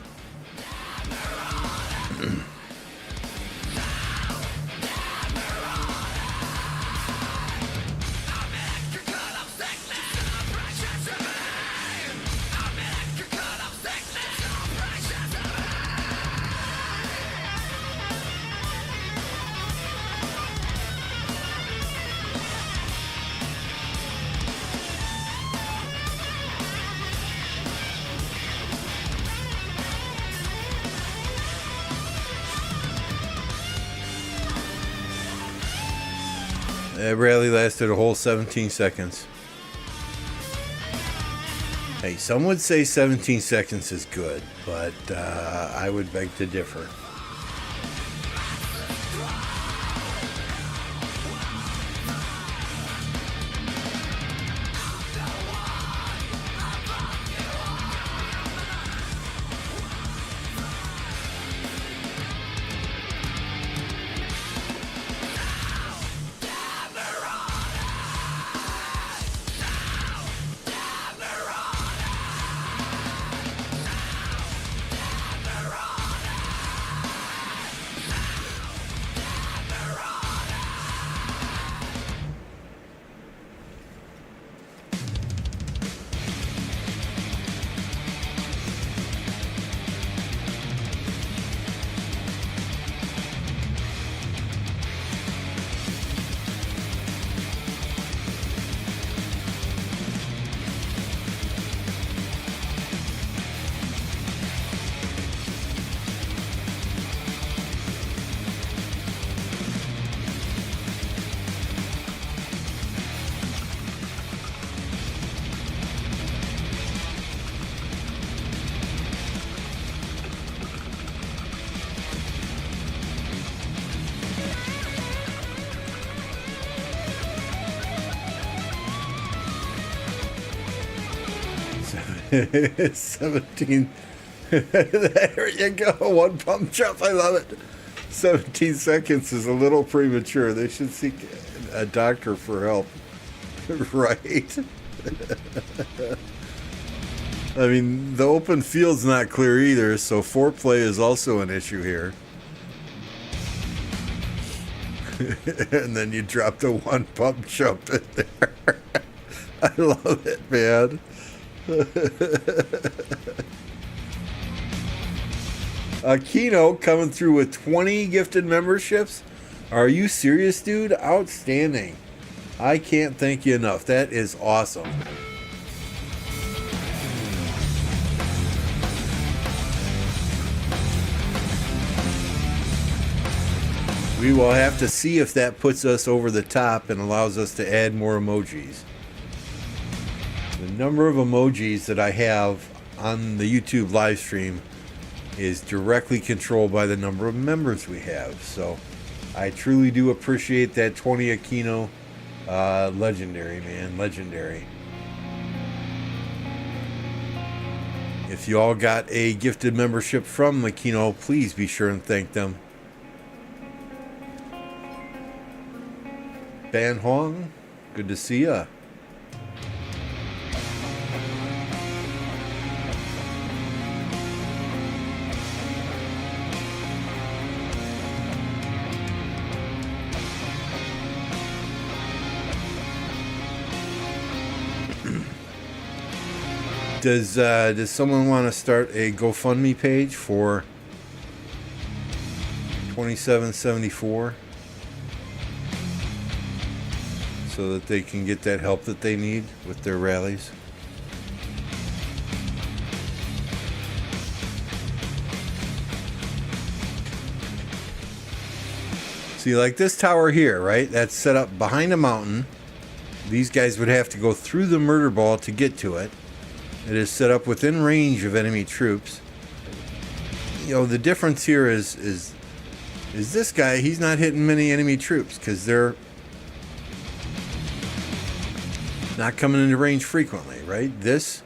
Speaker 1: That rally lasted a whole 17 seconds. Hey, some would say 17 seconds is good, but I would beg to differ. It's 17. There you go. One pump jump. I love it. 17 seconds is a little premature. They should seek a doctor for help. Right? I mean, the open field's not clear either, so foreplay is also an issue here. And then you drop the one pump jump in there. I love it, man. Kino coming through with 20 gifted memberships. Are you serious, dude? Outstanding. I can't thank you enough. That is awesome. We will have to see if that puts us over the top and allows us to add more emojis. The number of emojis that I have on the YouTube live stream is directly controlled by the number of members we have. So I truly do appreciate that 20 Aquino. Legendary, man. Legendary. If you all got a gifted membership from Aquino, please be sure and thank them. Ban Hong, good to see ya. Does someone want to start a GoFundMe page for 2774 so that they can get that help that they need with their rallies? See, like this tower here, right? That's set up behind a mountain. These guys would have to go through the murder ball to get to it. It is set up within range of enemy troops. You know, the difference here is this guy, he's not hitting many enemy troops because they're not coming into range frequently, right? This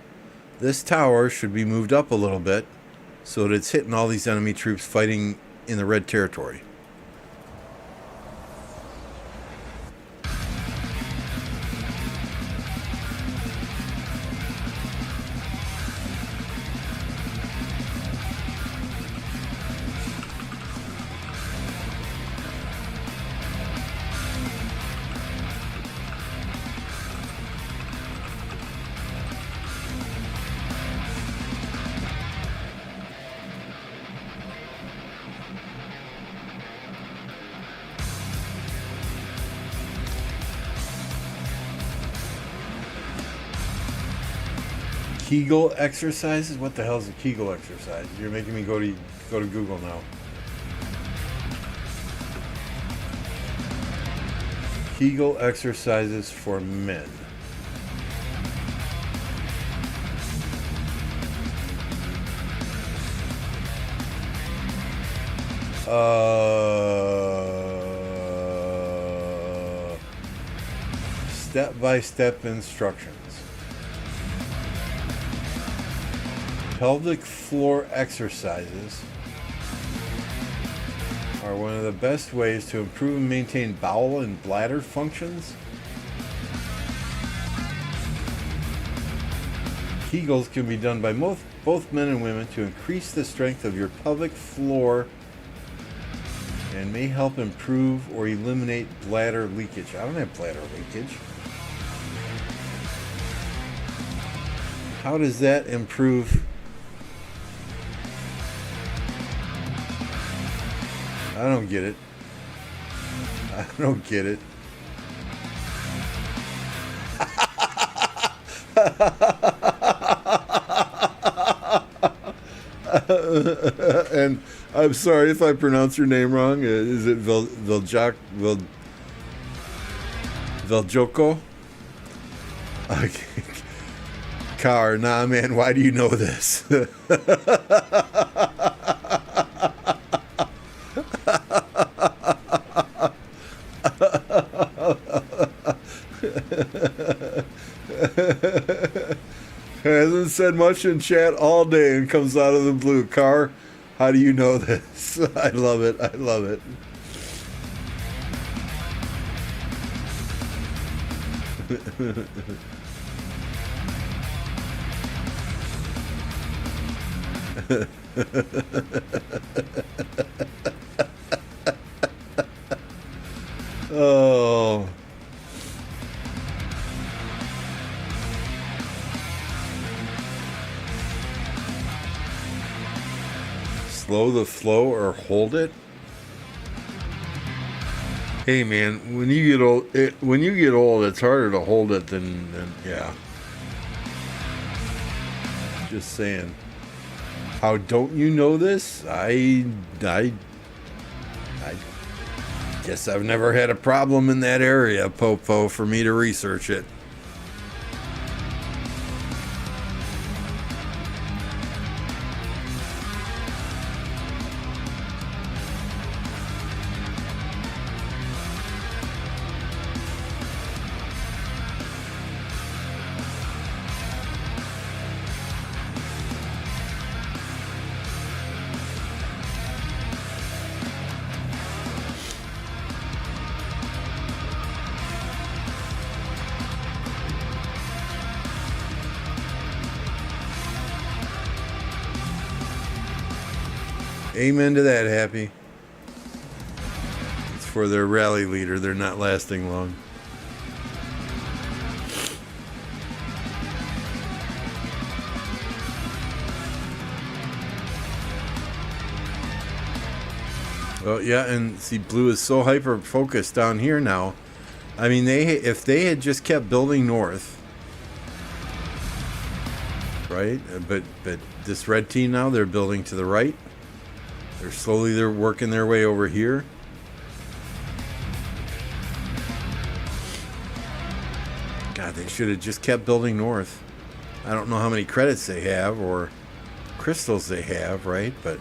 Speaker 1: tower should be moved up a little bit so that it's hitting all these enemy troops fighting in the red territory. Kegel exercises? What the hell is a Kegel exercise? You're making me go to Google now. Kegel exercises for men. Step-by-step instructions. Pelvic floor exercises are one of the best ways to improve and maintain bowel and bladder functions. Kegels can be done by both men and women to increase the strength of your pelvic floor and may help improve or eliminate bladder leakage. I don't have bladder leakage. How does that improve? I don't get it. I don't get it. And I'm sorry if I pronounce your name wrong. Is it Veljoko? Okay. Car, nah, man. Why do you know this? Hasn't said much in chat all day and comes out of the blue. Car, how do you know this? I love it. I love it. Oh. Slow the flow or hold it. Hey man, when you get old, it's harder to hold it than yeah. Just saying. How don't you know this? I Guess I've never had a problem in that area, Popo, for me to research it. Amen to that, Happy. It's for their rally leader. They're not lasting long. Well, yeah, and see, Blue is so hyper-focused down here now. I mean, if they had just kept building north, right? But this red team now, they're building to the right. They're working their way over here. God, they should have just kept building north. I don't know how many credits they have or crystals they have, right? But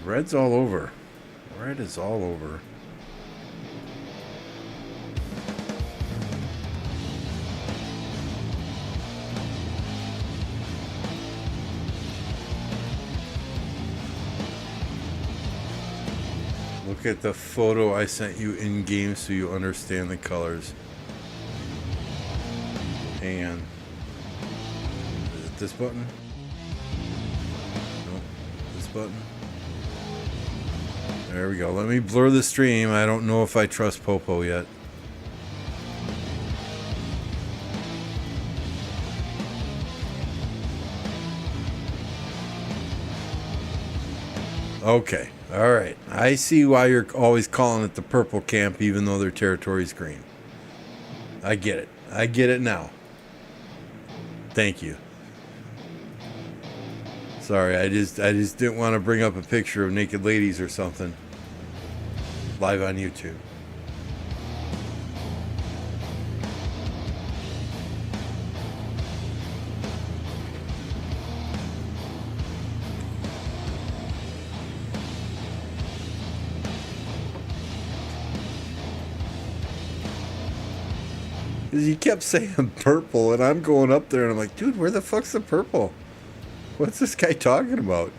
Speaker 1: red's all over. Red is all over. Look at the photo I sent you in game so you understand the colors. And is it this button? No, this button. There we go. Let me blur the stream. I don't know if I trust Popo yet. Okay. All right. I see why you're always calling it the purple camp even though their territory's green. I get it. I get it now. Thank you. Sorry, I just didn't want to bring up a picture of naked ladies or something live on YouTube. He kept saying purple, and I'm going up there, and I'm like, dude, where the fuck's the purple? What's this guy talking about?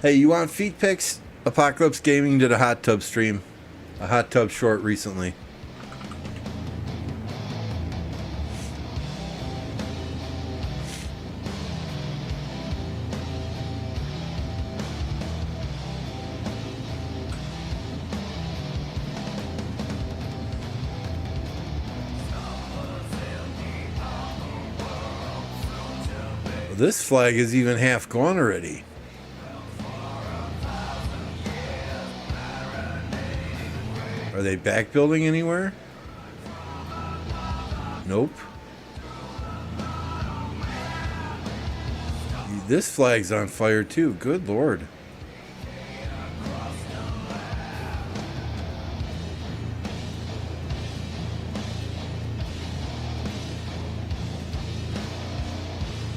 Speaker 1: Hey, you want feet pics? Apocalypse Gaming did a hot tub stream. A hot tub short recently. This flag is even half gone already. Are they back building anywhere? Nope. This flag's on fire too. Good Lord.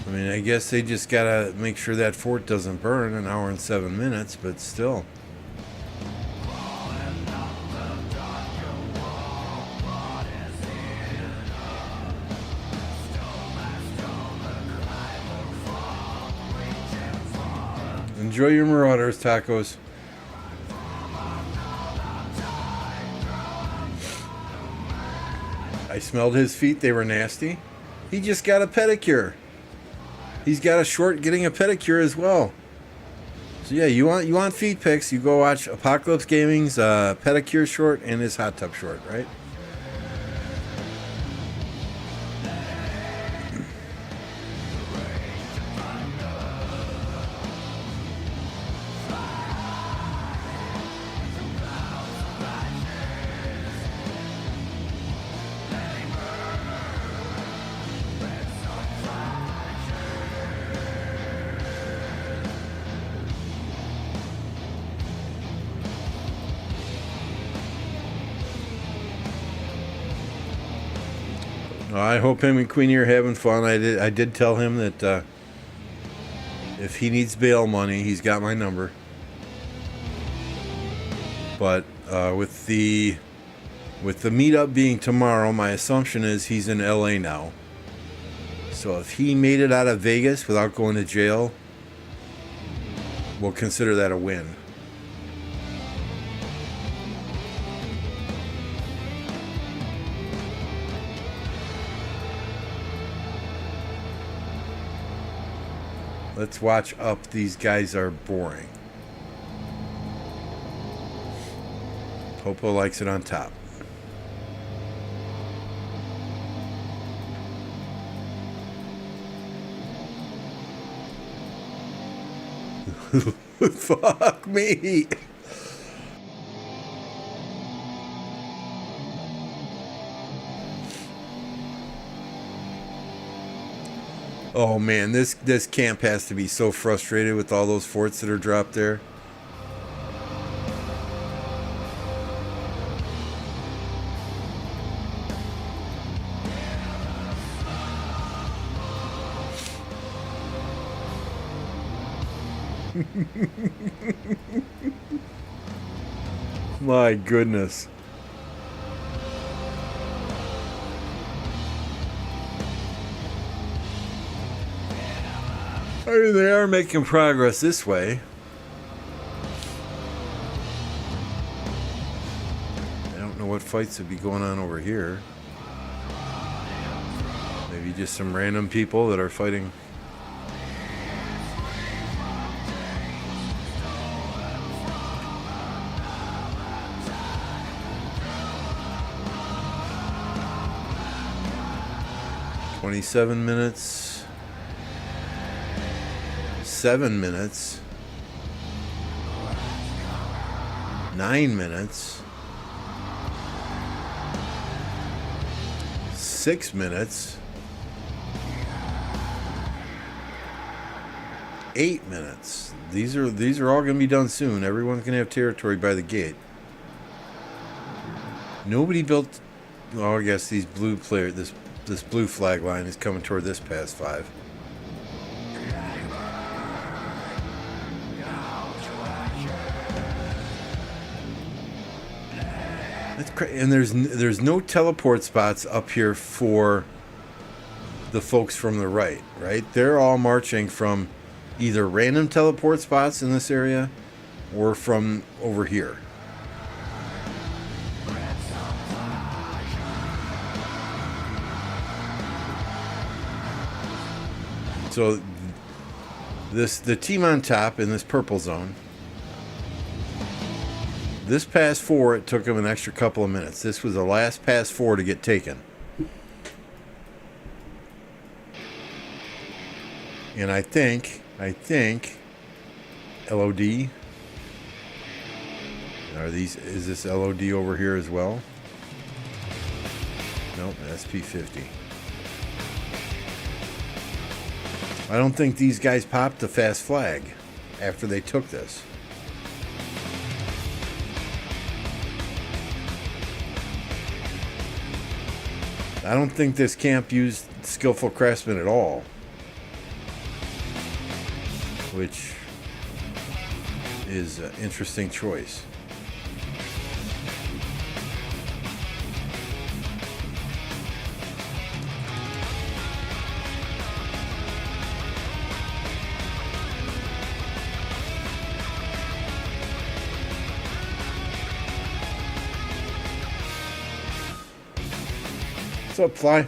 Speaker 1: I mean, I guess they just gotta make sure that fort doesn't burn. An hour and 7 minutes, but still. Enjoy your Marauders tacos. I smelled his feet. They were nasty. He just got a pedicure. He's got a short getting a pedicure as well. So yeah, you want feet pics, you go watch Apocalypse Gaming's pedicure short and his hot tub short, right? I hope him and Queenie are having fun. I did tell him that if he needs bail money, he's got my number. But with the meetup being tomorrow, my assumption is he's in LA now. So if he made it out of Vegas without going to jail, we'll consider that a win. Let's watch up. These guys are boring. Popo likes it on top. Fuck me. Oh man, this camp has to be so frustrated with all those forts that are dropped there. My goodness. I mean, they are making progress this way. I don't know what fights would be going on over here. Maybe just some random people that are fighting. "27 minutes, 7 minutes, 9 minutes, 6 minutes, 8 minutes. These are all going to be done soon. Everyone's going to have territory by the gate. Nobody built. Oh, I guess these blue players. This blue flag line is coming toward this past 5. That's crazy. And there's no teleport spots up here for the folks from the right. They're all marching from either random teleport spots in this area or from over here. So the team on top in this purple zone, this pass 4, it took them an extra couple of minutes. This was the last pass 4 to get taken. And I think LOD, is this LOD over here as well? Nope, SP50. I don't think these guys popped the fast flag after they took this. I don't think this camp used skillful craftsmen at all, which is an interesting choice. What's up, Fly?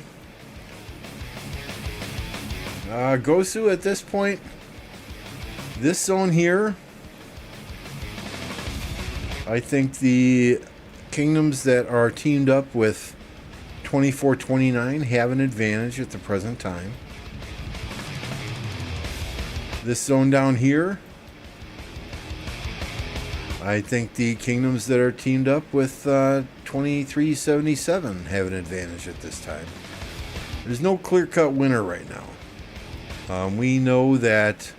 Speaker 1: Gosu at this point, this zone here, I think the kingdoms that are teamed up with 2429 have an advantage at the present time. This zone down here, I think the kingdoms that are teamed up with 2377 have an advantage at this time. There's no clear-cut winner right now. We know that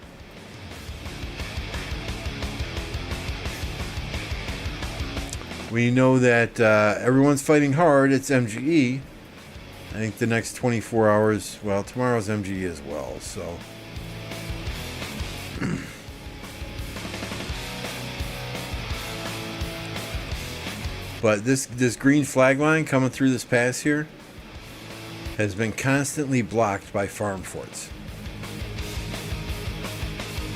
Speaker 1: everyone's fighting hard. It's MGE. I think the next 24 hours, well, tomorrow's MG as well, so. But this green flag line coming through this pass here has been constantly blocked by farm forts.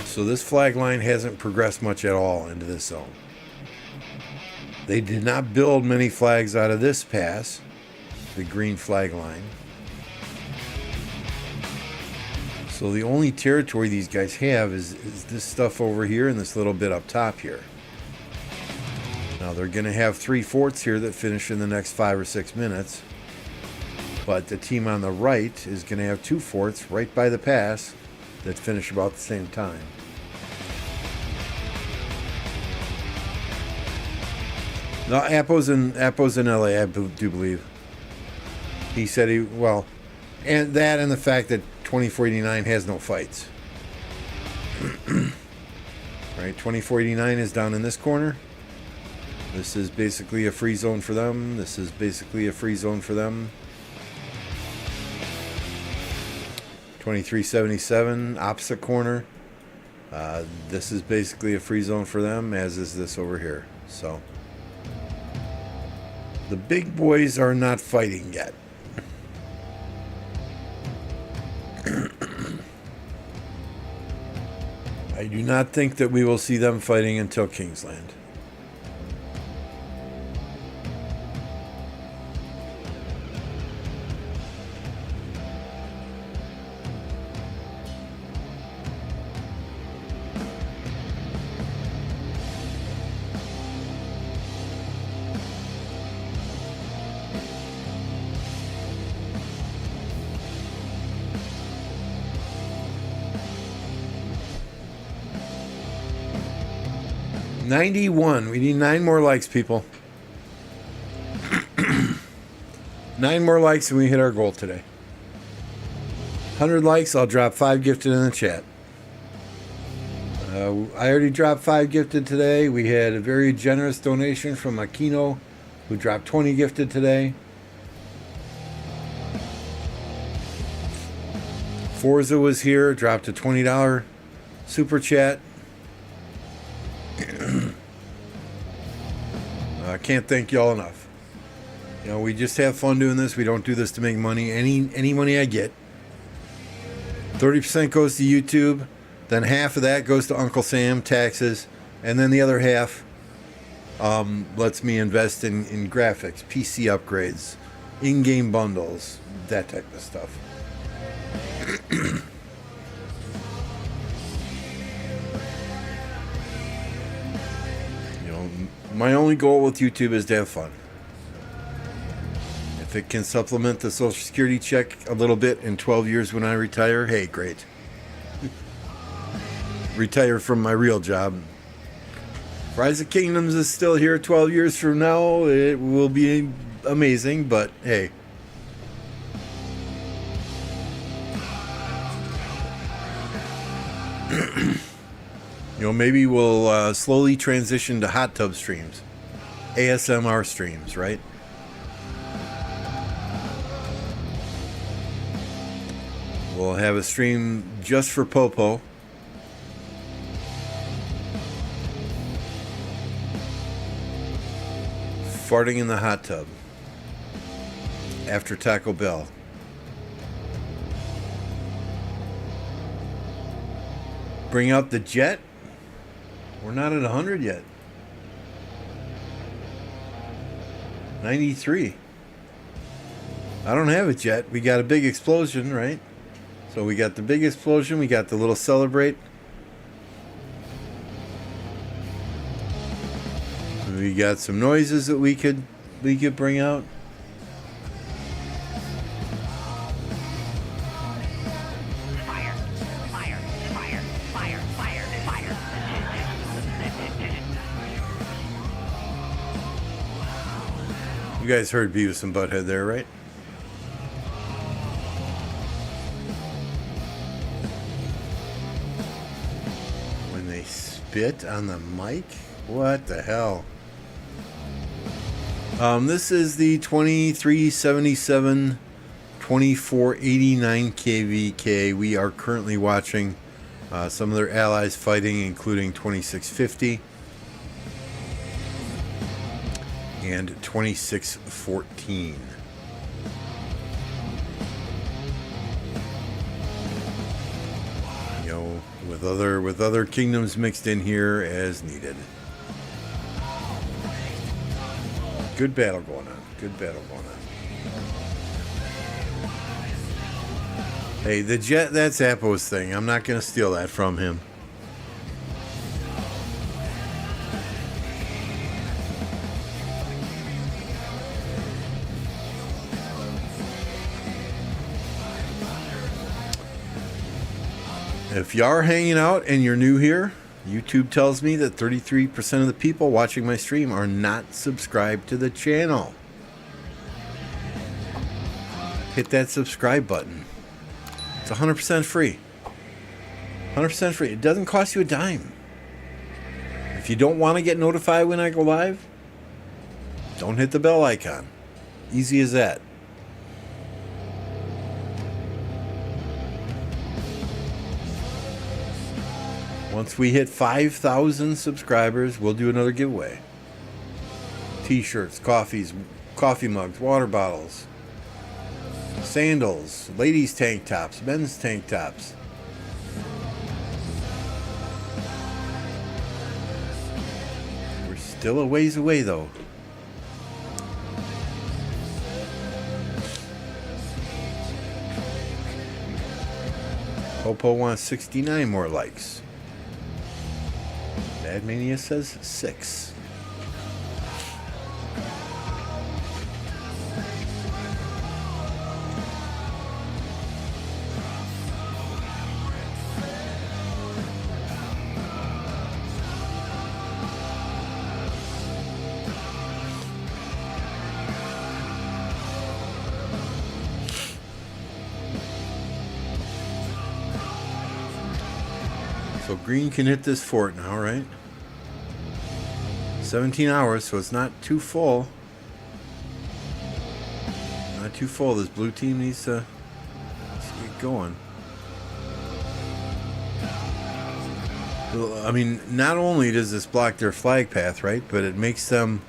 Speaker 1: So this flag line hasn't progressed much at all into this zone. They did not build many flags out of this pass, the green flag line. So the only territory these guys have is this stuff over here and this little bit up top here. Now they're going to have 3 forts here that finish in the next 5 or 6 minutes. But the team on the right is going to have 2 forts right by the pass that finish about the same time. No, Appo's in LA, I do believe. He said and the fact that 2489 has no fights. Right, 2489 is down in this corner. This is basically a free zone for them. This is basically a free zone for them. 2377, opposite corner. This is basically a free zone for them, as is this over here. So the big boys are not fighting yet. I do not think that we will see them fighting until Kingsland. $91. We need 9 more likes, people. 9 more likes and we hit our goal today. 100 likes, I'll drop 5 gifted in the chat. I already dropped 5 gifted today. We had a very generous donation from Aquino, who dropped 20 gifted today. Forza was here, dropped a $20 super chat. I can't thank y'all enough. You know, we just have fun doing this. We don't do this to make money. Any money I get, 30% goes to YouTube, then half of that goes to Uncle Sam, taxes, and then the other half lets me invest in graphics, PC upgrades, in-game bundles, that type of stuff. My only goal with YouTube is to have fun. If it can supplement the Social Security check a little bit in 12 years when I retire, hey, great. Retire from my real job. Rise of Kingdoms is still here 12 years from now. It will be amazing, but hey. You know, maybe we'll slowly transition to hot tub streams, ASMR streams, right? We'll have a stream just for Popo. Farting in the hot tub after Taco Bell. Bring out the jet? We're not at 100 yet. 93. I don't have it yet. We got a big explosion, right? So we got the big explosion. We got the little celebrate. We got some noises that we could bring out. You guys heard Beavis and Butthead there, right? When they spit on the mic? What the hell? This is the 2377 2489 KvK. We are currently watching some of their allies fighting, including 2650 and 2614. You know, with other kingdoms mixed in here as needed. Good battle going on. Good battle going on. Hey, the jet, that's Appo's thing. I'm not going to steal that from him. If you are hanging out and you're new here, YouTube tells me that 33% of the people watching my stream are not subscribed to the channel. Hit that subscribe button. It's 100% free. 100% free. It doesn't cost you a dime. If you don't want to get notified when I go live, don't hit the bell icon. Easy as that. Once we hit 5,000 subscribers, we'll do another giveaway. T-shirts, coffee mugs, water bottles, sandals, ladies' tank tops, men's tank tops. We're still a ways away, though. Popo wants 69 more likes. Bad Mania says 6. So green can hit this fort now, right? 17 hours, so it's not too full. Not too full. This blue team needs to get going. I mean, not only does this block their flag path, right, but it makes them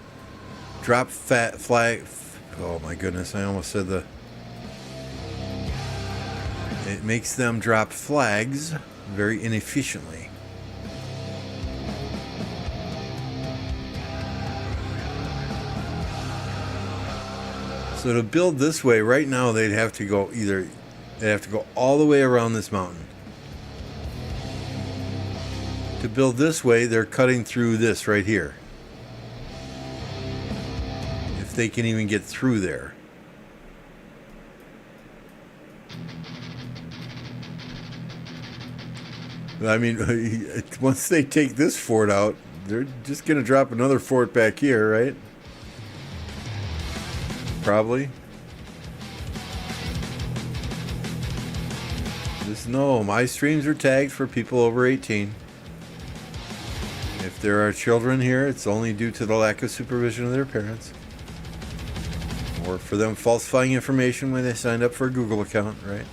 Speaker 1: drop flag. Oh my goodness, I almost said the. It makes them drop flags very inefficiently. So to build this way, right now they'd have to go all the way around this mountain. To build this way, they're cutting through this right here. If they can even get through there. I mean, once they take this fort out, they're just going to drop another fort back here, right? Probably. Just know my streams are tagged for people over 18. If there are children here, it's only due to the lack of supervision of their parents. Or for them falsifying information when they signed up for a Google account, right?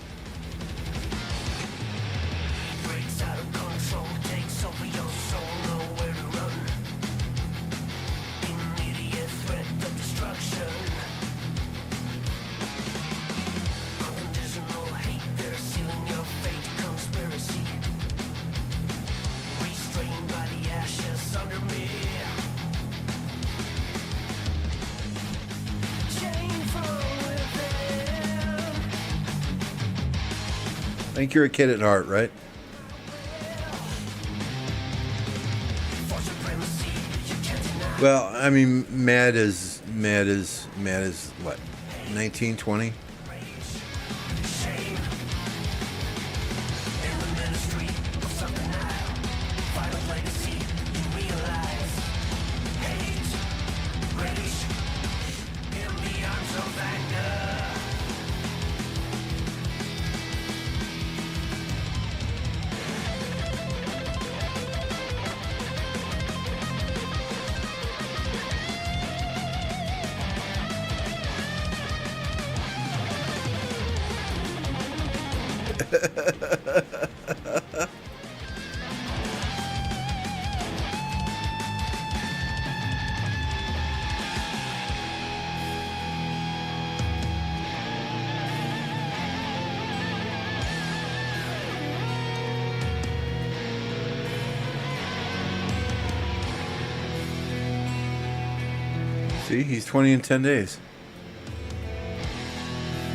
Speaker 1: I think you're a kid at heart, right? Well, I mean, Mad is what? 19, 20? See, he's 20 in 10 days.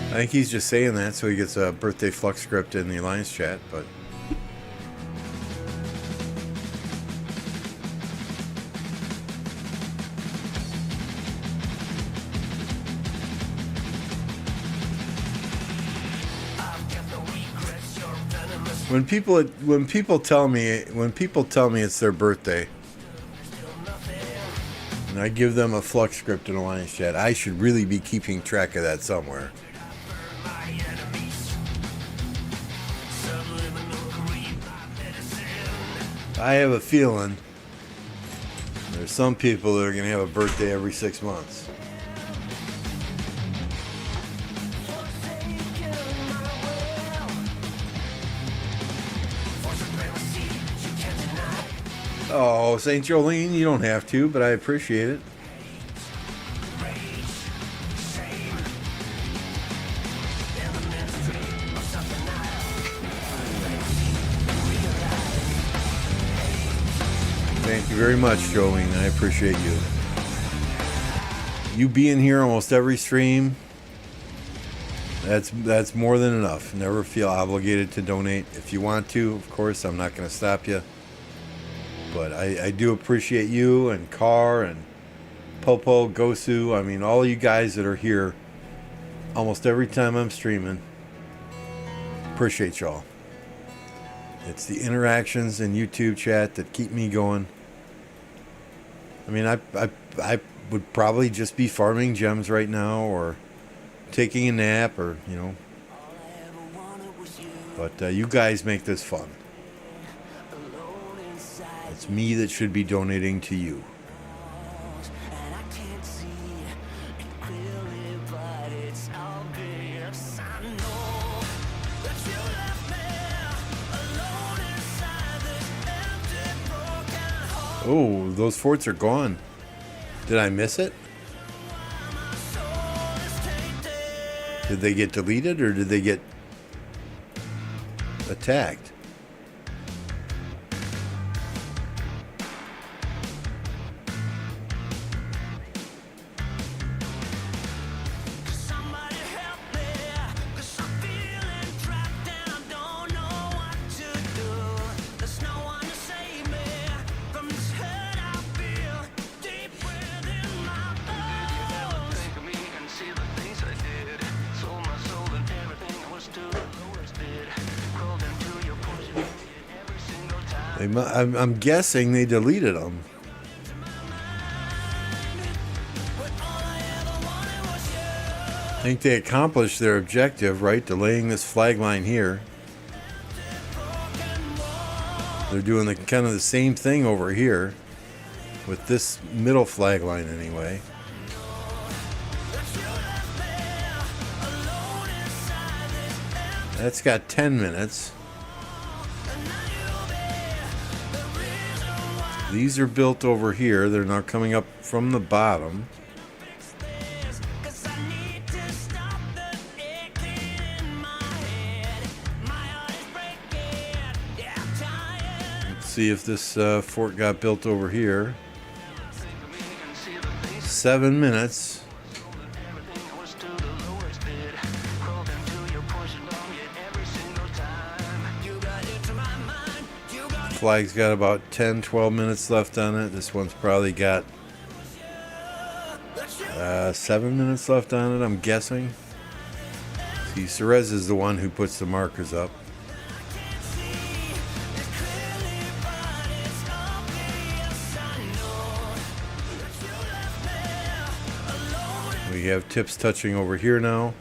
Speaker 1: I think he's just saying that so he gets a birthday flux script in the Alliance chat, but... When people tell me it's their birthday, and I give them a flux script in Alliance chat, I should really be keeping track of that somewhere. I have a feeling there's some people that are going to have a birthday every 6 months. Oh, St. Jolene, you don't have to, but I appreciate it. Thank you very much, Jolene. I appreciate you. You being here almost every stream, that's more than enough. Never feel obligated to donate. If you want to, of course, I'm not going to stop you. But I do appreciate you and Carr and Popo, Gosu. I mean, all you guys that are here almost every time I'm streaming. Appreciate y'all. It's the interactions in YouTube chat that keep me going. I mean, I would probably just be farming gems right now or taking a nap or, you know. But you guys make this fun. It's me that should be donating to you. Oh, those forts are gone. Did I miss it? Did they get deleted or did they get attacked? I'm guessing they deleted them. I think they accomplished their objective, right? Delaying this flag line here. They're doing the kind of the same thing over here with this middle flag line anyway. That's got 10 minutes. These are built over here. They're not coming up from the bottom. Let's see if this fort got built over here. 7 minutes. Flag's got about 10-12 minutes left on it. This one's probably got 7 minutes left on it, I'm guessing. See, Cerez is the one who puts the markers up. We have tips touching over here now.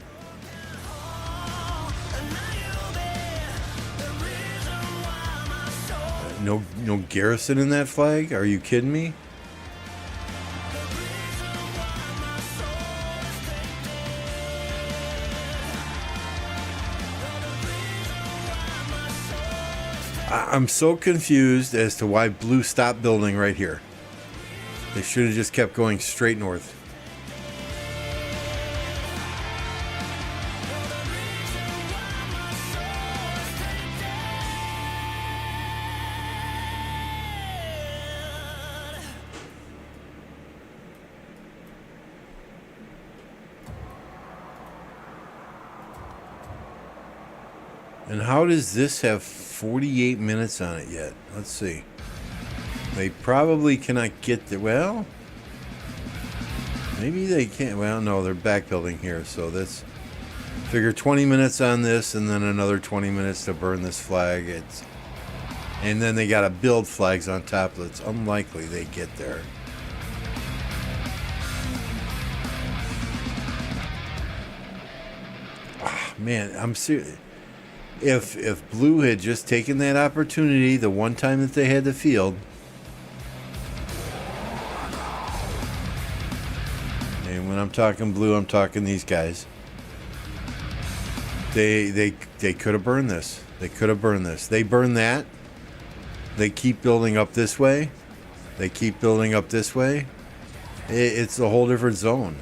Speaker 1: No garrison in that flag? Are you kidding me? I'm so confused as to why blue stopped building right here. They should have just kept going straight north. And how does this have 48 minutes on it yet? Let's see. They probably cannot get there. Well, maybe they can't. Well, no, they're back building here. So that's, figure 20 minutes on this and then another 20 minutes to burn this flag. And then they got to build flags on top. It's unlikely they get there. Oh, man, I'm serious. If Blue had just taken that opportunity the one time that they had the field, and when I'm talking Blue, I'm talking these guys. They could have burned this. They could have burned this. They burn that. They keep building up this way. They keep building up this way. It's a whole different zone.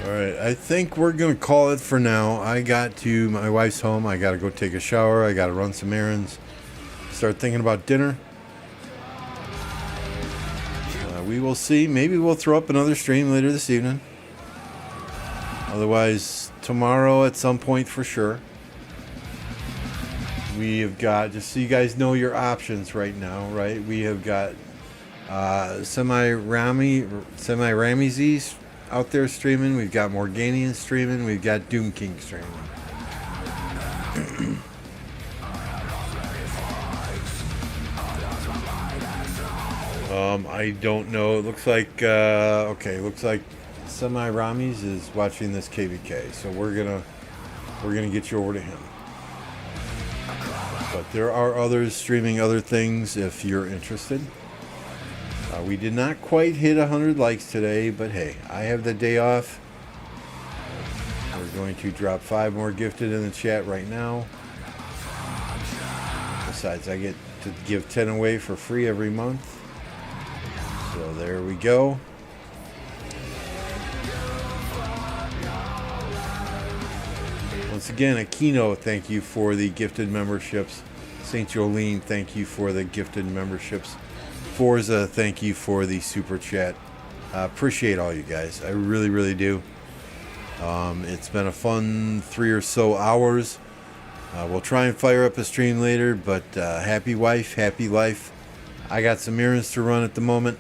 Speaker 1: Alright, I think we're going to call it for now. My wife's home. I got to go take a shower. I got to run some errands. Start thinking about dinner. We will see. Maybe we'll throw up another stream later this evening. Otherwise, tomorrow at some point for sure. We have got, just so you guys know your options right now, right? We have got Semi-Ramesses out there streaming. We've got Morganian streaming. We've got Doom King streaming. I don't know. It looks like looks like Semi-Rames is watching this KvK. So we're gonna get you over to him. But there are others streaming other things if you're interested. We did not quite hit 100 likes today, but hey, I have the day off. We're going to drop 5 more gifted in the chat right now. Besides, I get to give 10 away for free every month. So there we go. Once again, Aquino, thank you for the gifted memberships. St. Jolene, thank you for the gifted memberships. Forza, thank you for the super chat. Appreciate all you guys. I really, really do. It's been a fun 3 or so hours. We'll try and fire up a stream later, but happy wife, happy life. I got some errands to run at the moment.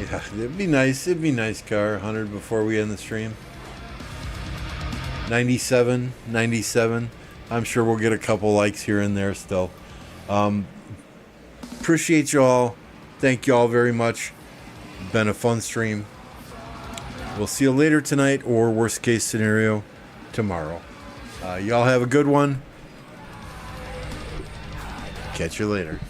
Speaker 1: Yeah, it'd be nice. It'd be nice, car. 100 before we end the stream. 97. I'm sure we'll get a couple likes here and there still. Appreciate y'all. Thank y'all very much. Been a fun stream. We'll see you later tonight, or worst case scenario, tomorrow. Y'all have a good one. Catch you later.